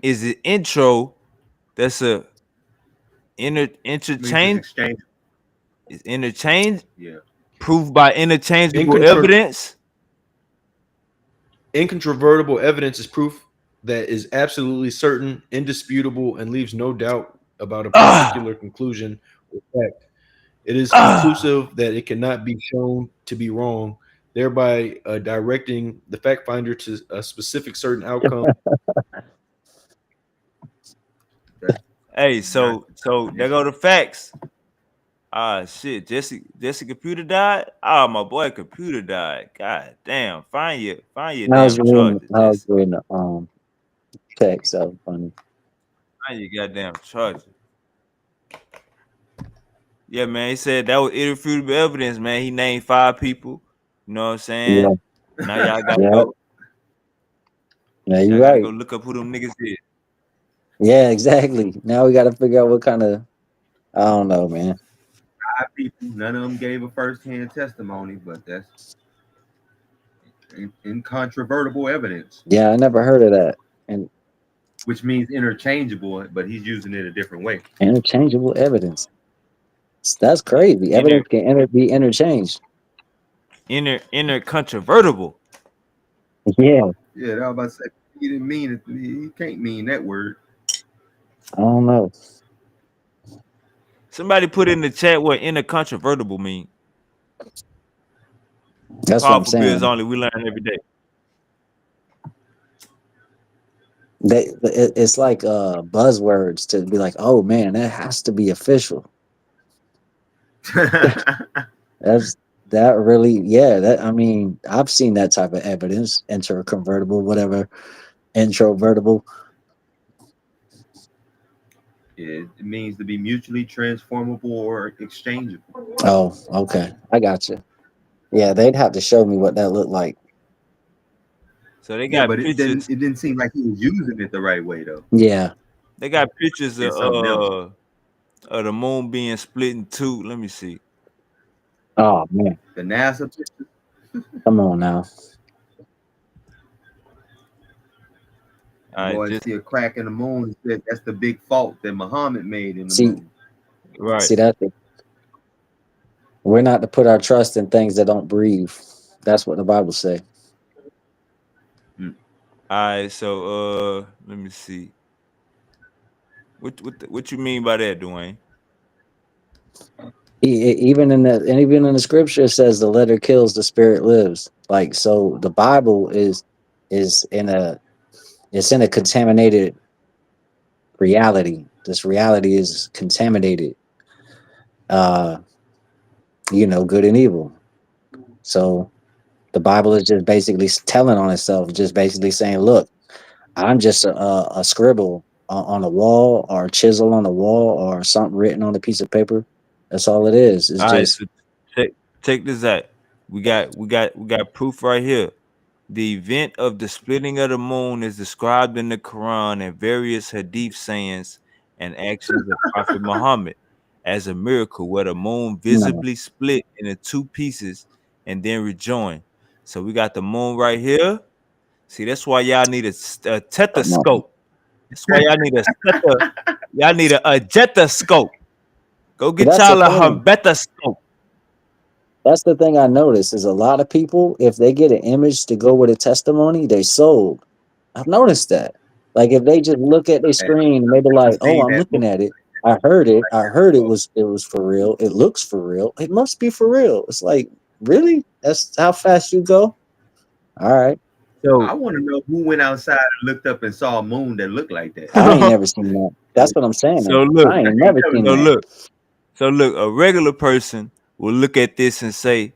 Is it intro? That's a Means interchange. it's exchange. Is interchange Yeah. proved by interchangeable Incontro- evidence? incontrovertible evidence is proof that is absolutely certain, indisputable, and leaves no doubt about a particular conclusion or fact. It is conclusive that it cannot be shown to be wrong, thereby directing the fact finder to a specific certain outcome. Hey, so there go the facts. Ah shit, Jesse computer died. Ah, my boy computer died. God damn, find your I damn was reading. charger, I was Jesse. reading text. That was funny. Find your goddamn charger. Yeah, man. He said that was irrefutable evidence, man. He named 5 people. You know what I'm saying? Yeah. Now y'all gotta Yeah. go. Yeah, Y'all you're gotta right. go look up who them niggas is. Yeah, exactly. Now we got to figure out what kind of. I don't know, man. 5 people, none of them gave a first-hand testimony, but that's incontrovertible evidence, Yeah, I never heard of that. And which means interchangeable, but he's using it a different way. interchangeable evidence. That's crazy. Evidence can be interchanged. Intercontrovertible. Yeah, Yeah, I was about to say he didn't mean it. He can't mean that word. I don't know. Somebody put in the chat what intercontrovertible mean. That's what I'm Powerful bills saying. only. We learn every day. It's like buzzwords to be like, oh man, that has to be official. That's that really, yeah. That I mean, I've seen that type of evidence, interconvertible, whatever, introvertible. It means to be mutually transformable or exchangeable. Oh, okay, I got you. Yeah, they'd have to show me what that looked like. So they Yeah, got but it didn't pictures. it didn't seem like he was using it the right way though. Yeah. They got pictures It's something else. of the moon being split in two. Let me see. Oh man, The NASA picture, come on now. All right, boys just see a crack in the moon and said that's the big fault that Muhammad made in the See, moon. right. see that we're not to put our trust in things that don't breathe. That's what the Bible say. Hmm. All right, so let me see. What you mean by that, Dwayne? Even in the scripture, it says the letter kills, the spirit lives. Like so, the Bible is in a it's in a contaminated reality. This reality is contaminated. Uh, good and evil. So the Bible is just basically telling on itself, just basically saying, "Look, I'm just a scribble on a wall, or a chisel on a wall, or something written on a piece of paper. That's all it is. It's All right, just so check this out. We got proof right here. The event of the splitting of the moon is described in the Quran and various hadith sayings and actions of Prophet Muhammad as a miracle where the moon no, visibly split into two pieces and then rejoined. So we got the moon right here. See, that's why y'all need a no. stethoscope. That's why y'all need a jetoscope. Go But get that's the y'all a thing. herbetascope. That's the thing I noticed is a lot of people, if they get an image to go with a testimony, they sold. I've noticed that. Like if they just look at their Man, screen and they be I like, "Oh, seen I'm that movie looking at it. I heard it. I heard it before. was for real. It looks for real. It must be for real." It's like, really? That's how fast you go? All right. I So want to know who went outside and looked up and saw a moon that looked like that. I ain't never seen that. That's what I'm so saying. look, I ain't You never never seen so that. seen look, so look, a regular person will look at this and say,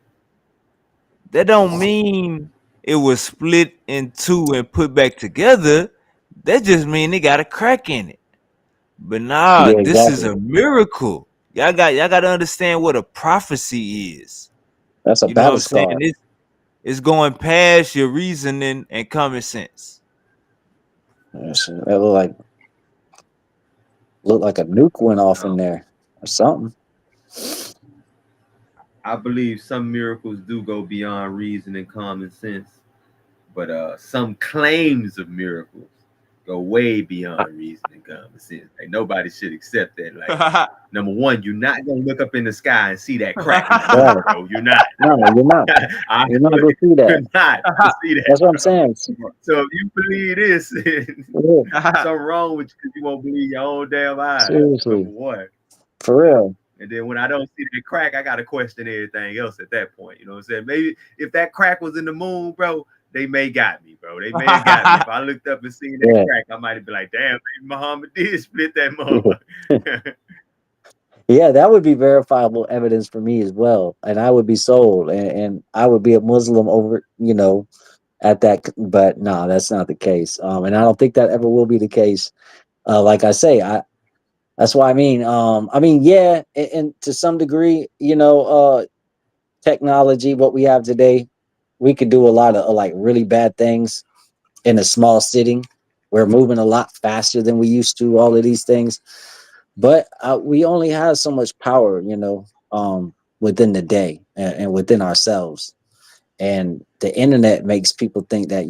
that don't mean it was split in two and put back together. That just mean it got a crack in it. But nah, Yeah, this is exactly. a miracle. Y'all got to understand what a prophecy is. That's a You know what battle I'm saying? scar. It's going past your reasoning and common sense. That look like a nuke went off in No, there or something. I believe some miracles do go beyond reason and common sense, but some claims of miracles go way beyond reason and common sense. Like nobody should accept that. Like number one, you're not gonna look up in the sky and see that crack in the moon, Right. bro. You're not. No, you're not. I You're not assure gonna you, see you're that. not gonna see that, That's what I'm bro. saying. So if you believe this, Yeah, something wrong with you because you won't believe your own damn eyes. Number seriously, one. for real. And then when I don't see that crack, I gotta question everything else at that point. You know what I'm saying? Maybe if that crack was in the moon, bro, they may got me, bro. They may have got me. If I looked up and seen that Yeah, crack, I might have been like, damn, maybe Muhammad did split that yeah, motherfucker. yeah. That would be verifiable evidence for me as well, and I would be sold, and I would be a Muslim over, at that. But no, that's not the case. And I don't think that ever will be the case. Like I say, that's why yeah, and to some degree, technology, what we have today, we could do a lot of like really bad things in a small sitting. We're moving a lot faster than we used to, all of these things. But we only have so much power, within the day and within ourselves. And the internet makes people think that,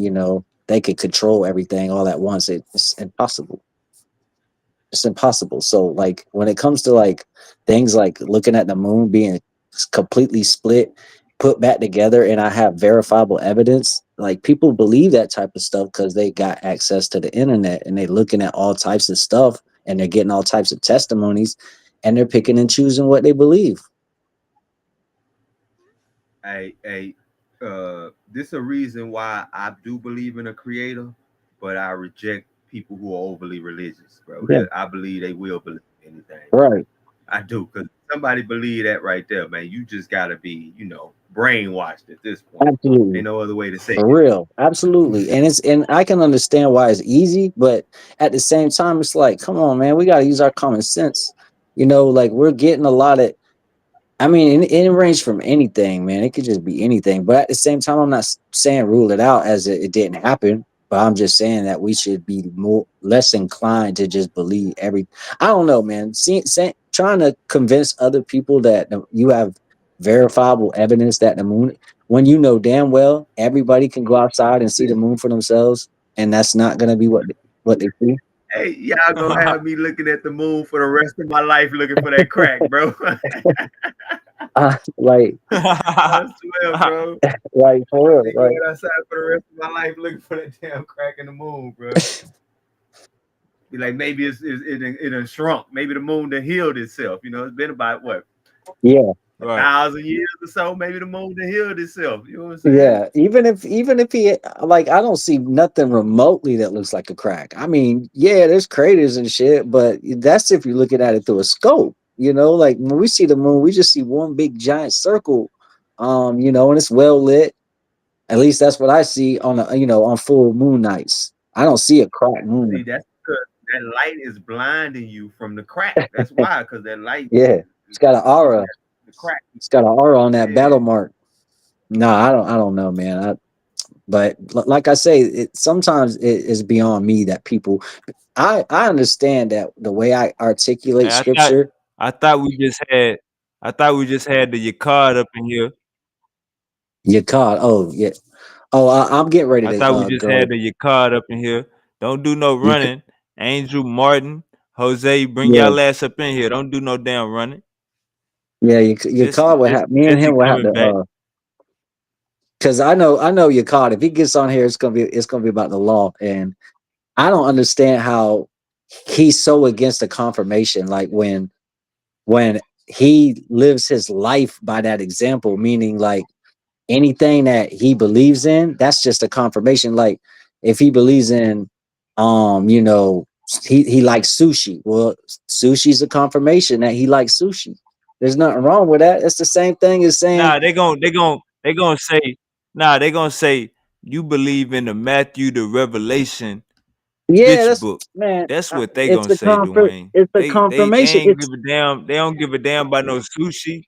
they could control everything all at once. It's impossible. It's impossible. So like when it comes to like things like looking at the moon being completely split, put back together, and I have verifiable evidence, like people believe that type of stuff because they got access to the internet and they looking at all types of stuff and they're getting all types of testimonies. and they're picking and choosing what they believe. This a reason why I do believe in a creator, but I reject people who are overly religious, bro. Yeah, I believe they will believe anything, bro. right. I do, because somebody believe that right there, man. You just gotta be, brainwashed at this point. Ain't Absolutely. no other way to say For real. Absolutely. And I can understand why it's easy, but at the same time, it's like, come on, man, we gotta use our common sense. Like we're getting a lot of I mean, it range from anything, man. It could just be anything. But at the same time, I'm not saying rule it out as it didn't happen. But I'm just saying that we should be less inclined to just believe every. I don't know, man. Trying to convince other people that you have verifiable evidence that the moon, when you know damn well everybody can go outside and see the it. moon for themselves, and that's not going to be what they see. Hey, y'all gonna have me looking at the moon for the rest of my life looking for that crack, bro. Like, I swear, bro. like for real, Be right? going outside for the rest of my life looking for that damn crack in the moon, bro. Be like, maybe it done shrunk. Maybe the moon done healed itself. It's been about what, Yeah. a Right. 1,000 years or so. Maybe the moon done healed itself. You know what I'm saying? Yeah, even if he like, I don't see nothing remotely that looks like a crack. I mean, yeah, there's craters and shit, but that's if you're looking at it through a scope. Like when we see the moon, we just see one big giant circle, and it's well lit. At least that's what I see on full moon nights. I don't see a crack See, moon. that's because that light is blinding you from the crack. That's why, because that light Yeah, is it's got an showing aura. the crack. It's got an aura on that Yeah. battle mark. No, I don't know, man. But like I say, sometimes it is beyond me that people. I understand that the way I articulate Hey, scripture, I thought we just had I thought we just had the Yakard up in here. you caught. Oh yeah. Oh, I'm getting ready I to thought we just go. had the Yakard up in here. Don't do no You, running. Angel, Martin, Jose, bring yeah, y'all ass up in here. Don't do no damn running. yeah. You caught. Me and Jesse him will have coming to. back. Because I know you caught. If he gets on here, it's gonna be about the law, and I don't understand how he's so against the confirmation. Like when he lives his life by that example, meaning like anything that he believes in, that's just a confirmation. Like if he believes in he likes sushi. Well, sushi's a confirmation that he likes sushi. There's nothing wrong with that. It's the same thing as saying, Nah, they gonna say, they gonna say you believe in the Matthew the Revelation yeah, bitch that's book. man, That's what they it's gonna a say, Dwayne. it's a They confirmation. ain't It's give a damn. They don't give a damn about no sushi.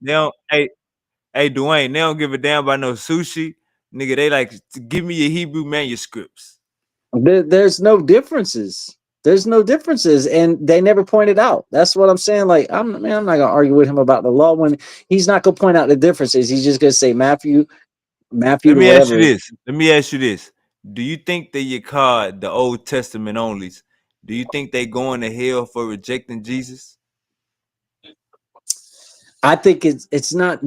They don't. Hey, Dwayne. They don't give a damn about no sushi, nigga. They like to give me your Hebrew manuscripts. there's no differences. There's no differences, and they never pointed out. That's what I'm saying. Like, I'm not gonna argue with him about the law when he's not gonna point out the differences. He's just gonna say Matthew Let to me ask you whatever. this. Let me ask you this. Do you think that your card, the Old Testament onlys, do you think they going to hell for rejecting Jesus? I think it's not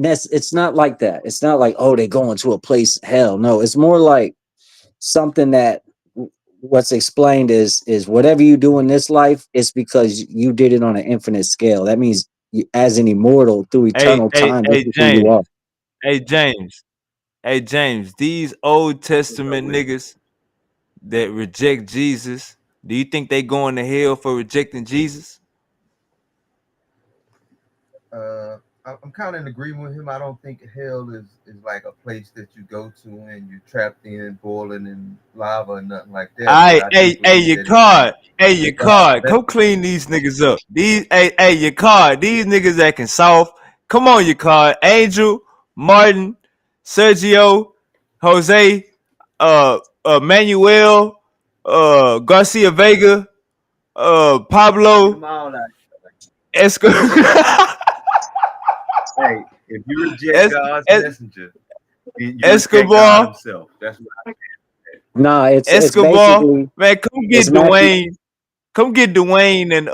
like that. It's not like, oh, they going to a place hell. No, it's more like something that what's explained is whatever you do in this life, it's because you did it on an infinite scale. That means as an immortal through Hey, eternal hey, time, this hey, is who you James. are. Hey, James. Hey, James. These Old What's up Testament with it? niggas that reject Jesus, do you think they going to hell for rejecting Jesus? I'm kind of in agreement with him. I don't think hell is like a place that you go to and you're trapped in, boiling in lava or nothing like that. But I do Hey, believe that it's your a God's card, come message. clean these niggas up. Your card, these niggas acting soft. Come on, your card, Angel, Martin, Sergio, Jose, Manuel, Garcia Vega, Get Pablo, them all out. Escobar, Hey, if you reject es- God's es- messenger, then you reject God Escobar, Himself. That's what I No, it's Escobar. basically Man, it's Matthew. come get Dwayne and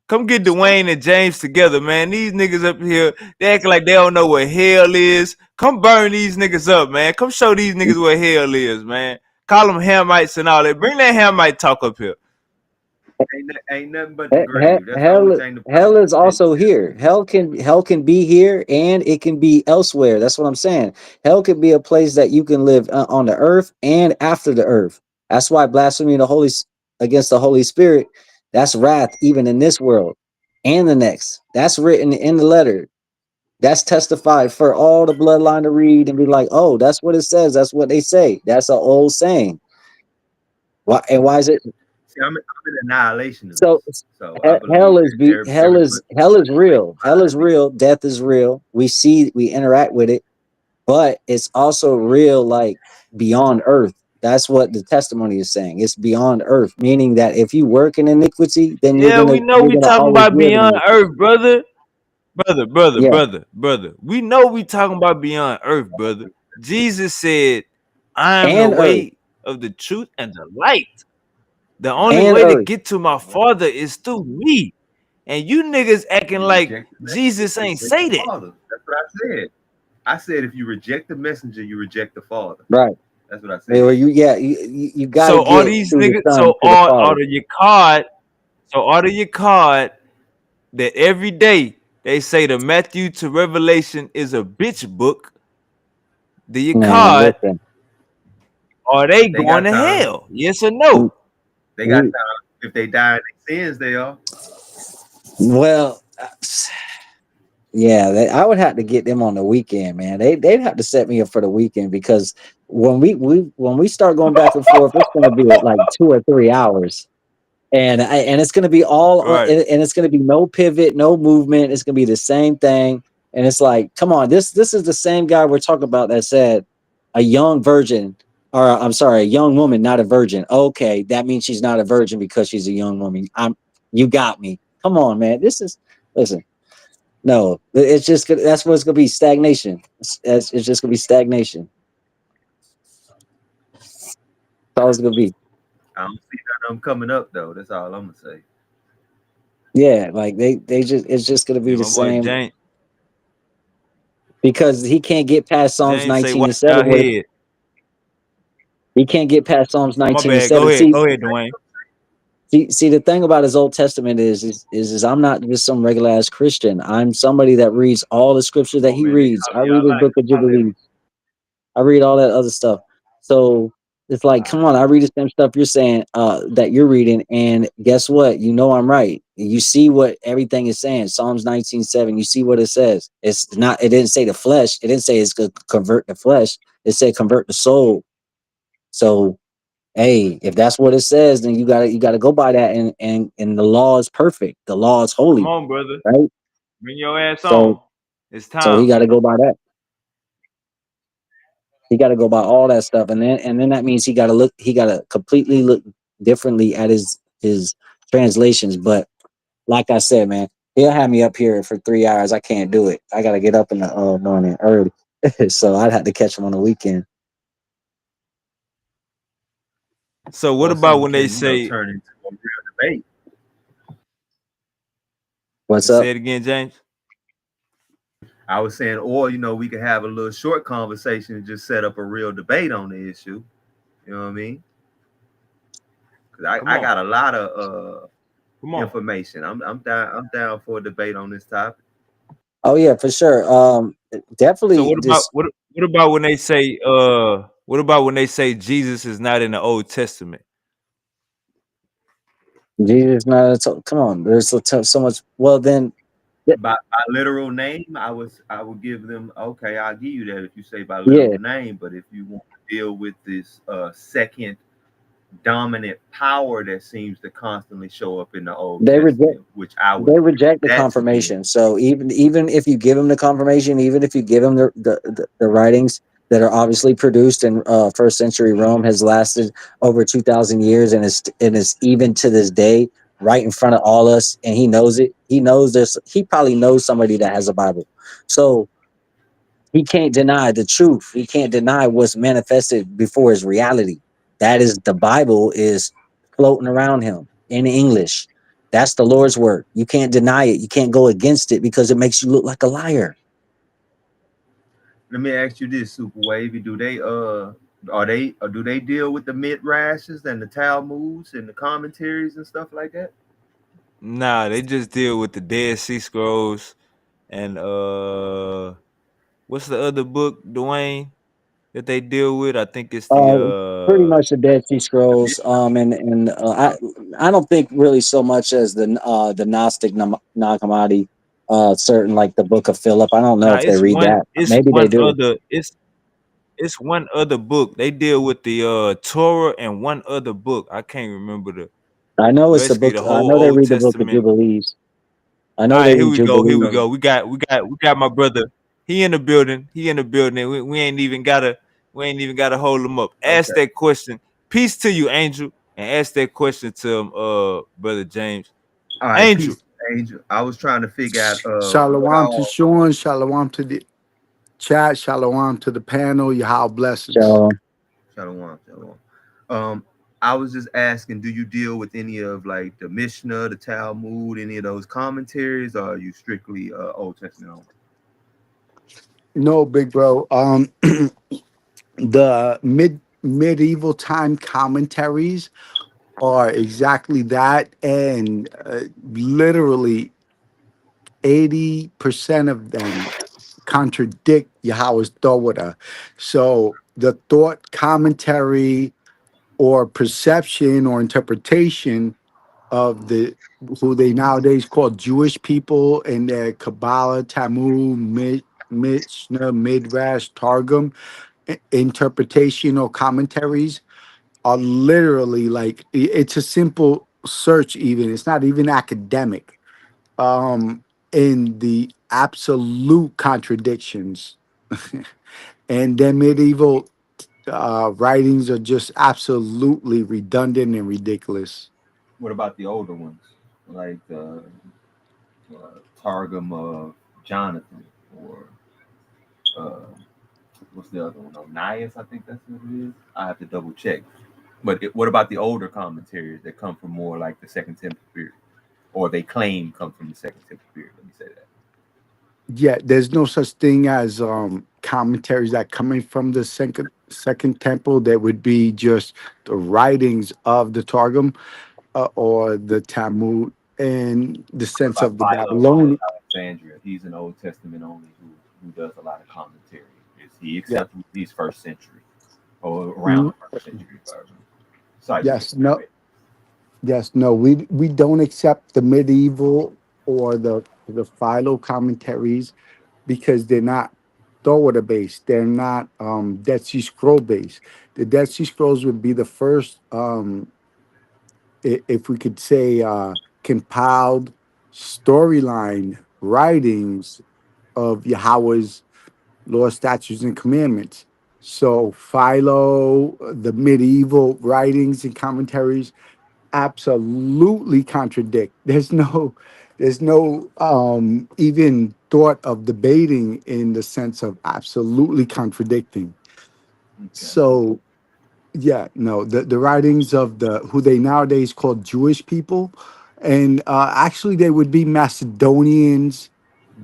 come get Dwayne and James together, man. These niggas up here, they act like they don't know what hell is. Come burn these niggas up, man. Come show these niggas what hell is, man. Call them Hamites and all that. Bring that Hamite talk up here. Ain't nothing but the grave. That's the only Hell, thing the hell Bible is says. also here. Hell can be here, and it can be elsewhere. That's what I'm saying. Hell could be a place that you can live on the earth and after the earth. That's why blasphemy of the against the Holy Spirit, that's wrath even in this world and the next. That's written in the letter. That's testified for all the bloodline to read and be like, oh, that's what it says. That's what they say. That's an old saying. Why is it? See, I'm an annihilationist, So so I believe that hell is real. Hell is real. Death is real. We interact with it, but it's also real, like beyond earth. That's what the testimony is saying. It's beyond earth, meaning that if you work in iniquity, then Yeah, we know you're we gonna talking always about live in beyond iniquity. earth, brother. Yeah, Brother. We know we talking about beyond earth, brother. Jesus said, I am the and earth, way of the truth and the light. The only and way to earth, get to my father is through me. And you niggas acting you like reject the messenger, Jesus you ain't reject say the that. Father. That's what I said. I said if you reject the messenger, you reject the Father. right? That's what I Well, said. you got to So all get these through the niggas, Son to the Father. order your card that every day they say the Matthew to Revelation is a bitch book. Do your Man, card, listen, are they They going got to time. hell? Yes or no? They got you time. If they die in their sins, they are. well. Yeah, I would have to get them on the weekend, man. They'd have to set me up for the weekend because when we start going back and forth, it's going to be like 2 or 3 hours, and it's going to be Right. and it's going to be no pivot, no movement. It's going to be the same thing, and it's like, come on, this is the same guy we're talking about that said a young virgin, or I'm sorry, a young woman, not a virgin. Okay, that means she's not a virgin because she's a young woman. You got me. Come on, man. Listen. No, it's just that's what it's gonna be, stagnation. It's just gonna be stagnation. That's all it's gonna be. I don't see none of them coming up though. That's all I'm gonna say. Yeah, like they just it's just gonna be Yeah, the my boy same because he can't get past Psalms James say 19 and watch 7. your head. He can't get past Psalms Oh, my 19 and bad. 7. Go ahead, Dwayne. See the thing about his Old Testament is I'm not just some regular ass Christian. I'm somebody that reads all the scripture Come that on, he man. They reads. I holler read y'all his like book of holler at me. Jubilees. I read all that other stuff. So it's like, come on, I read the same stuff you're saying, that you're reading, and guess what? You know I'm right. You see what everything is saying. Psalms 19:7. You see what it says. It's not. It didn't say the flesh. It didn't say it's gonna convert the flesh. It said convert the soul. So hey, if that's what it says, then you gotta go by that, and the law is perfect. The law is Come holy, on, brother. right? Bring your ass So on. It's so he time. got to go by that. He got to go by all that stuff, and then that means he got to look. He got to completely look differently at his translations. But like I said, man, he'll have me up here for 3 hours. I can't do it. I got to get up in the morning early, so I'd have to catch him on the weekend. So what Or so about we when they can, say turn into a real debate. What's say up? it again, James? I was saying, or we could have a little short conversation and just set up a real debate on the issue. You know what I mean? Because Come I on. got a lot of Come on. information. I'm down for a debate on this topic. Oh yeah, for sure. So Definitely. This what about when they say what about when they say Jesus is not in the Old Testament? Jesus, man. Come on. There's so much. Well, then, By literal name, I would give them, okay, I'll give you that if you say by yeah. literal name. But if you want to deal with this second dominant power that seems to constantly show up in the Old They reject. Testament, which I would They give reject the that to be. confirmation. So even if you give them the confirmation, even if you give them the writings that are obviously produced in first century Rome, has lasted over 2,000 years, and is even to this day right in front of all us, and he knows it. He knows this. He probably knows somebody that has a Bible. So he can't deny the truth. He can't deny what's manifested before his reality. That is, the Bible is floating around him in English. That's the Lord's word. You can't deny it. You can't go against it because it makes you look like a liar. Let me ask you this, Super Wavy. Are they, or do they deal with the midrashes and the Talmuds and the commentaries and stuff like that? Nah, they just deal with the Dead Sea Scrolls and what's the other book, Dwayne, that they deal with? I think it's the Uh, Pretty much the Dead Sea Scrolls. I don't think really so much as the Gnostic Nag Hammadi, certain like the Book of Philip. I don't know nah, if they read that. it's Maybe they one do. other it's one other book. They deal with the Torah and one other book. I can't remember the I know it's the basically book. the I whole know they Old read the Book of Testament. Jubilees. I All know right, they here read we go. Here we Jubilees. go. We got my brother. He in the building. He in the building. We ain't even gotta hold him up. Ask Okay. that question. Peace to you, Angel, and ask that question to brother James. All right, Angel. peace, Angel. I was trying to figure out what Shalom to all. Sean, shalom to the chat, shalom to the panel, Yahal blessings. So Shalom, shalom. Um, I was just asking, do you deal with any of like the Mishnah, the Talmud, any of those commentaries, or are you strictly Old Testament only? No, big bro. The medieval time commentaries are exactly that, and literally 80% of them contradict Yahweh's Thought. So the thought commentary or perception or interpretation of the who they nowadays call Jewish people and their Kabbalah, Talmud, Mishnah, Midrash, Targum interpretation or commentaries are literally like it's a simple search. Even it's not even academic. In the absolute contradictions, and then medieval writings are just absolutely redundant and ridiculous. What about the older ones, like the Targum of Jonathan, or uh, what's the other one? Onias, I think that's what it is. I have to double check. But what about the older commentaries that come from more like the Second Temple period, or they claim come from the Second Temple period? Let me say that. Yeah, there's no such thing as commentaries that coming from the second temple. That would be just the writings of the Targum or the Talmud in the What sense about of the Philo of Babylonian. Alexandria? He's an Old Testament only who does a lot of commentary. Is he Yeah. accepted these first century or around Mm, the first century? If I remember. Sorry, you can yes. No. elaborate. Yes. No. We don't accept the medieval or the Philo commentaries because they're not Torah based. They're not Dead Sea Scroll based. The Dead Sea Scrolls would be the first, if we could say, compiled storyline writings of Yahweh's law, statutes, and commandments. So Philo, the medieval writings and commentaries absolutely contradict. There's no even thought of debating in the sense of absolutely contradicting. Okay. So yeah, no, the writings of the who they nowadays call Jewish people, and actually they would be Macedonians,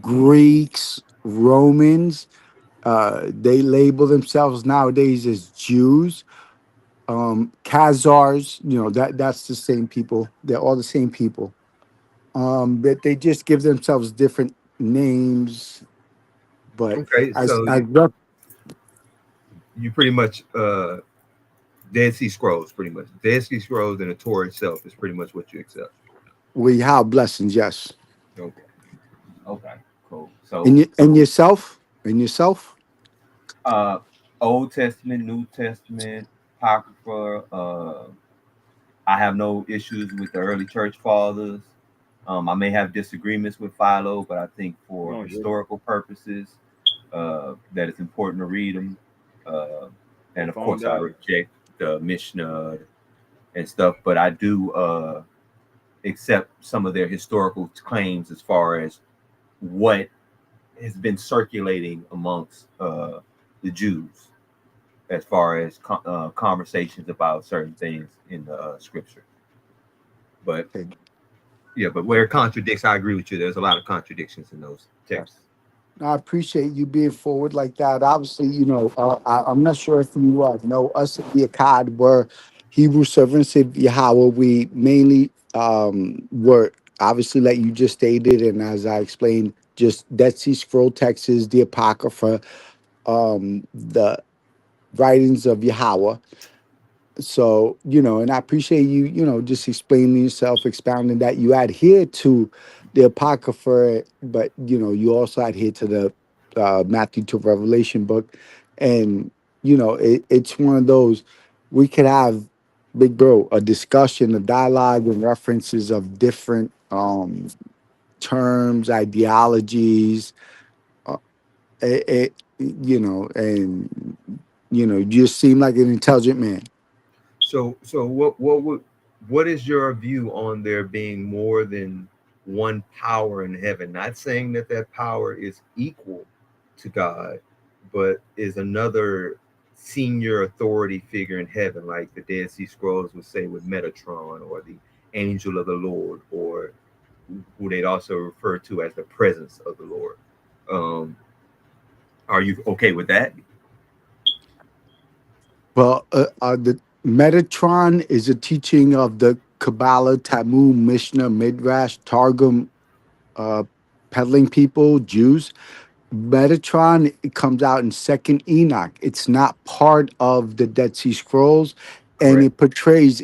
Greeks, Romans. They label themselves nowadays as Jews. Khazars, that's the same people. They're all the same people. But they just give themselves different names. But Okay. as So as rough, you pretty much Dead Sea Scrolls, pretty much Dead Sea Scrolls and the Torah itself is pretty much what you accept. we have blessings, yes. Okay. Okay. Cool. And So you and yourself. uh, Old Testament, New Testament, Apocrypha. I have no issues with the early church fathers. I may have disagreements with Philo, but I think Come for on, Jay. historical purposes, that it's important to read them. And of Phone course, I down. reject the Mishnah and stuff, but I do accept some of their historical claims as far as what has been circulating amongst the Jews, as far as conversations about certain things in the scripture. But Okay, yeah, but where it contradicts, I agree with you. There's a lot of contradictions in those texts. yes. I appreciate you being forward like that. Obviously, I'm not sure if you know us at the Akkad were Hebrew servants of Yahweh. We mainly were obviously, like you just stated, and as I explained, just Dead Sea Scroll texts, the Apocrypha, the writings of Yahweh. So, and I appreciate you, just explaining yourself, expounding that you adhere to the Apocrypha, but, you also adhere to the Matthew to Revelation book. And, it's one of those, we could have, big bro, a discussion, a dialogue and references of different terms, ideologies, uh, and, you just seem like an intelligent man. So what is your view on there being more than one power in heaven? Not saying that that power is equal to God, but is another senior authority figure in heaven, like the Dead Sea Scrolls would say with Metatron, or the angel of the Lord, or who they'd also refer to as the presence of the Lord. Um, are you okay with that? Well, the Metatron is a teaching of the Kabbalah, Talmud, Mishnah, Midrash, Targum, uh, peddling people, Jews. Metatron, it comes out in Second Enoch. It's not part of the Dead Sea Scrolls, and Correct. it portrays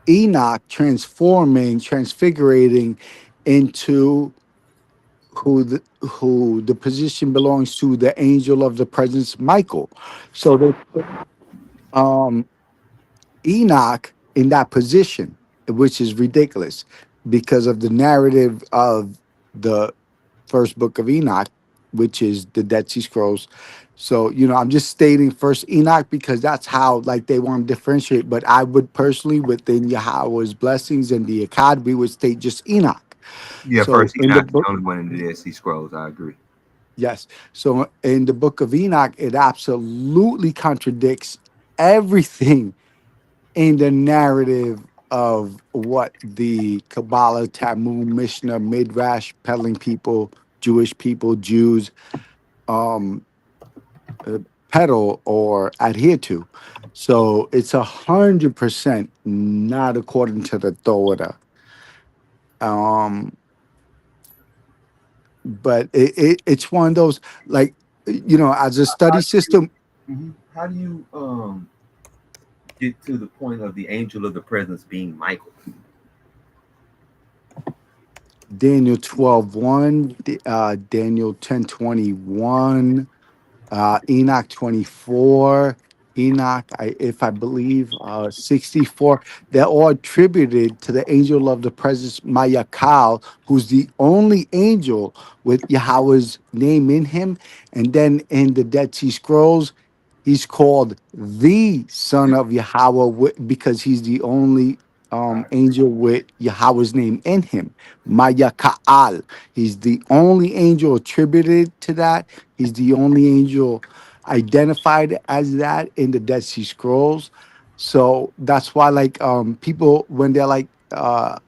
Enoch transfigurating into who the position belongs to the angel of the presence, Michael. So um Enoch in that position, which is ridiculous because of the narrative of the first book of Enoch, which is the Dead Sea Scrolls. So, I'm just stating first Enoch because that's how like they want to differentiate. But I would personally, within Yahweh's blessings and the Akkad, we would state just Enoch. Yeah, So first in the Enoch is book, the only one in the Dead Sea Scrolls. I agree. yes. So in the book of Enoch, it absolutely contradicts everything in the narrative of what the Kabbalah, Talmud, Mishnah, Midrash, peddling people, Jewish people, Jews, um, uh, peddle or adhere to. So it's 100% not according to the Torah. Um, but it's one of those like as a study system. How do you get to the point of the angel of the presence being Michael? Daniel 12:1, Daniel 10:21, Enoch 24, Enoch, if I believe, 64. They're all attributed to the angel of the presence, Mayakal, who's the only angel with Yahweh's name in him. And then in the Dead Sea Scrolls, he's called the son of Yahweh because he's the only angel with Yahweh's name in him, Mayakal. He's the only angel attributed to that. He's the only angel identified as that in the Dead Sea Scrolls. So that's why, like, people when they're like, they'll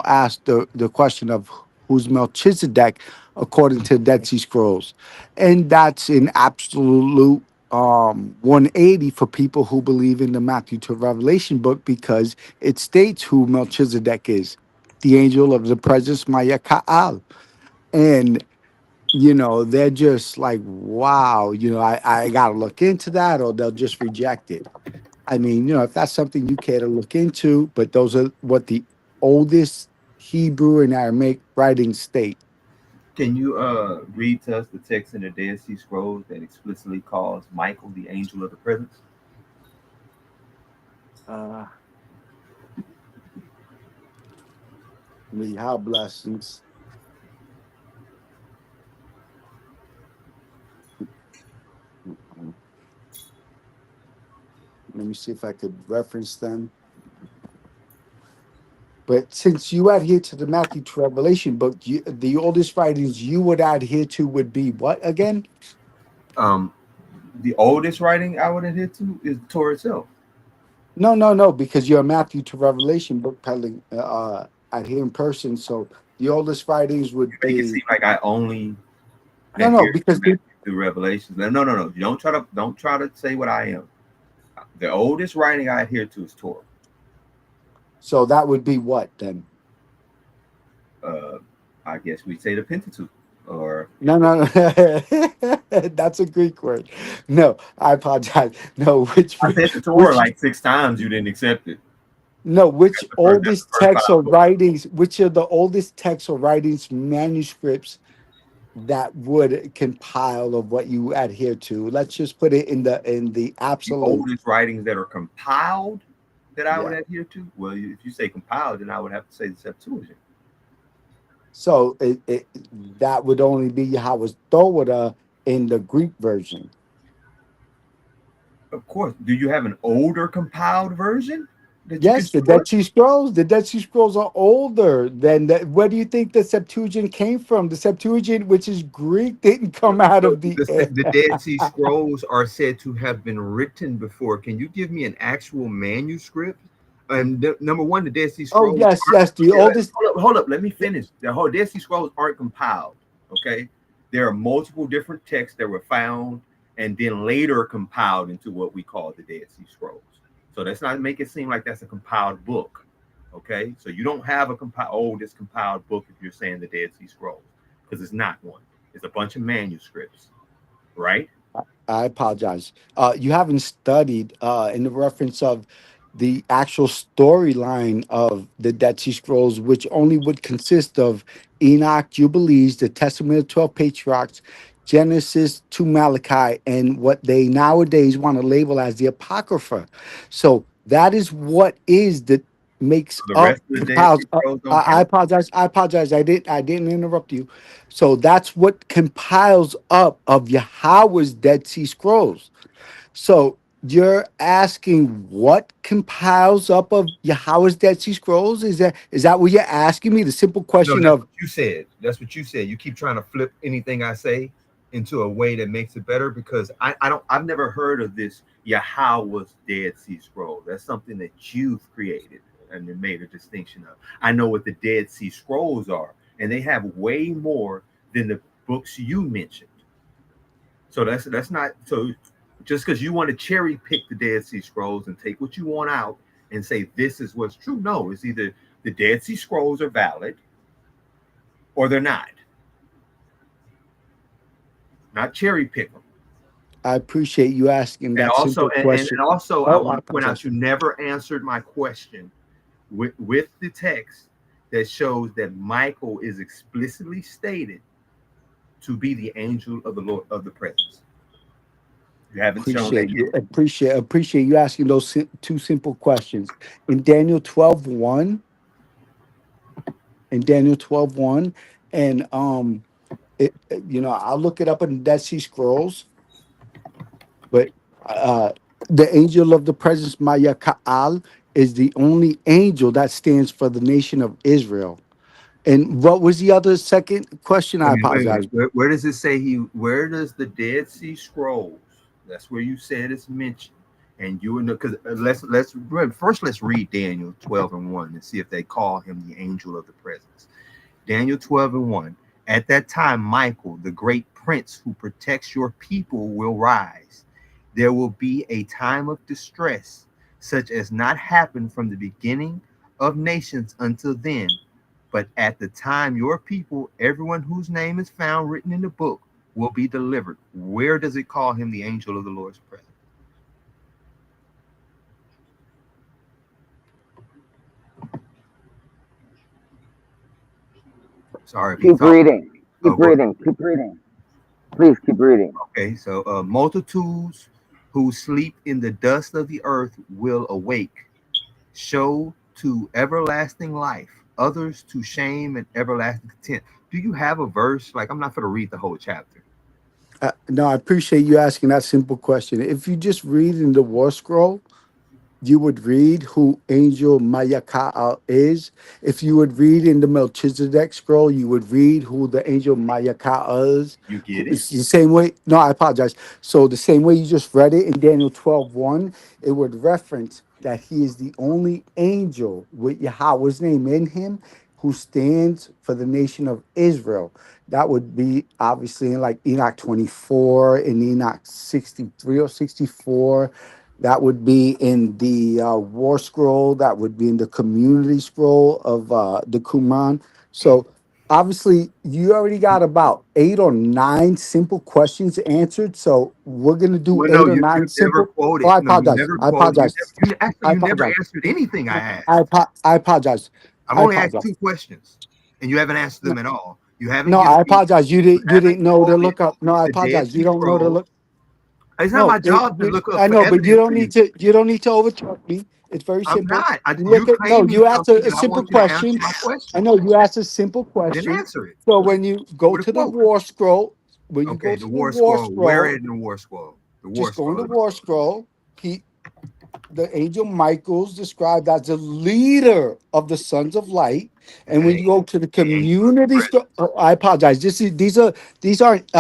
ask the question of who's Melchizedek according to the Dead Sea Scrolls, and that's an absolute 180 for people who believe in the Matthew to Revelation book because it states who Melchizedek is, the angel of the presence, Maya Ka'al. And they're just like, wow, I got to look into that, or they'll just reject it. I mean, if that's something you care to look into, but those are what the oldest Hebrew and Aramaic writings state. Can you read to us the text in the Dead Sea Scrolls that explicitly calls Michael the angel of the presence? Uh, may how blessings. Let me see if I could reference them. But since you adhere to the Matthew to Revelation book, the oldest writings you would adhere to would be what again? Um, the oldest writing I would adhere to is the Torah itself. No, no, no, because you're a Matthew to Revelation book peddling adherent person. So the oldest writings You would make it be seem like I only No, no, adhere to because they, Matthew through Revelations. No, no, no, no. You don't try to say what I am. The oldest writing I adhere to is Torah. so that would be what then? Uh, I guess we say the Pentateuch, or No, no, no. That's a Greek word. No, I apologize. No, I said the Torah which like 6 times. You didn't accept it. no, which That's the oldest first texts five or books. writings? Which are the oldest texts or writings, manuscripts that would compile of what you adhere to? Let's just put it in the The absolute. oldest writings that are compiled that I would Yeah. adhere to. Well, if you say compiled, then I would have to say the Septuagint. So that would only be Yahweh's Torah in the Greek version. Of course. Do you have an older compiled version that you can Yes, the show us? Dead Sea Scrolls. The Dead Sea Scrolls are older than that. Where do you think the Septuagint came from? The Septuagint, which is Greek, didn't come out So of the the, air. the Dead Sea Scrolls are said to have been written before. Can you give me an actual manuscript? And number one, the Dead Sea Oh Scrolls yes, aren't. yes. The Yeah, oldest. hold up. Let me finish. The whole Dead Sea Scrolls aren't compiled. Okay, there are multiple different texts that were found and then later compiled into what we call the Dead Sea Scrolls. So let's not make it seem like that's a compiled book. Okay, so you don't have a oldest compiled book if you're saying the Dead Sea Scrolls, because it's not one. It's a bunch of manuscripts, right? I apologize. You haven't studied in the reference of the actual storyline of the Dead Sea Scrolls, which only would consist of Enoch, Jubilees, the Testament of 12 Patriarchs, Genesis to Malachi, and what they nowadays want to label as the Apocrypha. So that is what is that makes So the up rest of the Dead compiles. Sea Scrolls don't I count. apologize. I apologize. I didn't interrupt you. So that's what compiles up of Yahweh's Dead Sea Scrolls. So you're asking what compiles up of Yahweh's Dead Sea Scrolls? Is that what you're asking me? The simple No, question that's of what you said. That's what you said. You keep trying to flip anything I say into a way that makes it better, because I've never heard of this Yahweh's Dead Sea Scroll. That's something that you've created and then made a distinction of. I know what the Dead Sea Scrolls are, and they have way more than the books you mentioned. So that's not so. Just because you want to cherry pick the Dead Sea Scrolls and take what you want out and say this is what's true, no, it's either the Dead Sea Scrolls are valid or they're not cherry pick them. I appreciate you asking And that also, simple question. and also, I Oh, I want to point out apologize. you never answered my question with the text that shows that Michael is explicitly stated to be the angel of the Lord of the presence. You haven't shown that Appreciate yet. you. Appreciate you asking those two simple questions. In Daniel 12:1, in Daniel 12:1, and I'll look it up in the Dead Sea Scrolls. But uh, the angel of the presence, Maya Ka'al, is the only angel that stands for the nation of Israel. And what was the other second question? Wait I a minute, wait a minute. apologize. Where does it say he? Where does the Dead Sea Scrolls? That's where you said it's mentioned. And you know, because first let's read Daniel 12:1 and see if they call him the angel of the presence. Daniel 12:1. At that time, Michael, the great prince who protects your people, will rise. There will be a time of distress, such as not happened from the beginning of nations until then. But at the time, your people, everyone whose name is found written in the book, will be delivered. Where does it call him the angel of the Lord's presence? Sorry if he's Keep talking. reading. Keep Go. reading. Keep reading. Please keep reading. Okay, so multitudes who sleep in the dust of the earth will awake, show to everlasting life, others to shame and everlasting contempt. Do you have a verse? Like, I'm not going to read the whole chapter. No, I appreciate you asking that simple question. If you just read in the War Scroll, you would read who Angel Mayaka'al is. If you would read in the Melchizedek scroll, you would read who the Angel Mayaka'al is. You get it? It's the same way. No, I apologize. So the same way you just read it in Daniel 12:1, it would reference that he is the only angel with Yahweh's name in him who stands for the nation of Israel. That would be obviously in like Enoch 24, in Enoch 63 or 64. That would be in the war scroll. That would be in the community scroll of the Qumran. So obviously, you already got about 8 or 9 simple questions answered. So we're gonna do Well, no, eight or nine you never simple. Oh, quoted. I No, you apologize. never I quoted. apologize. Actually, I you never apologize. answered anything I I, asked. I apologize. I've I only asked apologize. 2 questions, and you haven't answered No, them at all. You haven't no, given I me. apologize. You You haven't didn't know to quoted look up. No, I the Dead apologize. You Sea don't know to Scrolls. look. It's not No, my job to look up I for know, but you evidence don't for need you. to. You don't need to overtalk me. It's very I'm simple. not. You look You're at no. claiming You asked something, a and I simple want you to question. answer my I question. know you asked a simple Then question. answer it So when you go with a to the quote. war scroll, when you go Okay, the to the War war Scroll. Where scroll, is the War Scroll? The War just go in the Scroll. war scroll. He the angel Michael's described as the leader of the sons of light. And And when you go to the the angel of the community store, presence. I apologize. These aren't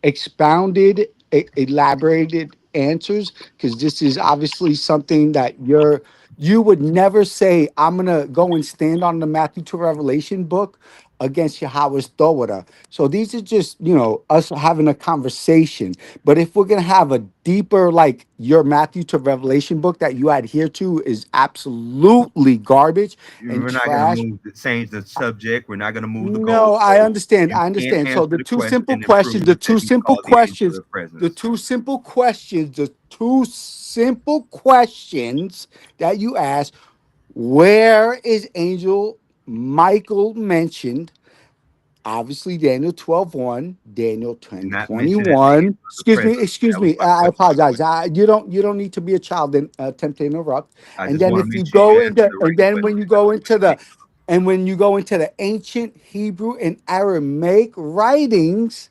expounded, elaborated answers, because this is obviously something that you would never say, I'm gonna go and stand on the Matthew to Revelation book against Yahweh's Dawada. So these are just, us having a conversation. But if we're gonna have a deeper, like your Matthew to Revelation book that you adhere to is absolutely garbage and We're not going to trash. change the subject. We're not going to move the No, goalpost. I You can't understand. So answer the the two simple question and questions, prove that he's called the angel of the the presence. two simple questions, the two simple questions that you ask, where is Angel Michael mentioned? Obviously, Daniel 12:1, Daniel You're ten not twenty mentioning the one. angel of the Excuse me, presence. excuse That was me. my I question. apologize. You don't need to be a child and attempt to interrupt. I And just then want to if you make sure you go answer into, the and right then when question. you That's go what into we're the, speaking of. and when you go into the ancient Hebrew and Aramaic writings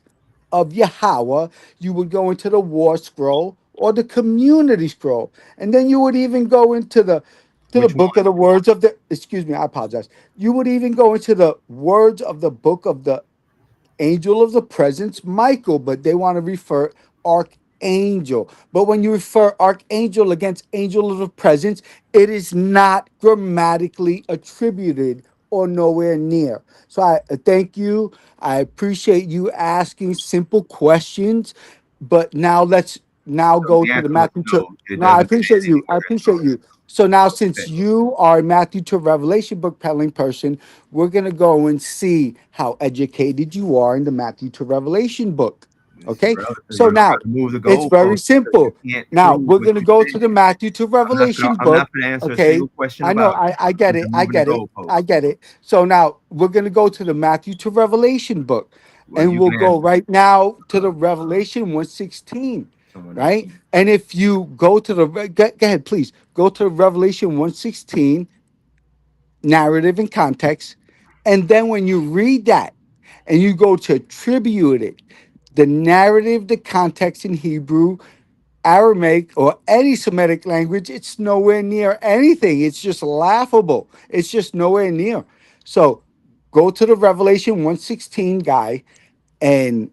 of Yahweh, you would go into the war scroll or the community scroll, and then you would even go into the Which one? book of the words of the. Excuse me, I apologize. You would even go into the words of the book of the angel of the presence, Michael, but they want to refer archangel. But when you refer archangel against angel of the presence, it is not grammatically attributed or nowhere near. So I thank you. I appreciate you asking simple questions. But now let's now So go the to the answer was Matthew to. no. It No, I doesn't say appreciate it you. I anywhere in appreciate Torah. you. So now, since Okay. you are a Matthew to Revelation book peddling person, we're going to go and see how educated you are in the Matthew to Revelation book. This is Okay. relative. So You're now trying to move the it's very goalpost because you simple. can't Now prove we're what going to you go to said. the Matthew to Revelation I'm not book. going to answer a Okay. single question I know. about it I get because it. you're I moving the get it. I goalpost. get it. So now we're going to go to the Matthew to Revelation book. Well, And you we'll can go answer it. right now to the Revelation 116. Someone else. Right. And if you go to the, go ahead, please go to Revelation 116 narrative and context. And then when you read that and you go to attribute it, the narrative, the context in Hebrew, Aramaic, or any Semitic language, it's nowhere near anything. It's just laughable. It's just nowhere near. So go to the Revelation 116 guy and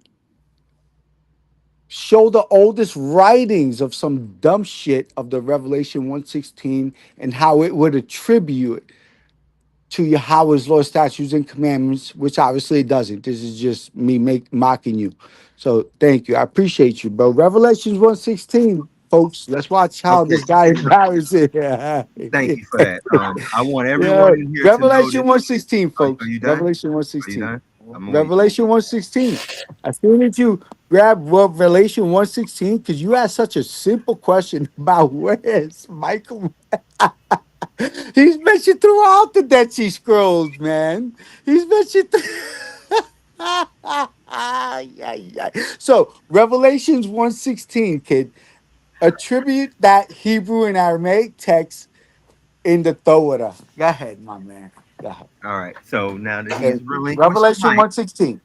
show the oldest writings of some dumb shit of the Revelation 116 and how it would attribute to Yahweh's law, statutes, and commandments, which obviously it doesn't. This is just me mocking you. So thank you. I appreciate you, bro. Revelations 116, folks. Let's watch how Okay. this guy embarrasses it. Thank you for that. I want Yeah. everyone in here to know Revelation this. 116, Are folks. you done? Revelation Are you 116. done? I'm gonna wait. Revelation 116. As soon as you grab Revelation 116, because you asked such a simple question about where's Michael. He's mentioned throughout the Dead Sea Scrolls, man. He's mentioned. Yeah, yeah. So Revelations 116, kid, attribute that Hebrew and Aramaic text in the Torah. Go ahead, my man. Go ahead. All right. So now that he's Thank you. relinquished the Revelation mic, 116.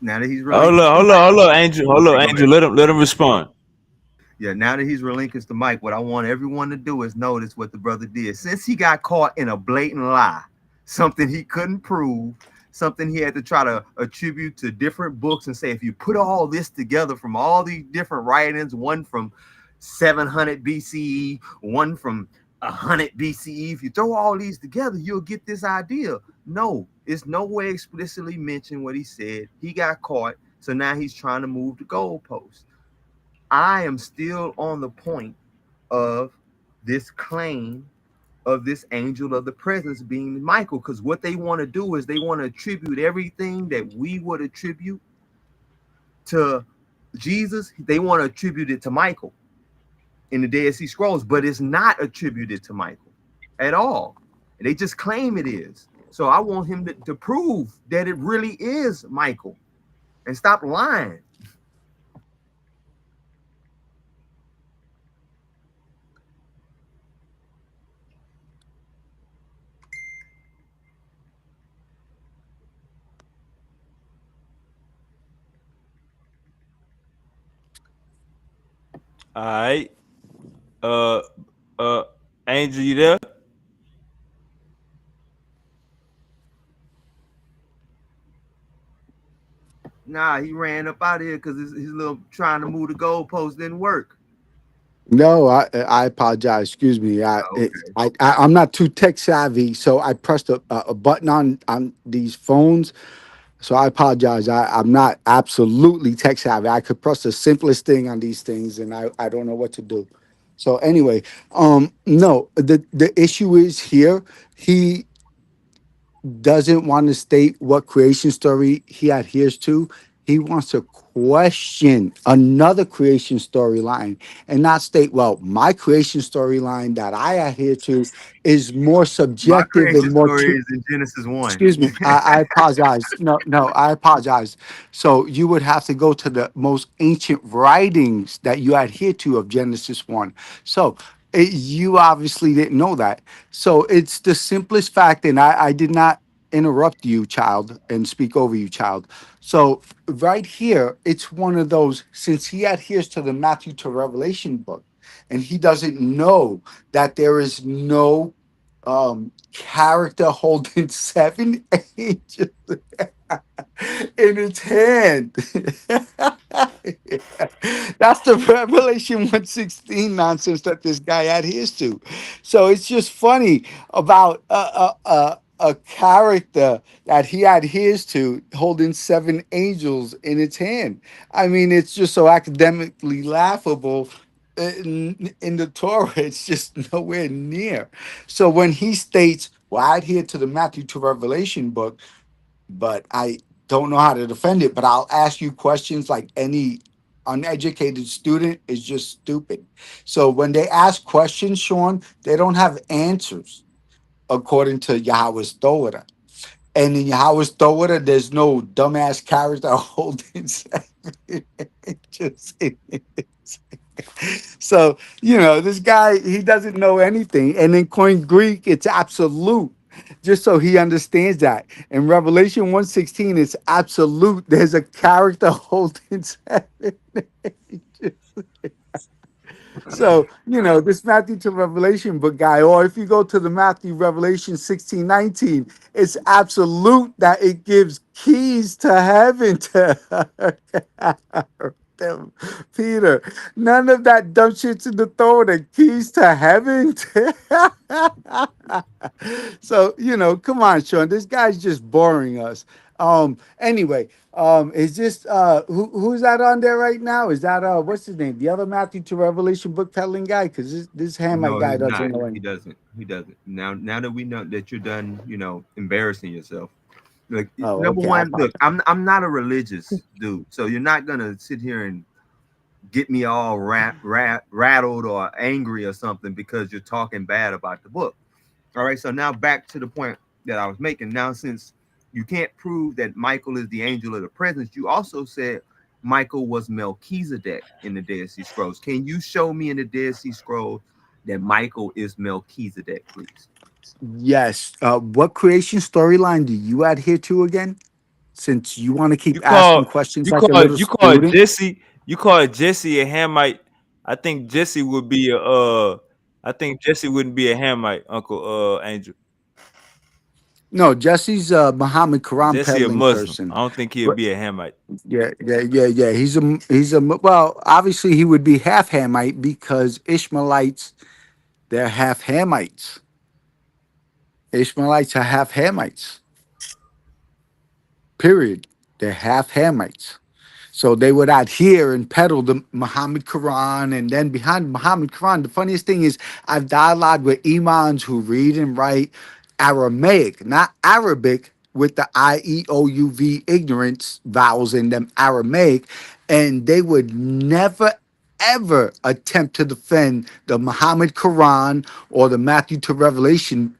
now that he's Hold relinquished up, the hold up, mic. hold up, Angel. Hold Okay, up, go ahead. Angel. Let him respond. Yeah, now that he's relinquished the mic, what I want everyone to do is notice what the brother did. Since he got caught in a blatant lie, something he couldn't prove, something he had to try to attribute to different books and say, if you put all this together from all these different writings, one from 700 BCE, one from 100 BCE. If you throw all these together, you'll get this idea. No, it's nowhere explicitly mentioned what he said. He got caught, so now he's trying to move the goalpost. I am still on the point of this claim of this angel of the presence being Michael, because what they want to do is they want to attribute everything that we would attribute to Jesus. They want to attribute it to Michael in the Dead Sea Scrolls, but it's not attributed to Michael at all. They just claim it is. So I want him to prove that it really is Michael and stop lying. All right. Uh, uh, Angel, you there? Nah, he ran up out of here because his little trying to move the goalpost didn't work. No, I apologize. Excuse me. Okay. I'm not too tech savvy, so I pressed a button on these phones. So I apologize. I'm not absolutely tech savvy. I could press the simplest thing on these things, and I don't know what to do. So anyway, no, the issue is here. He doesn't want to state what creation story he adheres to. He wants to question another creation storyline and not state, well, my creation storyline that I adhere to is more My subjective creation and more story true. is in Genesis 1. Excuse me. I apologize. No, I apologize. So you would have to go to the most ancient writings that you adhere to of Genesis 1. So you obviously didn't know that. So it's the simplest fact, and I did not interrupt you, child, and speak over you, child. So right here, it's one of those, since he adheres to the Matthew to Revelation book, and he doesn't know that there is no character holding seven angels in its hand. That's the Revelation 116 nonsense that this guy adheres to. So it's just funny about a character that he adheres to holding seven angels in its hand. I mean, it's just so academically laughable. In the Torah, it's just nowhere near. So when he states, well, I adhere to the Matthew to Revelation book, but I don't know how to defend it, but I'll ask you questions like any uneducated student is just stupid. So when they ask questions, Sean, they don't have answers according to Yahweh's Torah. And in Yahweh's Torah, there's no dumbass character holding seven angels in it. So, this guy, he doesn't know anything. And in Coin Greek, it's absolute. Just so he understands that. In Revelation 116, it's absolute. There's a character holding seven. So, this Matthew to Revelation book guy, or if you go to the Matthew Revelation 16:19, it's absolute that it gives keys to heaven to them. Peter. None of that dumb shit to the throne, the keys to heaven. So, come on, Sean. This guy's just boring us. Anyway, is this who's that on there right now? Is that what's his name? The other Matthew to Revelation book peddling guy? Because this Hamite No, guy he's not. doesn't know He any. doesn't. He doesn't. Now that we know that you're done, embarrassing yourself. Like, Oh, number okay. I one, look, apologize. I'm not a religious dude, so you're not gonna sit here and get me all rattled or angry or something because you're talking bad about the book. All right, so now back to the point that I was making. Now, since you can't prove that Michael is the angel of the presence, you also said Michael was Melchizedek in the Dead Sea Scrolls. Can you show me in the Dead Sea Scrolls that Michael is Melchizedek, please? Yes. What creation storyline do you adhere to again? Since you want to You keep call asking questions you like a call little you call student. Jesse you call Jesse a Hamite. I think Jesse would be a I think Jesse wouldn't be a Hamite, Uncle Angel. No, Jesse's a Muhammad Quran Jesse a peddling Muslim. person. I don't think he'd But be a Hamite. yeah. He's a well, obviously he would be half Hamite because Ishmaelites They're half Hamites. Ishmaelites are half Hamites. Period. They're half Hamites. So they would adhere and peddle the Muhammad Quran. And then behind Muhammad Quran, the funniest thing is I've dialogued with imams who read and write Aramaic, not Arabic, with the IEOUV ignorance vowels in them, Aramaic. And they would never, ever attempt to defend the Muhammad Quran or the Matthew to Revelation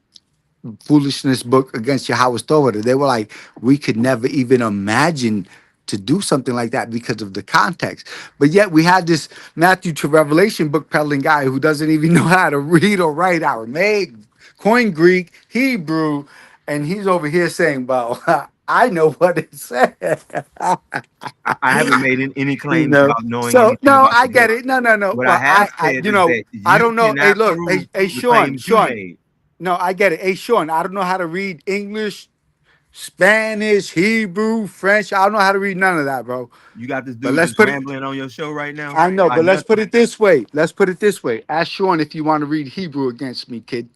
foolishness book against Yahweh's Torah. They were like, we could never even imagine to do something like that because of the context. But yet we had this Matthew to Revelation book peddling guy who doesn't even know how to read or write Aramaic, coin Greek, Hebrew, and he's over here saying, well, I know what it says. I haven't made any You claims know, about knowing so anything no, about I the get book. it. No. What I Well, have I, said you is know, that I you don't know. Hey, cannot look, prove hey, the Sean, claims you Sean. made. No, I get it. Hey, Sean, I don't know how to read English, Spanish, Hebrew, French. I don't know how to read none of that, bro. You got this But dude let's just put it. rambling on your show right now I know, about but let's put nothing. it this way. Let's put it this way. Ask Sean if you want to read Hebrew against me, kid.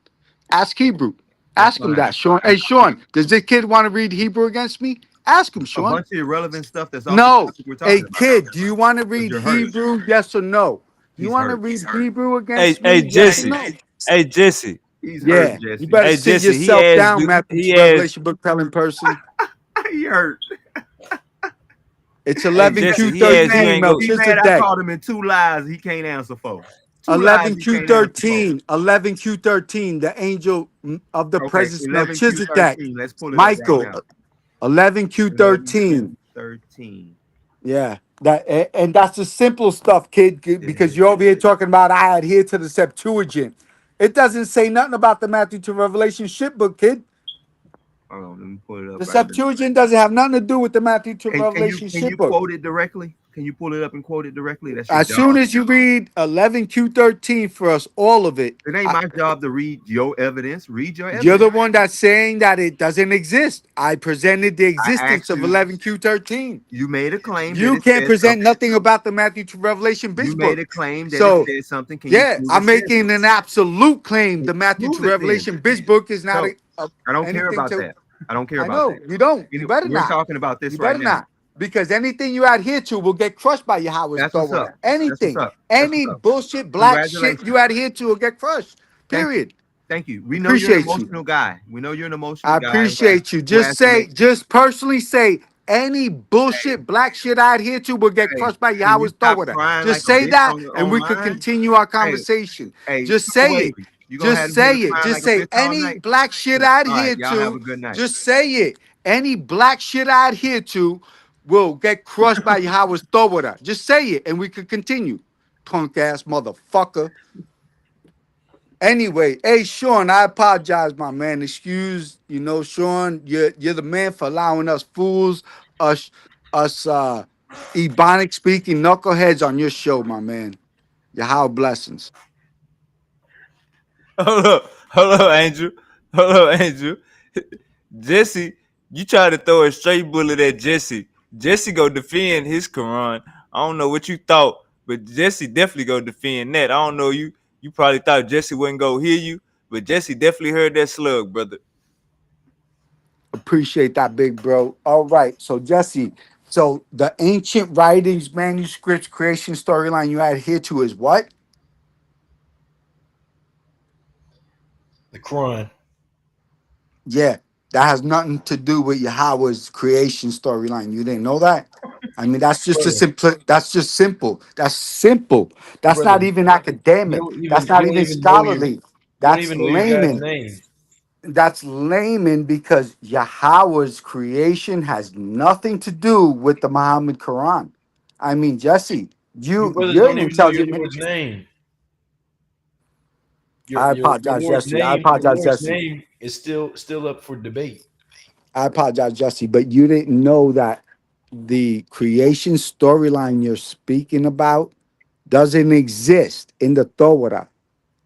Ask Hebrew. That's Ask him fine. that, Sean. Hey, Sean, does this kid want to read Hebrew against me? Ask him, A Sean. bunch of irrelevant stuff that's off the No. topic we're Hey, talking about. kid, do you want to Because read you're hurt. Hebrew? Yes or no? You He's want to hurt. read Hebrew Hey, against me? hey, Yes or Jesse. no? Hey, Jesse. He's hurt, Yeah. You Jesse. better Hey, sit Jesse. He yourself asked. down, Matthew He asked. Revelation book telling person. He hurt. It's Hey, 11 Jesse. Q He asked you 13 ain't go. He mad I Melchizedek. called him in 2 lies he can't answer for. 2 lies 11 he Q can't answer for. 13. 11 Q 13. The angel of the Okay, presence 11Q13. Melchizedek. Let's pull it up right Michael. now. 11 Q 13. 11Q13. Yeah. And that's the simple stuff, kid, because you're over here talking about I adhere to the Septuagint. It doesn't say nothing about the Matthew to Revelation ship book, kid. Hold on, let me pull it up The right now. Septuagint doesn't have nothing to do with the Matthew to Revelation Can ship you book. quote it directly? Can you pull it up and quote it directly? That's your As job. soon as you read 11Q13 for us, all of it, It ain't my job to read your evidence. Read your you're evidence. the one that's saying that it doesn't exist. I presented the I existence asked of you. 11Q13. You made a claim that You it can't said present something. nothing about the Matthew to Revelation You bitch made book. a claim that it So, said something. Can you yeah, prove it I'm says making something? an absolute claim. The Matthew Prove to it then. Revelation bitch book is not No, I don't care anything about to. that. I don't care I about know that. you don't. You better We're not. talking about You this right better now. not. Because anything you adhere to will get crushed by Yahweh's That's what's up. Torah. That's what's Anything. up. That's Any what's up. bullshit, black shit Congratulations. you adhere to will get crushed. Thank you. Period. Thank you. We know you're an Appreciate you. emotional guy. We know you're an emotional I guy appreciate you. who has Just to make. say, just personally say, any bullshit black shit I adhere to will get Hey, crushed by can you Yahweh's stop Torah. crying like Just a say bitch that on your and own we could line? continue our Hey, conversation. hey, Just two say it. ways. You gonna have Just him here say it. crying Just like a say bitch all any night? black shit I All right, adhere y'all have to. a good night. Just say it. Any black shit I adhere to will get crushed by Yahweh's Torah. Just say it and we could continue. Punk ass motherfucker. Anyway, hey Sean, I apologize, my man. Excuse, Sean, you're the man for allowing us fools, us Ebonic speaking knuckleheads on your show, my man. Yahweh blessings. Hold up, Angel. Hold up, Angel. Jesse, you try to throw a straight bullet at Jesse. Jesse go defend his Quran. I don't know what you thought, but Jesse definitely go defend that. I don't know you. You probably thought Jesse wouldn't go hear you, but Jesse definitely heard that slug, brother. Appreciate that, big bro. All right, so Jesse, so the ancient writings, manuscripts, creation storyline you had here to is what? The Quran. Yeah, that has nothing to do with Yahweh's creation storyline. You didn't know that? I mean, that's just a Brother, simple. That's just simple. That's simple. That's brother, not even you academic. don't even That's you not don't even even know your scholarly. you don't That's even know your God's layman. name. That's layman because Yahweh's creation has nothing to do with the Muhammad Quran. I mean, Jesse, You brothers you're don't an even know your intelligent man. Lord's name. I Your apologize, Lord's Jesse. I name, your apologize, Lord's Jesse. name is still up for debate. I apologize, Jesse, but you didn't know that the creation storyline you're speaking about doesn't exist in the Torah.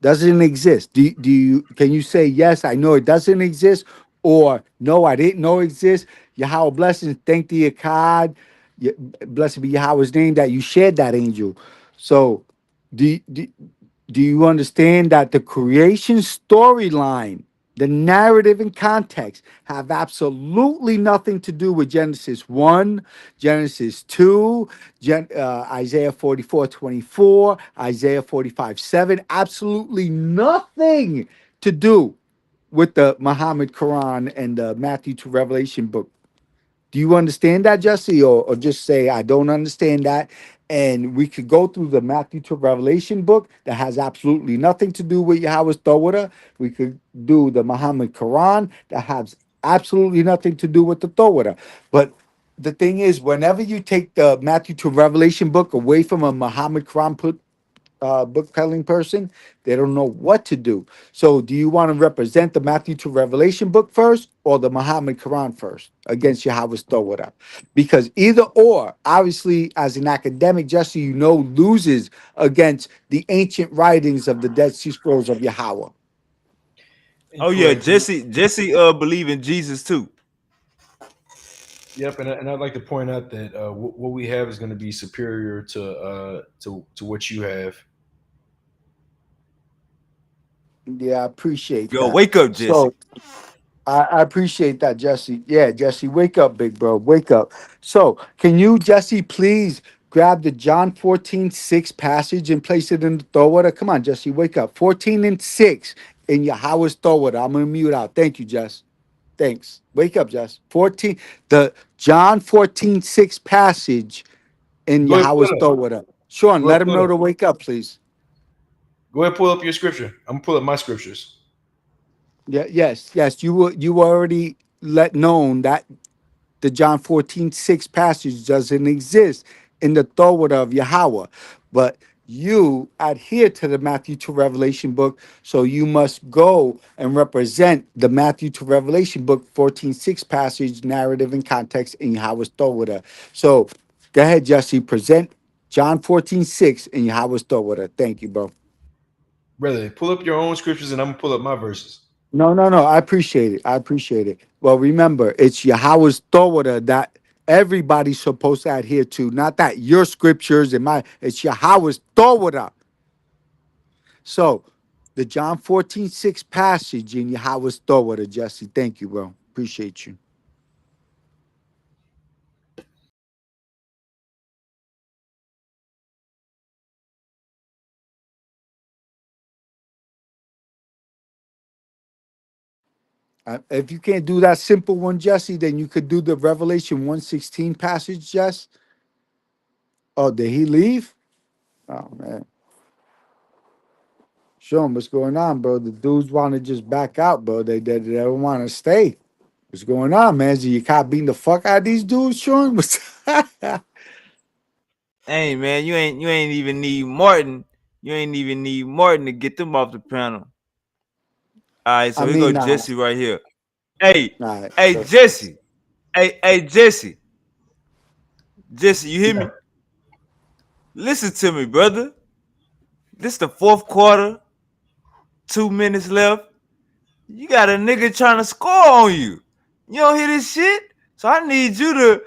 Doesn't exist. Do you can you say yes? I know it doesn't exist, or no, I didn't know it exists. Yahweh blessings. Thank the Akkad. Blessed be Yahweh's name that you shared that angel. So, do Do you understand that the creation storyline, the narrative and context have absolutely nothing to do with Genesis 1, Genesis 2, Isaiah 44:24, Isaiah 45:7? Absolutely nothing to do with the Muhammad Quran and the Matthew to Revelation book. Do you understand that, Jesse? Or just say, I don't understand that. And we could go through the Matthew to Revelation book that has absolutely nothing to do with Yahweh's Torah. We could do the Muhammad Quran that has absolutely nothing to do with the Torah. But the thing is, whenever you take the Matthew to Revelation book away from a Muhammad Quran book peddling person, they don't know what to do. So, do you want to represent the Matthew to Revelation book first or the Muhammad Quran first against Yahweh's Torah? Because either or, obviously, as an academic, Jesse, loses against the ancient writings of the Dead Sea Scrolls of Yahweh. Oh yeah, Incorrect. Jesse believe in Jesus too. Yep, and I'd like to point out that what we have is going to be superior to what you have. Yeah, I appreciate Yo, that. wake up, Jesse. So, I appreciate that, Jesse. Yeah, Jesse, wake up, big bro. Wake up. So, can you, Jesse, please grab the John 14:6 passage and place it in the Torah? Come on, Jesse, wake up. 14:6 in Yahweh's Torah. I'm going to mute out. Thank you, Jess. Thanks. Wake up, Jess. 14, the John 14:6 passage in Go ahead, pull Yahweh's it up. Torah. Sean, Go ahead, let him pull it know up. to wake up, please. Go ahead, pull up your scripture. I'm gonna pull up my scriptures. Yeah, yes. You already let known that the John 14:6 passage doesn't exist in the Torah of Yahweh. But you adhere to the Matthew to Revelation book, so you must go and represent the Matthew to Revelation book 14:6 passage, narrative, and context in Yahweh's Torah. So go ahead, Jesse, present John 14:6 in Yahweh's Torah. Thank you, bro. Brother, pull up your own scriptures and I'm gonna pull up my verses. No. I appreciate it. I appreciate it. Well, remember, it's Yahweh's Torah that everybody's supposed to adhere to, not that your scriptures and my, it's Yahweh's Torah. So, the John 14:6 passage in Yahweh's Torah, Jesse. Thank you, bro. Appreciate you. If you can't do that simple one, Jesse, then you could do the Revelation 1:16 passage, Jess. Oh, did he leave? Oh, man. Show him what's going on, bro. The dudes want to just back out, bro. They don't want to stay. What's going on, man? So you caught beating the fuck out of these dudes, Sean? Hey man, you ain't even need Martin. You ain't even need Martin to get them off the panel. All right, I so here go mean, Jesse right here. Hey, nah, hey Jesse. Hey Jesse. Jesse, you hear yeah, me? Listen to me, brother. This the fourth quarter, 2 minutes left. You got a nigga trying to score on you. You don't hear this shit? So I need you to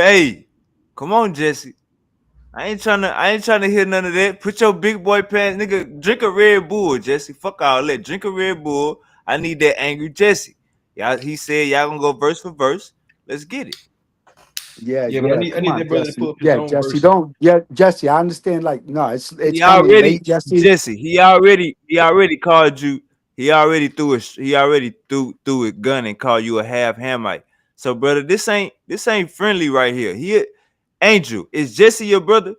A. Come on, Jesse. I ain't trying to hear none of that. Put your big boy pants, nigga. Drink a Red Bull, Jesse. Fuck all that. Drink a Red Bull. I need that angry Jesse. Yeah, he said y'all gonna go verse for verse. Let's get it. Yeah, but I Come need on, that brother to Jesse. pull up his Yeah, own Jesse. verses. Don't, yeah, Jesse. I understand. Like, no, it's He kind of already late, Jesse. Jesse. He already called you. He already threw a gun and called you a half Hamite. So brother, this ain't friendly right here. Angel, is Jesse your brother?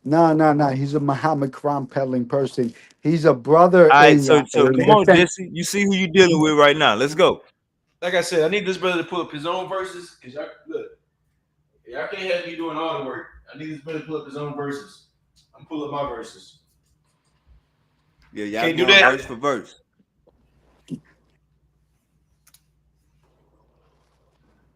No. He's a Muhammad Quran peddling person. He's a brother All right, in so in come the on, sense. Jesse. You see who you dealing with right now. Let's go. Like I said, I need this brother to pull up his own verses. Cause y'all look, y'all can't have me doing all the work. I need this brother to pull up his own verses. I'm pull up my verses. Yeah, y'all Can't do going that. verse for verse.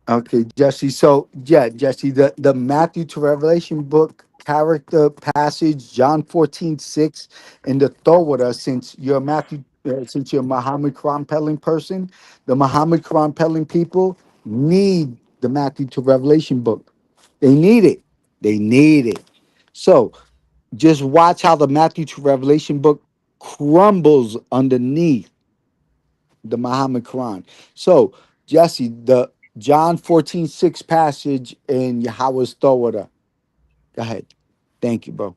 Okay, Jesse. So yeah, Jesse, the Matthew to Revelation book character passage, John 14:6 in the Torah, since you're a Muhammad Quran peddling person, the Muhammad Quran peddling people need the Matthew to Revelation book. They need it. They need it. So Just watch how the Matthew to Revelation book crumbles underneath the Muhammad Quran. So, Jesse, the John 14:6 passage in Yahweh's Torah. Go ahead. Thank you, bro.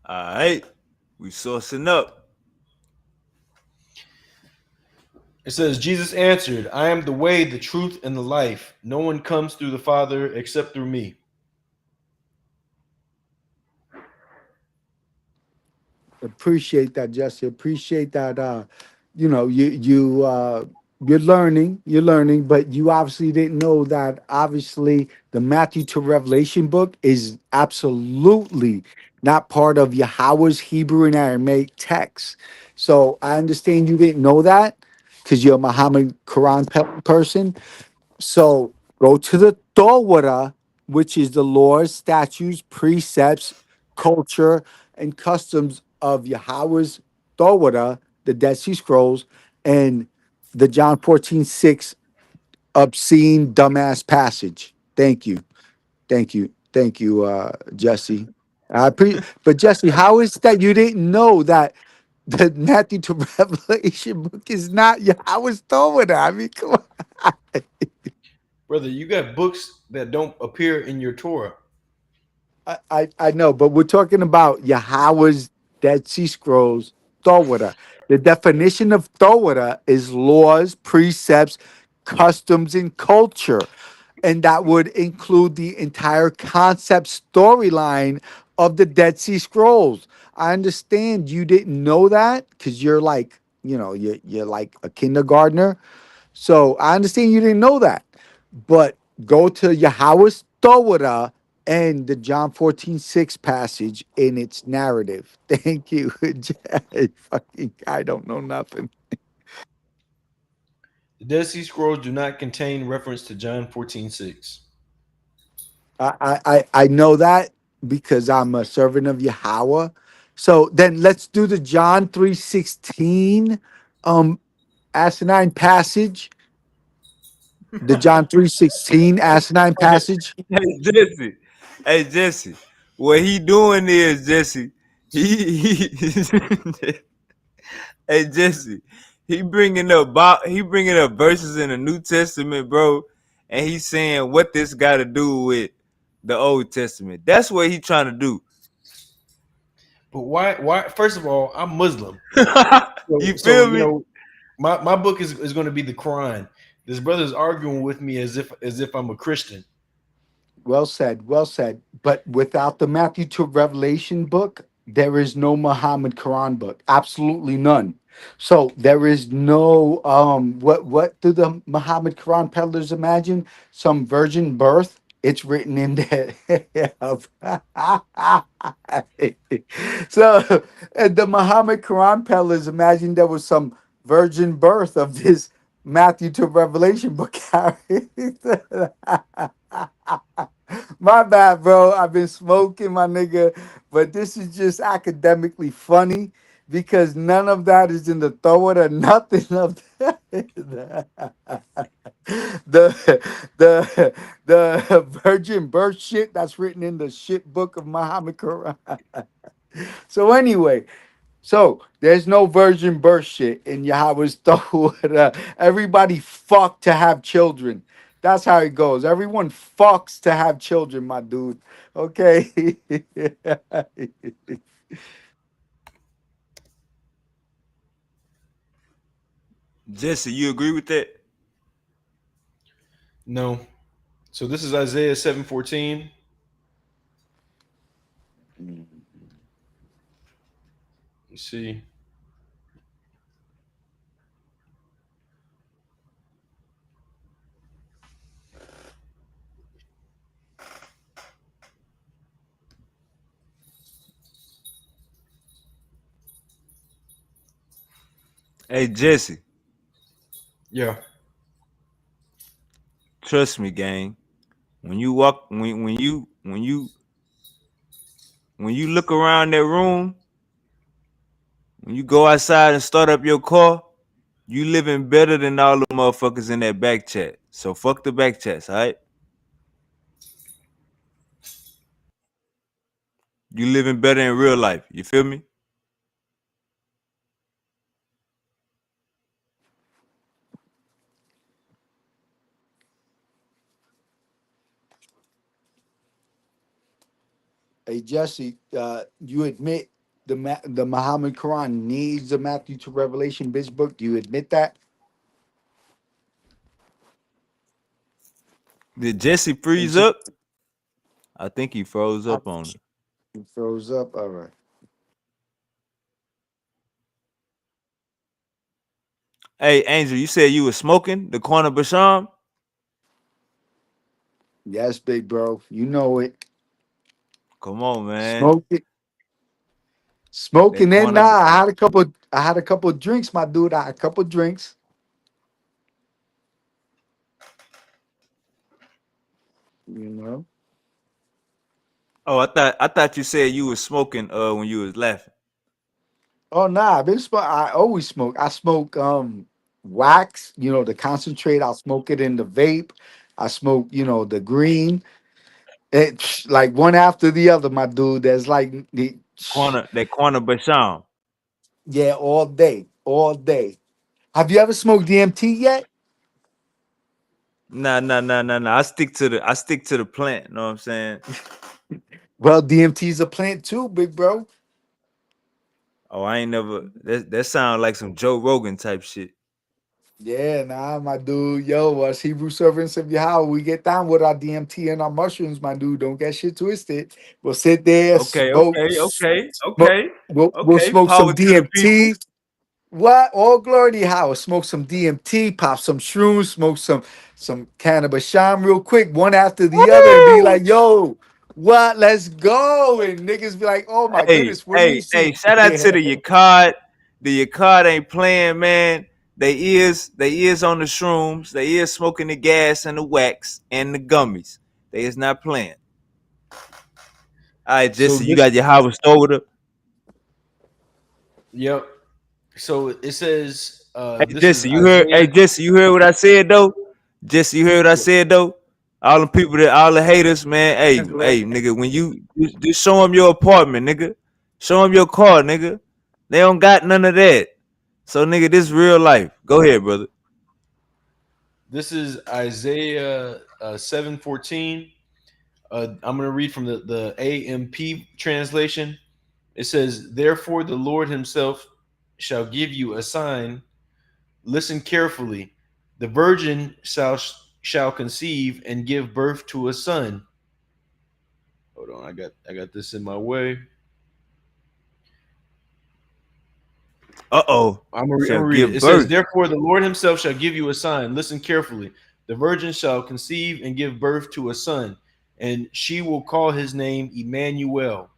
All right, we sourcing up. It says, Jesus answered, I am the way, the truth, and the life. No one comes through the Father except through me. Appreciate that, Jesse. Appreciate that. You're learning, but you obviously didn't know that. Obviously, the Matthew to Revelation book is absolutely not part of Yahweh's Hebrew and Aramaic text. So I understand you didn't know that because you're a Muhammad Quran person. So go to the Torah, which is the laws, statutes, precepts, culture, and customs of Yahweh's Torah, the Dead Sea Scrolls, and the John 14:6 obscene dumbass passage. Thank you. Thank you. Thank you, Jesse. But Jesse, how is that you didn't know that the Matthew to Revelation book is not Yahweh's Torah? I mean, come on. Brother, you got books that don't appear in your Torah. I know, but we're talking about Yahweh's Dead Sea Scrolls, Torah. The definition of Torah is laws, precepts, customs, and culture. And that would include the entire concept storyline of the Dead Sea Scrolls. I understand you didn't know that because you're like, you're like a kindergartner. So I understand you didn't know that, but go to Yahweh's Torah and the John 14:6 passage in its narrative. Thank you. Fucking, I don't know nothing. The Dead Sea Scrolls do not contain reference to John 14:6. I know that because I'm a servant of Yahweh. So then let's do the John 3:16 asinine passage. The John 3:16 asinine passage. Hey Jesse, hey Jesse, what he doing is Jesse. He hey Jesse, he bringing up verses in the New Testament, bro, and he's saying what this got to do with the Old Testament. That's what he trying to do. But why first of all, I'm Muslim. So, You so feel you me? know, my book is going to be the Quran. This brother's arguing with me as if I'm a Christian. Well said, well said. But without the Matthew to Revelation book, there is no Muhammad Quran book. Absolutely none. So there is no what do the Muhammad Quran peddlers imagine? Some virgin birth? It's written in there. So and the Muhammad Quran peddlers imagine there was some virgin birth of this Matthew to Revelation book. My bad, bro. I've been smoking, my nigga. But this is just academically funny because none of that is in the Torah. Nothing of that. the the virgin birth shit that's written in the shit book of Muhammad Quran. So anyway, so there's no virgin birth shit in Yahweh's Torah. Everybody fuck to have children. That's how it goes. Everyone fucks to have children, my dude. Okay. Jesse, you agree with that? No. So this is Isaiah 7:14. You see. Hey Jesse, Yeah. trust me, gang. When you walk, when you when you look around that room, when you go outside and start up your car, you living better than all the motherfuckers in that back chat. So fuck the back chats, all right? You living better in real life. You feel me? Hey Jesse, you admit the Muhammad Quran needs the Matthew to Revelation bitch book? Do you admit that? Did Jesse And freeze she, up? I think he froze I, up on it. he froze up. All right. Hey, Angel, you said you was smoking the corner Basham? Yes, big bro. You know it. Come on, man. Smoking, smoking That it. corner. Nah, I had a couple drinks, my dude. I had a couple drinks. You know. Oh, I thought you said you was smoking when you was laughing. Oh nah, I always smoke. I smoke wax, the concentrate. I'll smoke it in the vape. I smoke, the green. It like one after the other, my dude. There's like That corner Basham. yeah, all day, all day. Have you ever smoked DMT yet? Nah, nah, nah, nah, nah. I stick to the plant. Know what I'm saying? Well, DMT is a plant too, big bro. Oh, I ain't never. That sound like some Joe Rogan type shit. Yeah, nah, my dude. Yo, us Hebrew servants of Yahweh, we get down with our DMT and our mushrooms, my dude. Don't get shit twisted. We'll sit there, Okay, smoke, okay, okay, smoke. okay, We'll okay. smoke some Power to the people. DMT. What? All glory to Yahweh. Smoke some DMT, pop some shrooms, smoke some cannabis sham real quick, one after the other, and be Woo! like, yo, what? Let's go. And niggas be like, oh my Hey, goodness, what do you hey, see? hey! Shout out to the Yacard. The Yacard ain't playing, man. They is on the shrooms. They is smoking the gas and the wax and the gummies. They is not playing. All right, So Jesse, you this, got your Howard Stover. yep. So it says, Hey this is Jesse, you heard? Hey Isaiah. Jesse, you heard what I said though? Jesse, you heard what I said though? All the people all the haters, man. Hey, That's right. hey, nigga, when you just show them your apartment, nigga. Show them your car, nigga. They don't got none of that. So, nigga, this real life. Go ahead, brother. This is Isaiah 7:14. I'm going to read from the AMP translation. It says, "Therefore the Lord himself shall give you a sign. Listen carefully. The virgin shall conceive and give birth to a son." Hold on, I got this in my way. Uh-oh. I'm Shall gonna read it. give It says, birth. "Therefore the Lord himself shall give you a sign. Listen carefully. The virgin shall conceive and give birth to a son, and she will call his name Emmanuel."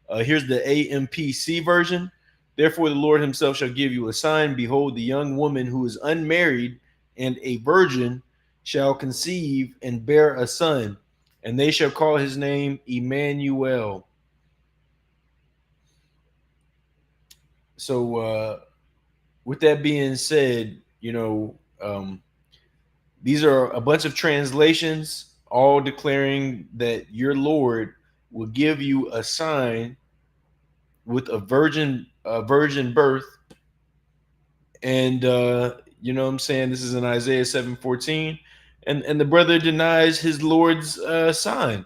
Here's the AMPC version. "Therefore the Lord himself shall give you a sign. Behold, the young woman who is unmarried and a virgin shall conceive and bear a son, and they shall call his name Emmanuel." So, with that being said, these are a bunch of translations, all declaring that your Lord will give you a sign with a virgin birth. And you know what I'm saying? This is in Isaiah 7:14. And the brother denies his Lord's sign.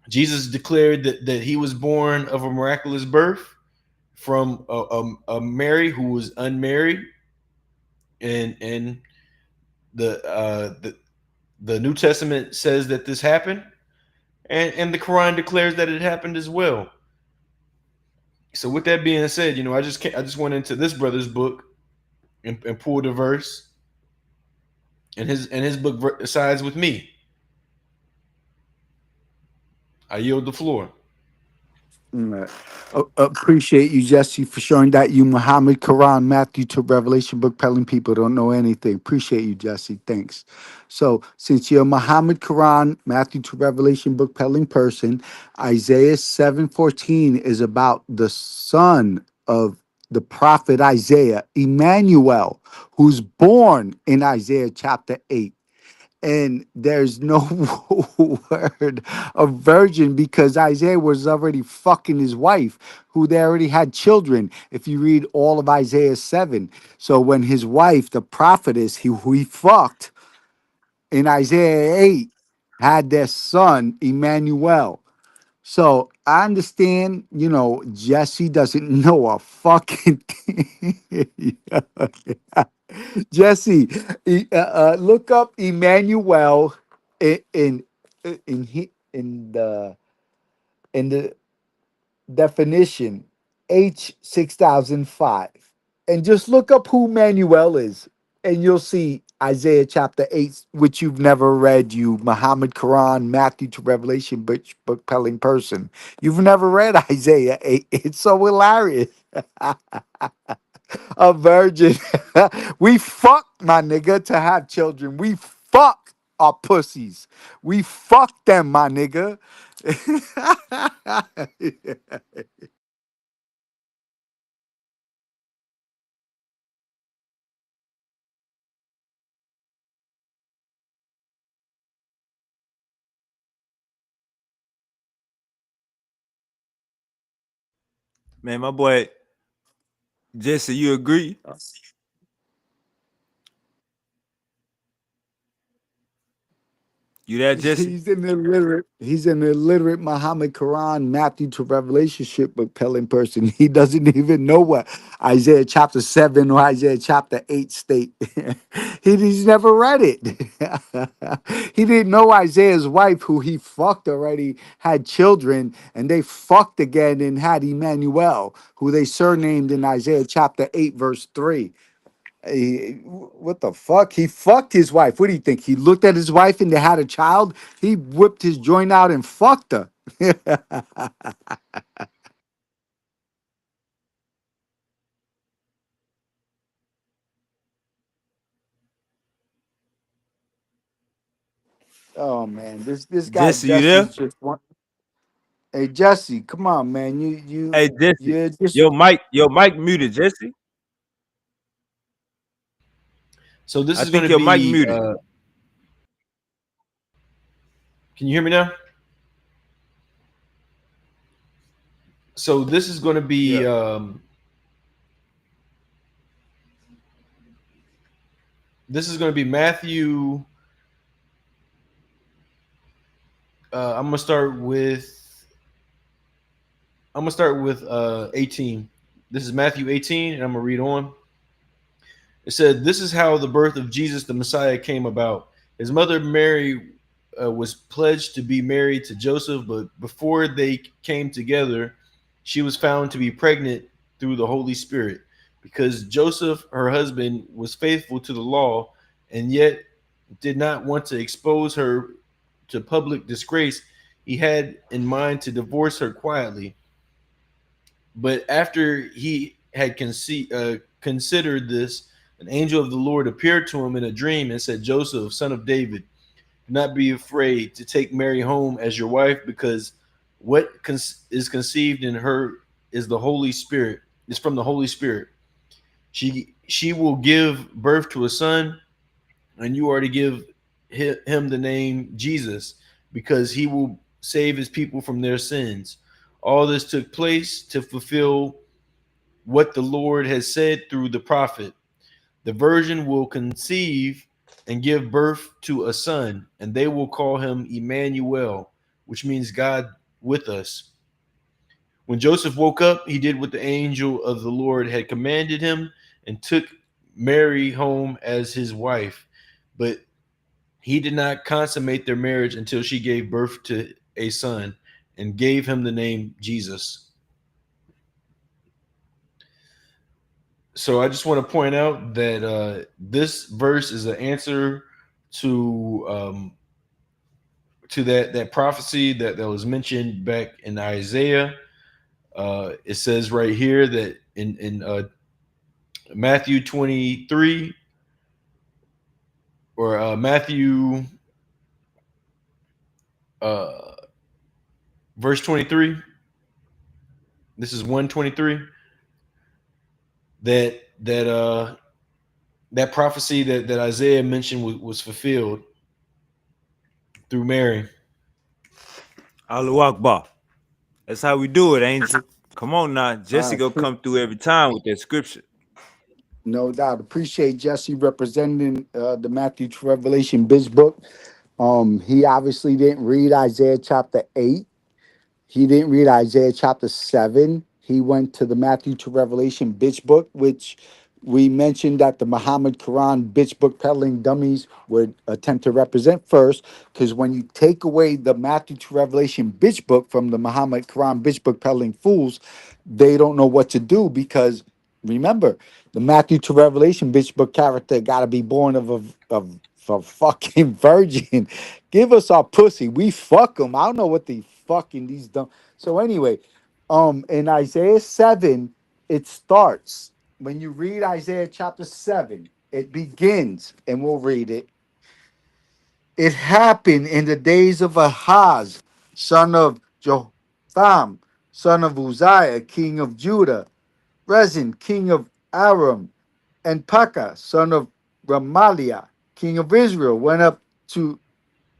Jesus declared that he was born of a miraculous birth from a Mary who was unmarried, and the New Testament says that this happened, and the Quran declares that it happened as well. So with that being said, I just went into this brother's book and pulled a verse, and his book sides with me. I yield the floor. Mm, appreciate you, Jesse, for showing that you Muhammad, Quran, Matthew to Revelation book pelling people don't know anything. Appreciate you, Jesse. Thanks. So, since you're a Muhammad, Quran, Matthew to Revelation book pelling person, Isaiah 7:14 is about the son of the prophet Isaiah, Emmanuel, who's born in Isaiah chapter 8. And there's no word of virgin because Isaiah was already fucking his wife, who they already had children. If you read all of Isaiah 7. So when his wife, the prophetess, who he fucked in Isaiah 8, had their son, Emmanuel. So I understand, Jesse doesn't know a fucking thing. Jesse, look up Emmanuel in the definition H6005, and just look up who Manuel is, and you'll see Isaiah chapter 8, which you've never read, you Muhammad, Quran, Matthew to Revelation book pelling person. You've never read Isaiah 8. It's so hilarious. A virgin. We fuck, my nigga, to have children. We fuck our pussies. We fuck them, my nigga. Man, my boy Jesse, you agree? You there, Jesse? He's an illiterate Muhammad, Quran, Matthew to Revelation book pelling person. He doesn't even know what Isaiah chapter 7 or Isaiah chapter 8 state. He's never read it. He didn't know Isaiah's wife, who he fucked already, had children, and they fucked again and had Emmanuel, who they surnamed in Isaiah chapter 8, verse 3. What the fuck? He fucked his wife. What do you think? He looked at his wife and they had a child. He whipped his joint out and fucked her. Oh man, this guy Jesse, you there? Jesse's just one. Hey Jesse, come on, man. You you Hey, Jesse, you're just your mic muted, Jesse. So this I is going think to your mic be. muted. Can you hear me now? So this is going to Yeah. be. This is going to be Matthew. I'm gonna start with. I'm gonna start with 18. This is Matthew 18, and I'm gonna read on. It said, "This is how the birth of Jesus the Messiah came about. His mother Mary was pledged to be married to Joseph, but before they came together, she was found to be pregnant through the Holy Spirit. Because Joseph, her husband, was faithful to the law, and yet did not want to expose her to public disgrace, he had in mind to divorce her quietly. But after he had considered this, an angel of the Lord appeared to him in a dream and said, 'Joseph, son of David, do not be afraid to take Mary home as your wife, because what is conceived in her is the Holy Spirit, is from the Holy Spirit. She will give birth to a son, and you are to give him the name Jesus, because he will save his people from their sins.' All this took place to fulfill what the Lord has said through the prophet. The virgin will conceive and give birth to a son, and they will call him Emmanuel, which means God with us." When Joseph woke up, he did what the angel of the Lord had commanded him and took Mary home as his wife. But he did not consummate their marriage until she gave birth to a son and gave him the name Jesus. So I just want to point out that this verse is an answer to that prophecy that was mentioned back in Isaiah. It says right here that in Matthew 23 or Matthew uh, verse 23. This is 123. That that prophecy that Isaiah mentioned was fulfilled through Mary. Allahu Akbar. That's how we do it, Angel. Come on now. Jesse go Pre- come through every time with that scripture. no doubt. Appreciate Jesse representing the Matthew to Revelation Biz book. He obviously didn't read Isaiah chapter 8. He didn't read Isaiah chapter 7. He went to the Matthew to Revelation bitch book, which we mentioned that the Muhammad Quran bitch book peddling dummies would attempt to represent first. Because when you take away the Matthew to Revelation bitch book from the Muhammad Quran bitch book peddling fools, they don't know what to do. Because remember, the Matthew to Revelation bitch book character got to be born of a fucking virgin. Give us our pussy. We fuck them. I don't know what the fucking these dumb. So anyway, in Isaiah 7, it starts. When you read Isaiah chapter 7, it begins, and we'll read it. It happened in the days of Ahaz, son of Jotham, son of Uzziah, king of Judah, Rezin, king of Aram, and Pekah, son of Ramaliah, king of Israel, went up to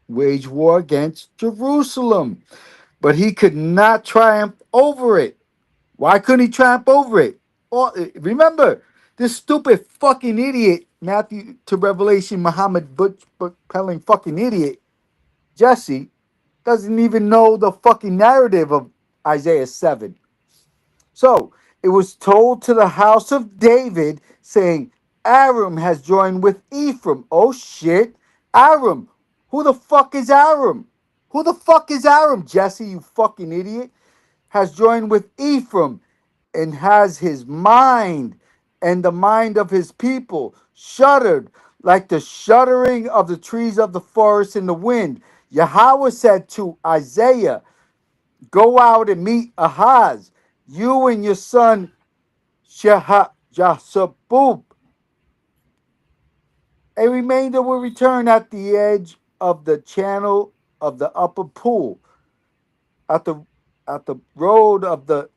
wage war against Jerusalem, but he could not triumph over it. Why couldn't he triumph over it? Or remember, this stupid fucking idiot, Matthew to Revelation, Muhammad Butch Pelling fucking idiot, Jesse, doesn't even know the fucking narrative of Isaiah 7. So it was told to the house of David, saying, Aram has joined with Ephraim. Oh shit. Aram. Who the fuck is Aram? Who the fuck is Aram, Jesse, you fucking idiot? Has joined with Ephraim and has his mind and the mind of his people shuddered like the shuddering of the trees of the forest in the wind. Yahweh said to Isaiah, go out and meet Ahaz, you and your son Shahajasabub. A remainder will return at the edge of the channel of the upper pool, at the road of the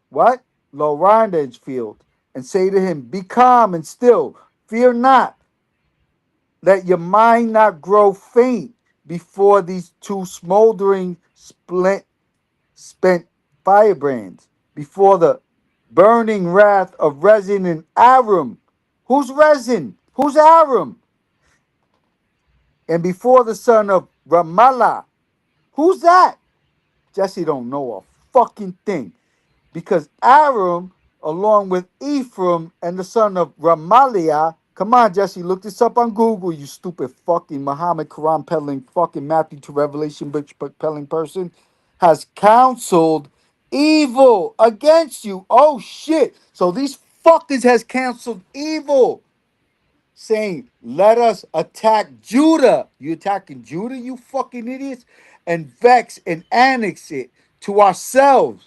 what? Lorandage field, and say to him, be calm and still, fear not, let your mind not grow faint before these two smoldering spent firebrands, before the burning wrath of Rezin and Aram. Who's Rezin? Who's Aram? And before the son of Ramallah. Who's that? Jesse don't know a fucking thing. Because Aram, along with Ephraim and the son of Ramaliah, come on, Jesse, look this up on Google, you stupid fucking Muhammad Quran peddling fucking Matthew to Revelation book peddling person, has counseled evil against you. Oh shit. So these fuckers has counseled evil, saying, let us attack Judah. You attacking Judah, you fucking idiots? And vex and annex it to ourselves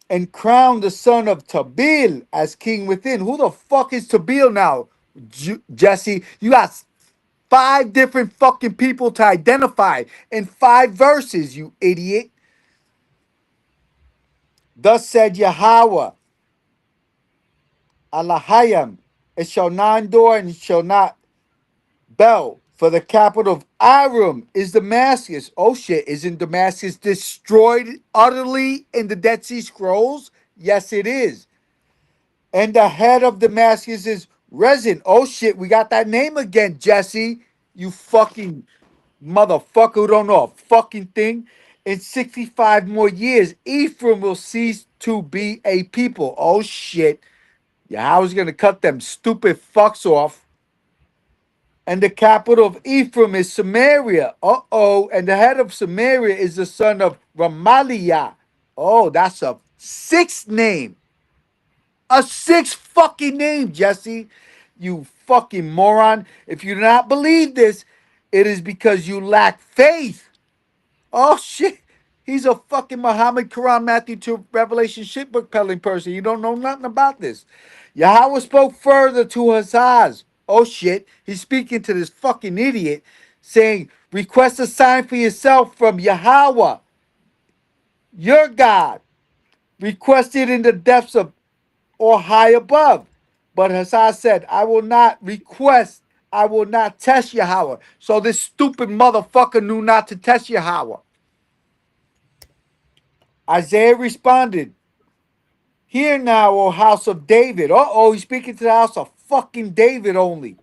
and crown the son of Tabil as king within. Who the fuck is Tabil now, Jesse? You got five different fucking people to identify in five verses, you idiot. Thus said Yahweh, Alahayim, it shall not endure and it shall not bell. For the capital of Aram is Damascus. Oh shit, isn't Damascus destroyed utterly in the Dead Sea Scrolls? Yes, it is. And the head of Damascus is Rezin. Oh shit, we got that name again, Jesse. You fucking motherfucker who don't know a fucking thing. In 65 more years, Ephraim will cease to be a people. Oh shit. Yeah, I was gonna cut them stupid fucks off. And the capital of Ephraim is Samaria. Uh-oh. And the head of Samaria is the son of Ramaliah. Oh, that's a sixth name. A sixth fucking name, Jesse. You fucking moron. If you do not believe this, it is because you lack faith. Oh shit. He's a fucking Muhammad, Quran, Matthew to Revelation shit book peddling person. You don't know nothing about this. Yahweh spoke further to Hazaz. Oh shit. He's speaking to this fucking idiot, saying, request a sign for yourself from Yahweh, your God. Request it in the depths of or high above. But Hazaz said, I will not request, I will not test Yahweh. So this stupid motherfucker knew not to test Yahweh. Isaiah responded, hear now, O house of David. Uh-oh, he's speaking to the house of fucking David only.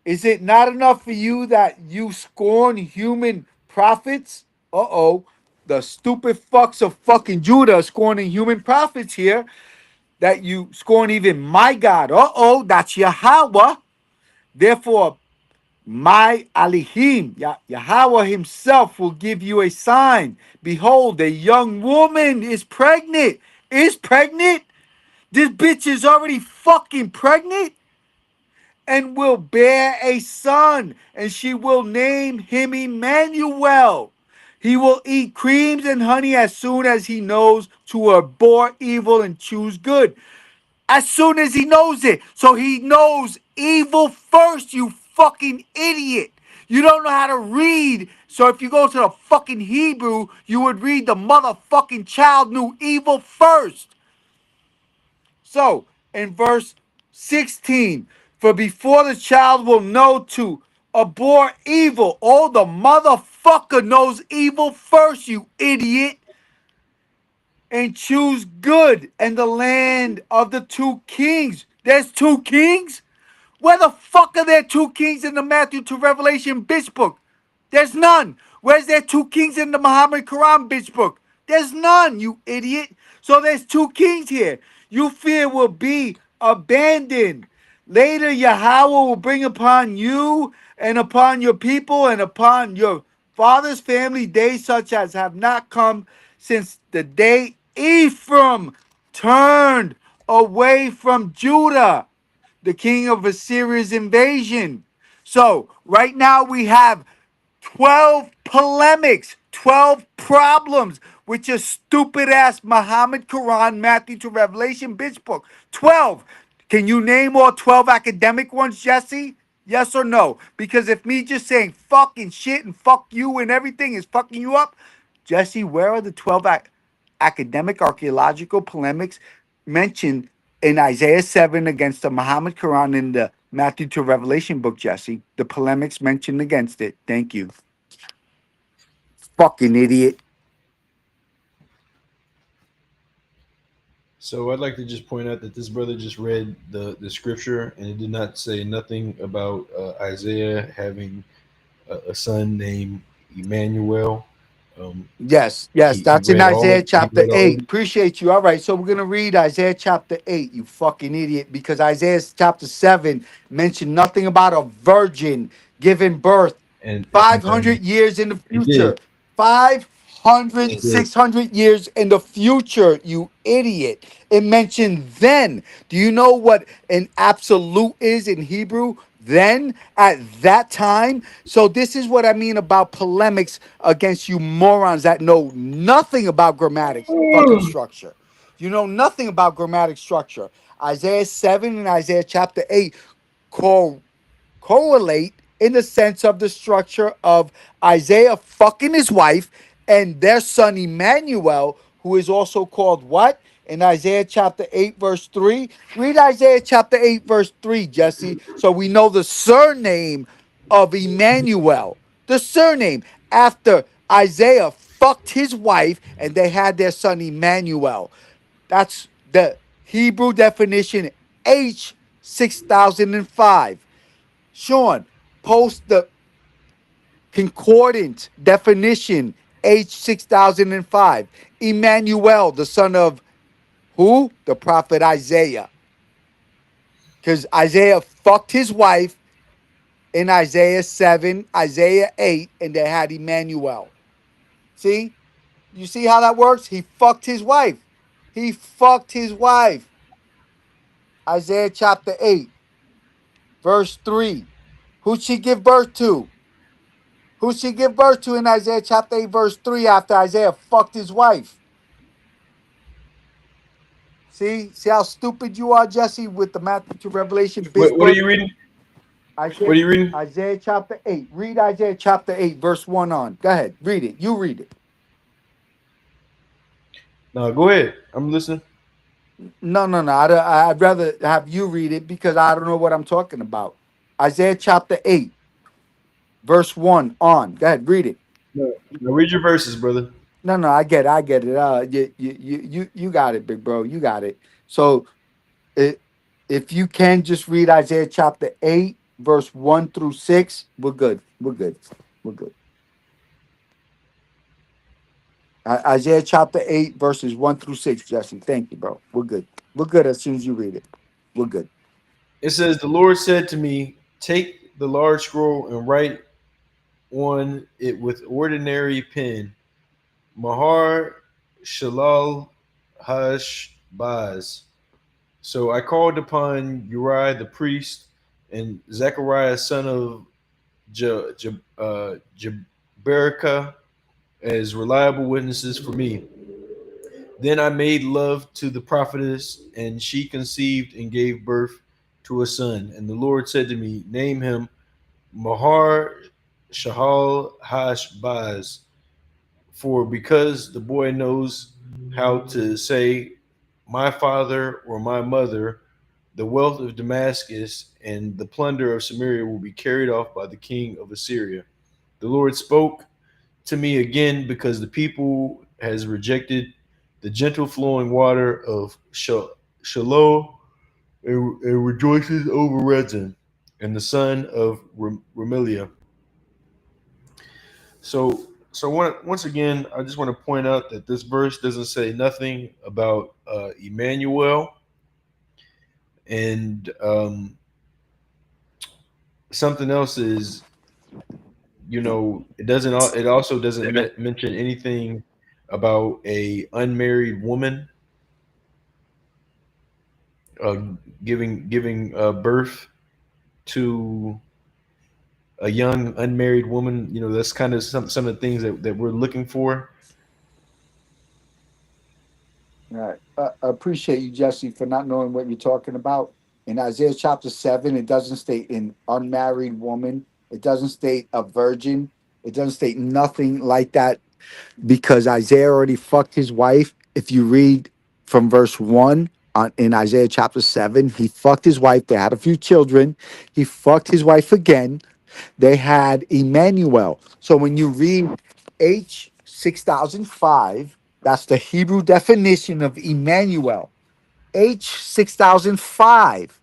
Is it not enough for you that you scorn human prophets? Uh-oh. The stupid fucks of fucking Judah are scorning human prophets here. That you scorn even my God. Uh-oh, that's Yahweh. Therefore, my Alihim, Yahweh himself will give you a sign. Behold, a young woman is pregnant. Is pregnant? This bitch is already fucking pregnant and will bear a son, and she will name him Emmanuel. He will eat creams and honey as soon as he knows to abhor evil and choose good. As soon as he knows it. So he knows evil first, you fucking idiot. You don't know how to read. So if you go to the fucking Hebrew, you would read the motherfucking child knew evil first. So, in verse 16, for before the child will know to abhor evil, oh, the motherfucker knows evil first, you idiot, and choose good and the land of the two kings. There's two kings? Where the fuck are there two kings in the Matthew to Revelation bitch book? There's none. Where's there two kings in the Muhammad Quran bitch book? There's none, you idiot. So there's two kings here. You fear will be abandoned. Later, Yahweh will bring upon you and upon your people and upon your father's family days such as have not come since the day Ephraim turned away from Judah, the king of Assyria's invasion. So right now we have 12 polemics, 12 problems with your stupid ass Muhammad Quran, Matthew to Revelation bitch book. 12. Can you name all 12 academic ones, Jesse? Yes or no? Because if me just saying fucking shit and fuck you and everything is fucking you up, Jesse, where are the 12 academic archaeological polemics mentioned in Isaiah 7 against the Muhammad Quran in the Matthew to Revelation book, Jesse? The polemics mentioned against it. Thank you. Fucking idiot. So I'd like to just point out that this brother just read the scripture, and it did not say nothing about Isaiah having a son named Emmanuel. Yes, He that's in read all Isaiah of he chapter read all 8. of Appreciate you. All right, so we're going to read Isaiah chapter 8, you fucking idiot, because Isaiah chapter 7 mentioned nothing about a virgin giving birth and 500 years in the it did future. 500, it did 600 years in the future, you idiot. It mentioned then. Do you know what an absolute is in Hebrew? Then, at that time. So, this is what I mean about polemics against you morons that know nothing about grammatic fucking structure. You know nothing about grammatic structure. Isaiah 7 and Isaiah chapter 8 call correlate in the sense of the structure of Isaiah fucking his wife and their son Emmanuel, who is also called what? In Isaiah chapter 8, verse 3. Read Isaiah chapter 8, verse 3, Jesse, so we know the surname of Emmanuel. The surname after Isaiah fucked his wife and they had their son Emmanuel. That's the Hebrew definition H6005. Sean, post the concordant definition H6005. Emmanuel, the son of who? The prophet Isaiah. Because Isaiah fucked his wife in Isaiah 7, Isaiah 8, and they had Emmanuel. See? You see how that works? He fucked his wife. He fucked his wife. Isaiah chapter 8, verse 3. Who'd she give birth to? Who she give birth to in Isaiah chapter 8, verse 3 after Isaiah fucked his wife? See how stupid you are, Jesse, with the Matthew to Revelation big What are book? you reading? Isaiah, What are you reading? Isaiah chapter 8. Read Isaiah chapter 8, verse 1 on. Go ahead. Read it. You read it. No, go ahead. I'm listening. No, no, no. I'd rather have you read it because I don't know what I'm talking about. Isaiah chapter 8, verse 1 on. Go ahead. Read it. No, no, read your verses, brother. No, no, I get it. I get it. You got it, big bro. You got it. So it, if you can just read Isaiah chapter 8, verse 1 through 6, we're good. We're good. We're good. Isaiah chapter 8, verses 1 through 6, Jesse. Thank you, bro. We're good. We're good as soon as you read it. We're good. It says, "The Lord said to me, take the large scroll and write on it with ordinary pen, Mahar Shalal Hash Baz." So I called upon Uriah the priest and Zechariah son of Jeberechiah as reliable witnesses for me. Then I made love to the prophetess, and she conceived and gave birth to a son. And the Lord said to me, name him Mahar Shahal Hashbaz, for because the boy knows how to say, my father or my mother, the wealth of Damascus and the plunder of Samaria will be carried off by the king of Assyria. The Lord spoke to me again because the people has rejected the gentle flowing water of Shiloh and rejoices over Rezin and the son of Remiliah. Once again, I just want to point out that this verse doesn't say nothing about Emmanuel, and something else is, it doesn't. It also doesn't mention anything about a unmarried woman uh, giving birth to a young unmarried woman. That's kind of some of the things that we're looking for. All right. I appreciate you, Jesse, for not knowing what you're talking about. In Isaiah chapter 7, it doesn't state an unmarried woman, it doesn't state a virgin, it doesn't state nothing like that because Isaiah already fucked his wife. If you read from verse 1 in Isaiah chapter 7, he fucked his wife. They had a few children. He fucked his wife again. They had Emmanuel. So when you read H 6005, that's the Hebrew definition of Emmanuel. H 6005,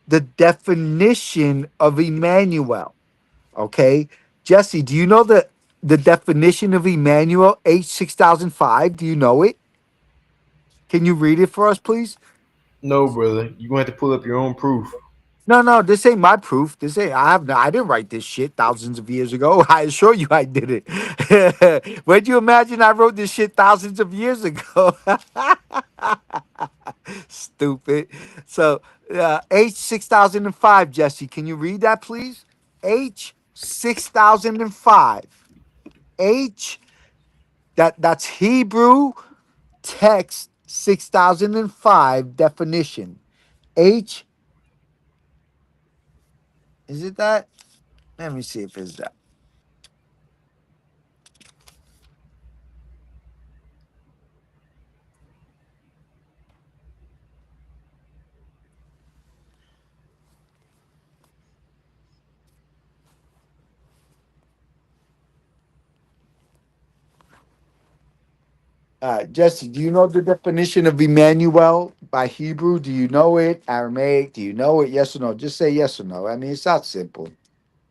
the definition of Emmanuel. Okay. Jesse, do you know the definition of Emmanuel, H 6005? Do you know it? Can you read it for us, please? No, brother, you're gonna have to pull up your own proof. No, no, this ain't my proof. This ain't. I didn't write this shit thousands of years ago. I assure you, I did it. Where'd you imagine I wrote this shit thousands of years ago? Stupid. So, H 6005, Jesse, can you read that, please? H 6005. H, that's Hebrew text 6005 definition. H, is it that? Let me see if it's that. Jesse, do you know the definition of Emmanuel by Hebrew? Do you know it? Aramaic? Do you know it? Yes or no? Just say yes or no. I mean, it's not simple.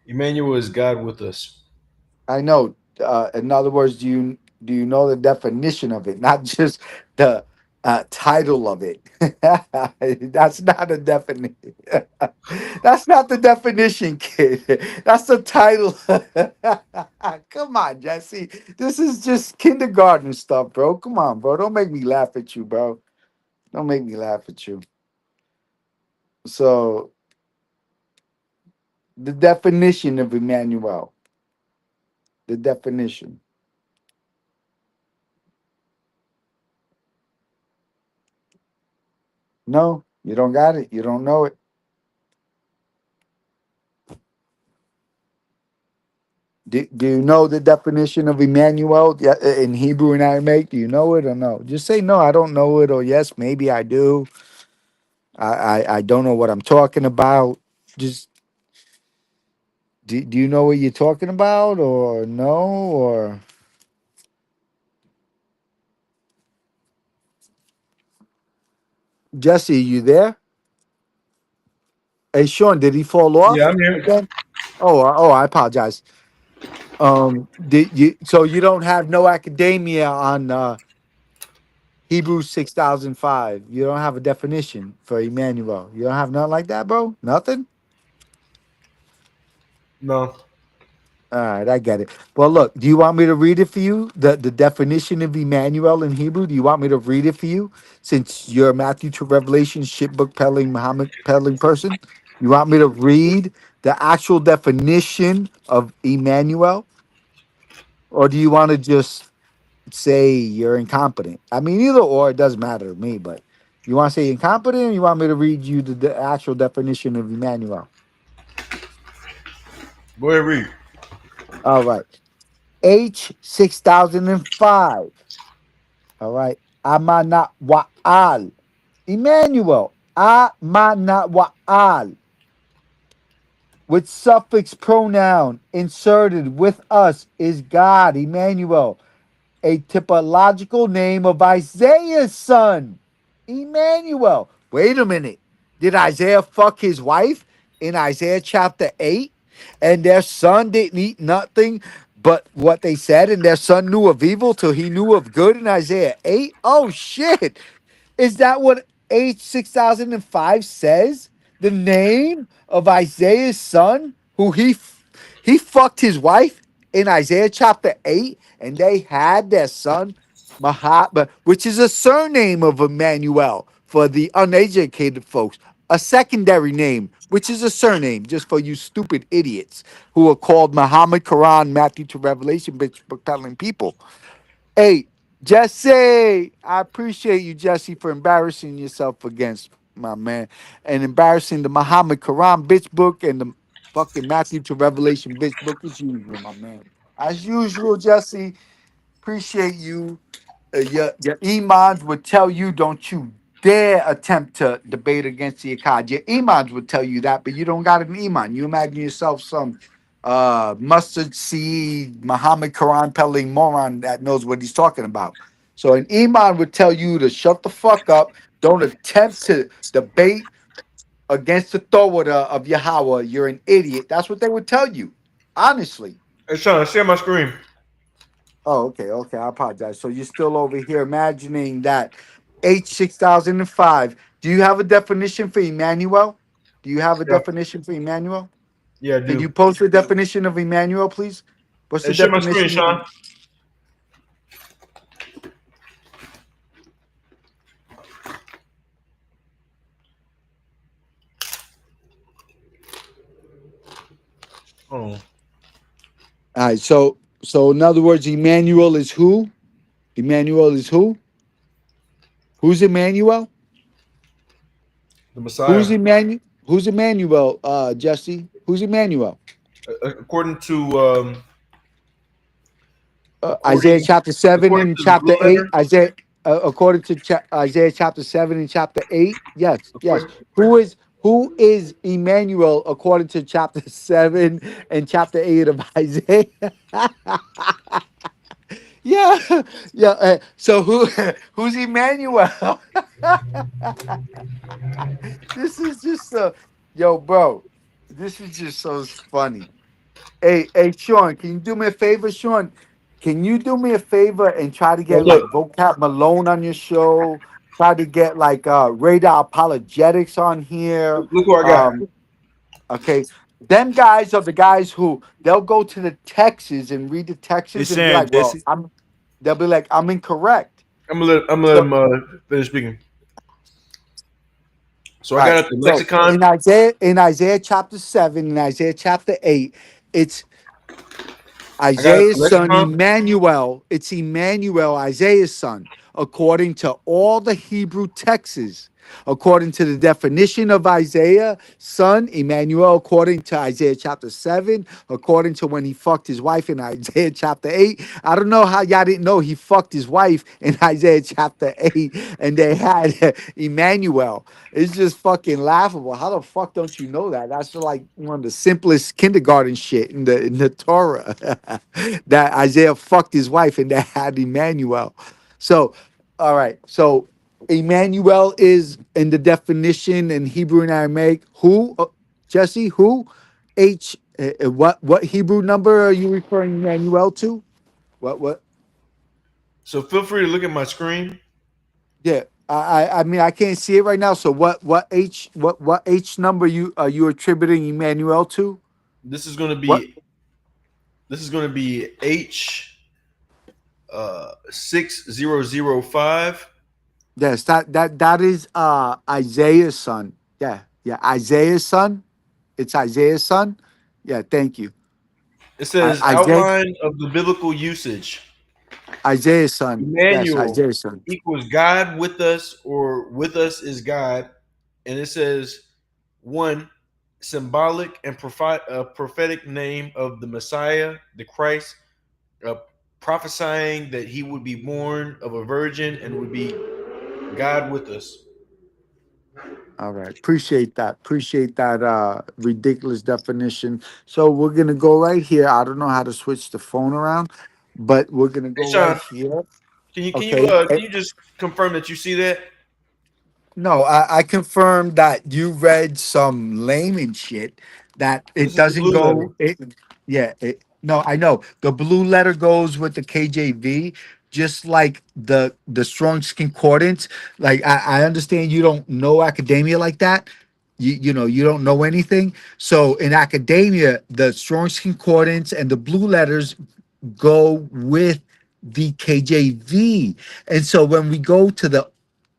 Emmanuel is God with us. I know. In other words, do you know the definition of it, not just the title of it? That's not a definition. That's not the definition, kid. That's the title. Come on, Jesse. This is just kindergarten stuff, bro. Come on, bro. Don't make me laugh at you, bro. Don't make me laugh at you. So, the definition of Emmanuel. The definition. No, you don't got it. You don't know it. Do you know the definition of Emmanuel, yeah, in Hebrew and Aramaic? Do you know it or no? Just say no, I don't know it, or yes, maybe I do. I don't know what I'm talking about. Just do you know what you're talking about or no? Or Jesse, you there? Hey Sean, did he fall Yeah, off I'm here. again? Oh, I apologize. Did you, so you don't have no academia on Hebrews 6005? You don't have a definition for Emmanuel. You don't have nothing like that, bro? Nothing? No. All right, I get it. Well, look, do you want me to read it for you? The definition of Emmanuel in Hebrew? Do you want me to read it for you? Since you're a Matthew to Revelation shipbook peddling Muhammad peddling person, you want me to read the actual definition of Emmanuel? Or do you want to just say you're incompetent? I mean, either or, it doesn't matter to me, but you want to say incompetent or you want me to read you the actual definition of Emmanuel? Go ahead, read. All right. H 6005. All right. Amana wa'al. Emmanuel. Amana wa'al. With suffix pronoun inserted with us is God, Emmanuel, a typological name of Isaiah's son, Emmanuel. Wait a minute. Did Isaiah fuck his wife in Isaiah chapter 8? And their son didn't eat nothing but what they said, and their son knew of evil till he knew of good in Isaiah 8? Oh, shit. Is that what H 6005 says? The name of Isaiah's son, who he fucked his wife in Isaiah chapter 8, and they had their son Mahatma, which is a surname of Emmanuel for the uneducated folks, a secondary name, which is a surname just for you stupid idiots who are called Muhammad, Quran, Matthew to Revelation, bitch, peddling people. Hey, Jesse, I appreciate you, Jesse, for embarrassing yourself against my man and embarrassing the Muhammad Quran bitch book and the fucking Matthew to Revelation bitch book as usual, my man. As usual, Jesse, appreciate you. Your imams would tell you, don't you dare attempt to debate against the Akkad. Your imams would tell you that, but you don't got an iman. You imagine yourself some mustard seed, Muhammad Quran peddling moron that knows what he's talking about. So an iman would tell you to shut the fuck up. Don't attempt to debate against the Torah of Yahweh. You're an idiot. That's what they would tell you. Honestly. Hey, Sean, share my screen. Oh, okay. I apologize. So you're still over here imagining that H 6005. Do you have a definition for Emmanuel? Do you have a Yeah, definition for Emmanuel? yeah, I Can do. you post the definition of Emmanuel, please? What's Hey, the share my screen, definition of Sean. Oh, All right, so in other words, Emmanuel is who? Emmanuel is who? Who's Emmanuel? the Who's Messiah. Emmanuel? Who's Emmanuel, Jesse? Who's Emmanuel? According to Isaiah according chapter 7 according and to the chapter blue 8. letter. Isaiah, according to Isaiah chapter 7 and chapter 8. Yes, yes. According, Who is Emmanuel according to chapter 7 and chapter 8 of Isaiah? Yeah, yeah. So who's Emmanuel? This is just yo, bro. This is just so funny. Hey, Sean, can you do me a favor, Sean? Can you do me a favor and try to well, get like look, Vocab Malone on your show? Try to get like Radar Apologetics on here. look who I got. Um, okay. Them guys are the guys who they'll go to the texts and read the It's texts and be sharing, like, well, Jesse. they'll be like, I'm incorrect. I'm gonna let So him finish speaking. So I all got right. up the So lexicon. in Isaiah chapter 7, in Isaiah chapter 8, it's I got Isaiah's Alexa, son mom. Emmanuel. It's Emmanuel, Isaiah's son, according to all the Hebrew texts. According to the definition of Isaiah, son, Emmanuel, according to Isaiah chapter 7, according to when he fucked his wife in Isaiah chapter 8. I don't know how y'all didn't know he fucked his wife in Isaiah chapter 8 and they had Emmanuel. It's just fucking laughable. How the fuck don't you know that? That's like one of the simplest kindergarten shit in the Torah. That Isaiah fucked his wife and they had Emmanuel. So, all right. So Emmanuel is in the definition in Hebrew and Aramaic. Who, Jesse? Who? What Hebrew number are you referring Emmanuel to? What? So feel free to look at my screen. Yeah. I mean I can't see it right now. So what H number you are you attributing Emmanuel to? This is going to What? be H 6005. Yes, that is Isaiah's son. Yeah, yeah, Isaiah's son. It's Isaiah's son. Yeah, thank you. It says Isaiah outline of the biblical usage. Isaiah's son. Yes, Emmanuel Isaiah's son. equals God with us, or with us is God. And it says one, symbolic and prophetic name of the Messiah, the Christ, uh, prophesying that he would be born of a virgin and would be God with us. All right. Appreciate that. Appreciate that ridiculous definition. So we're gonna go right here. I don't know how to switch the phone around, but we're gonna Hey go right Sean, here. can you Okay. can you just confirm that you see that? No, I confirmed that you read some layman shit that it This is the doesn't blue letter. go. Yeah, no, I know the blue letter goes with the KJV, just like the Strong's Concordance. Like I understand you don't know academia like that. You know you don't know anything. So in academia, the Strong's Concordance and the blue letters go with the KJV. And so when we go to the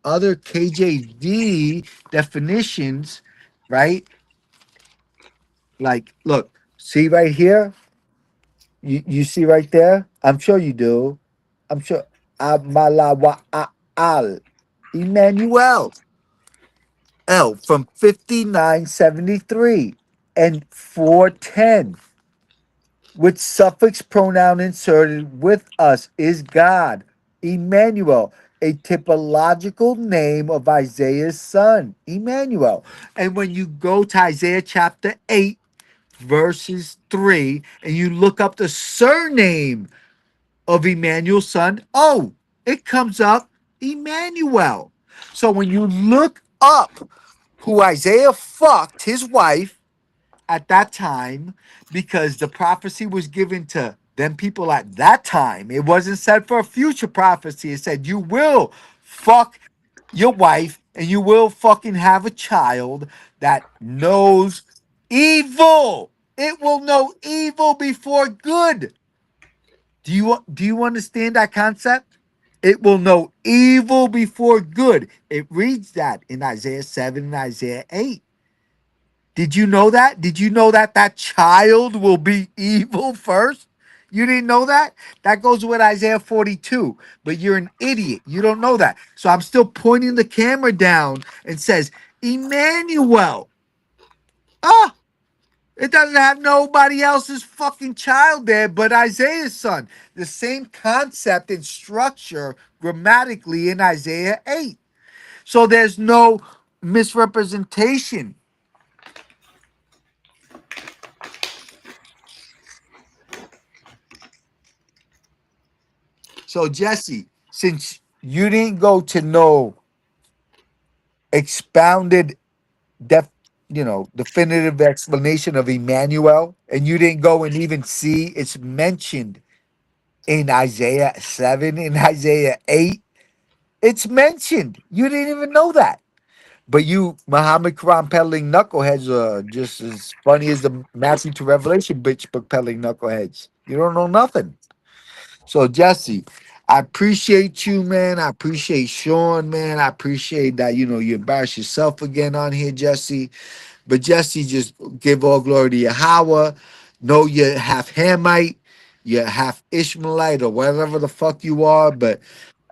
other KJV definitions, right? Like, look, see right here? You see right there? I'm sure you do. I'm sure. Amalawa al Emmanuel L from 5973 and 410 with suffix pronoun inserted with us is God, Emmanuel, a typological name of Isaiah's son, Emmanuel. And when you go to Isaiah chapter 8, verses 3, and you look up the surname of Emmanuel's son, oh, it comes up Emmanuel. So when you look up who Isaiah fucked his wife, at that time because the prophecy was given to them people at that time. It wasn't said for a future prophecy. It said you will fuck your wife and you will fucking have a child that knows evil. It will know evil before good. Do you understand that concept? It will know evil before good. It reads that in Isaiah 7 and Isaiah 8. Did you know that? Did you know that that child will be evil first? You didn't know that? That goes with Isaiah 42, but you're an idiot. You don't know that. So I'm still pointing the camera down and says, Emmanuel. Ah, it doesn't have nobody else's fucking child there but Isaiah's son. The same concept and structure grammatically in Isaiah 8. So there's no misrepresentation. So Jesse, since you didn't go to no expounded def definitive explanation of Emmanuel, and you didn't go and even see it's mentioned in Isaiah 7, in Isaiah 8, it's mentioned. You didn't even know that. But you, Muhammad Quran peddling knuckleheads, are just as funny as the Matthew to Revelation bitch book peddling knuckleheads. You don't know nothing. So Jesse, I appreciate you, man. I appreciate Sean, man. I appreciate that you embarrass yourself again on here, Jesse. But Jesse, just give all glory to Yahweh. Know you half Hamite. you're half Ishmaelite or whatever the fuck you are, but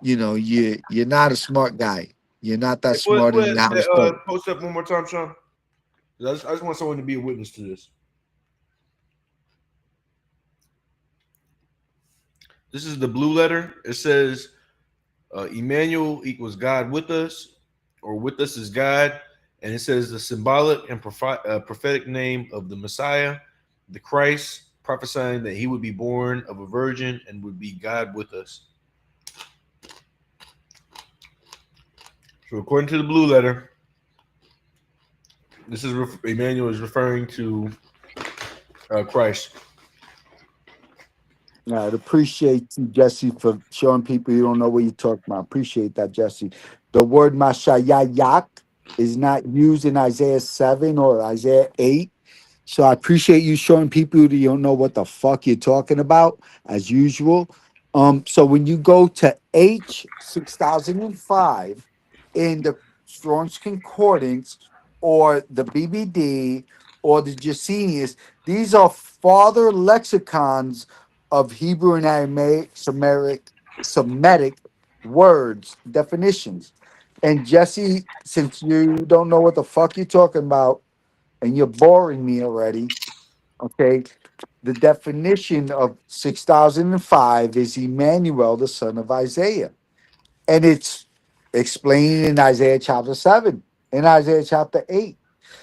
you're not a smart guy. You're not that smart in your house. Post up one more time, Sean. I just want someone to be a witness to this. This is the blue letter. It says Emmanuel equals God with us, or with us is God. And it says the symbolic and prophetic name of the Messiah, the Christ, prophesying that he would be born of a virgin and would be God with us. So according to the blue letter, this is Emmanuel is referring to Christ. I'd appreciate you, Jesse, for showing people you don't know what you're talking about. Appreciate that, Jesse. The word Mashayayak is not used in Isaiah 7 or Isaiah 8. So I appreciate you showing people that you don't know what the fuck you're talking about, as usual. So when you go to H 6005 in the Strong's Concordance or the BBD or the Jacenius, these are father lexicons of Hebrew and Aramaic, Semitic words, definitions. And Jesse, since you don't know what the fuck you're talking about, and you're boring me already, okay? The definition of 6005 is Emmanuel, the son of Isaiah. And it's explained in Isaiah chapter 7, in Isaiah chapter 8.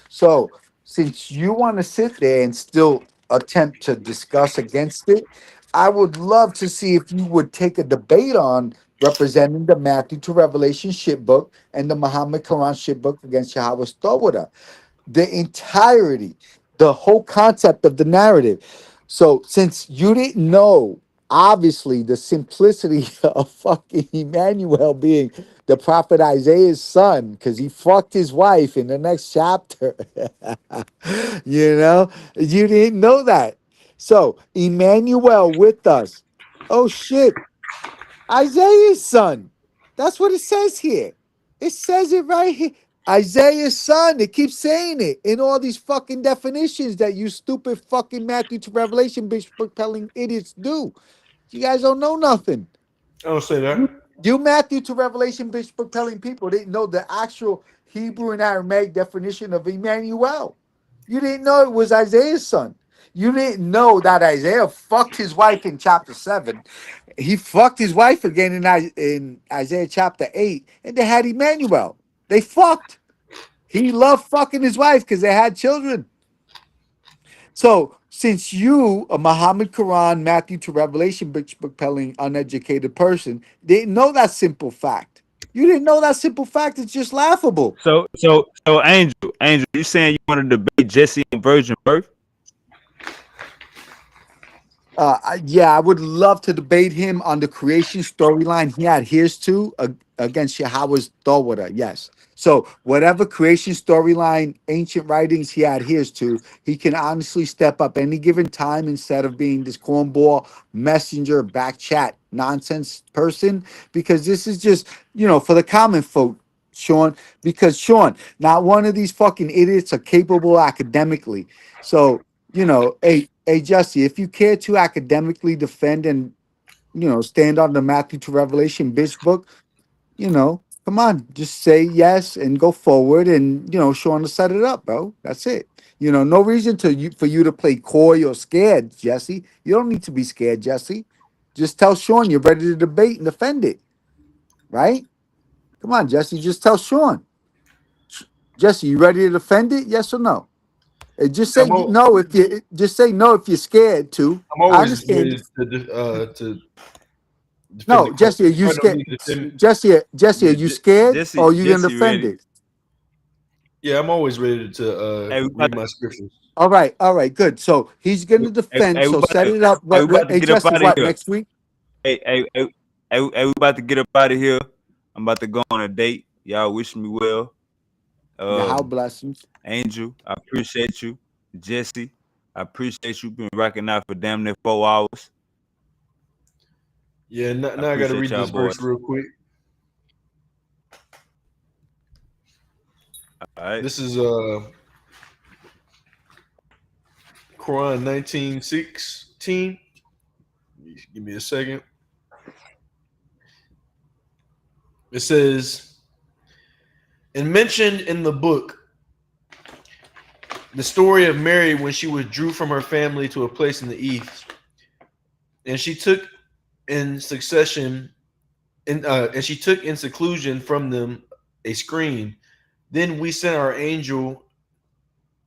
So, since you want to sit there and still attempt to discuss against it, I would love to see if you would take a debate on representing the Matthew to Revelation ship book and the Muhammad Quran ship book against Yahweh's Tawada, the entirety, the whole concept of the narrative. So, since you didn't know, obviously, the simplicity of fucking Emmanuel being the prophet Isaiah's son, because he fucked his wife in the next chapter, you didn't know that. So, Emmanuel with us. Oh, shit. Isaiah's son. That's what it says here. It says it right here. Isaiah's son. It keeps saying it in all these fucking definitions that you stupid fucking Matthew to Revelation bitch propelling idiots do. You guys don't know nothing. I don't say You, that. you Matthew to Revelation bitch propelling people didn't know the actual Hebrew and Aramaic definition of Emmanuel. You didn't know it was Isaiah's son. You didn't know that Isaiah fucked his wife in chapter 7. He fucked his wife again in Isaiah chapter 8, and they had Emmanuel. They fucked. He loved fucking his wife because they had children. So, since you, a Muhammad Quran, Matthew to Revelation, bitch propelling, uneducated person, didn't know that simple fact. You didn't know that simple fact. It's just laughable. So Angel, you saying you want to debate Jesse and virgin birth? Yeah, I would love to debate him on the creation storyline he adheres to against Yahweh's Dawada. Yes. So, whatever creation storyline, ancient writings he adheres to, he can honestly step up any given time instead of being this cornball messenger, back chat nonsense person, because this is just, for the common folk, Sean. Because, Sean, not one of these fucking idiots are capable academically. So, hey, Jesse, if you care to academically defend and stand on the Matthew to Revelation bitch book, come on, just say yes and go forward, and Sean to set it up, bro. That's it. No reason for you to play coy or scared, Jesse. You don't need to be scared, Jesse. Just tell Sean you're ready to debate and defend it, right? Come on, Jesse. Just tell Sean. Jesse, you ready to defend it? Yes or no? Just say I'm, al- no if you just say no if you're scared to. I'm I always understand. ready to defend the No, cause. Jesse, are you I don't scared? need to defend. Jesse, are Yeah, you scared or are you gonna Jesse defend ready. it? Yeah, I'm always ready to Hey, we about read to, my scriptures. All right, good. So he's gonna defend. hey, So set it up. we about to Hey, get up Jesse, out of what here. next week? We about to get up out of here. I'm about to go on a date. Y'all wish me well. How blessings. Angel, I appreciate you. Jesse, I appreciate you been rocking out for damn near 4 hours. Yeah, I now I got to appreciate read y'all this verse boys. real quick. All right. This is Quran 19:16. Give me a second. It says, and mentioned in the book the story of Mary when she withdrew from her family to a place in the east, and she took in succession, and she took in seclusion from them a screen. Then we sent our angel.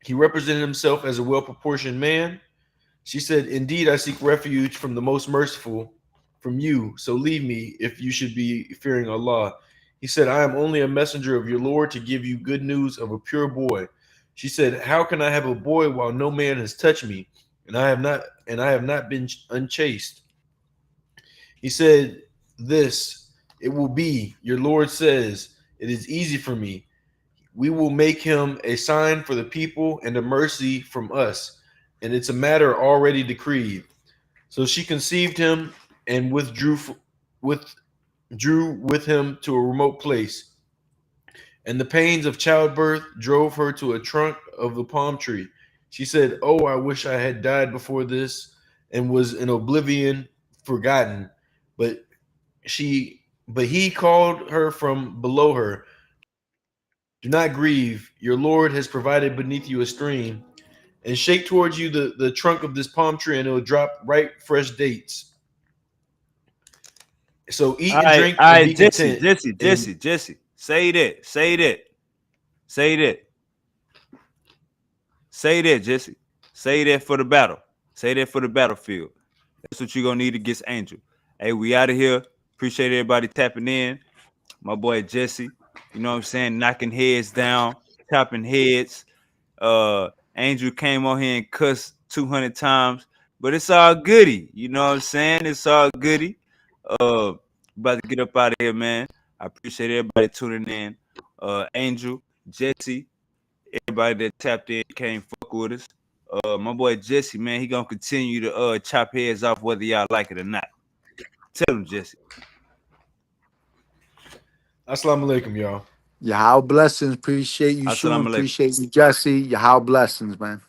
He represented himself as a well-proportioned man. She said, "Indeed, I seek refuge from the most merciful, from you. So leave me if you should be fearing Allah." He said, "I am only a messenger of your Lord to give you good news of a pure boy." She said, "How can I have a boy while no man has touched me, and I have not been unchaste?" He said, "This it will be. Your Lord says, it is easy for me. We will make him a sign for the people and a mercy from us, and it's a matter already decreed." So she conceived him and withdrew with him to a remote place. And the pains of childbirth drove her to a trunk of the palm tree. She said, "Oh, I wish I had died before this and was in oblivion forgotten." But he called her from below her. "Do not grieve. Your Lord has provided beneath you a stream, and shake towards you the trunk of this palm tree, and it will drop ripe, fresh dates. So eat and drink All and right, be content." And Jesse. Say that. Say that. Say that. Say that, Jesse. Say that for the battle. Say that for the battlefield. That's what you're gonna need against Angel. Hey, we out of here. Appreciate everybody tapping in. My boy Jesse, you know what I'm saying, knocking heads down, chopping heads. Angel came on here and cussed 200 times, but it's all goody. You know what I'm saying? It's all goody. Uh, about to get up out of here, man. I appreciate everybody tuning in. Angel, Jesse, everybody that tapped in, came fuck with us. My boy Jesse, man, he gonna continue to chop heads off whether y'all like it or not. Tell him, Jesse. assalamu alaikum, y'all. Yahal blessings. Appreciate you, Shun. Assalamu alaikum. Appreciate you, Jesse. Yahal blessings, man.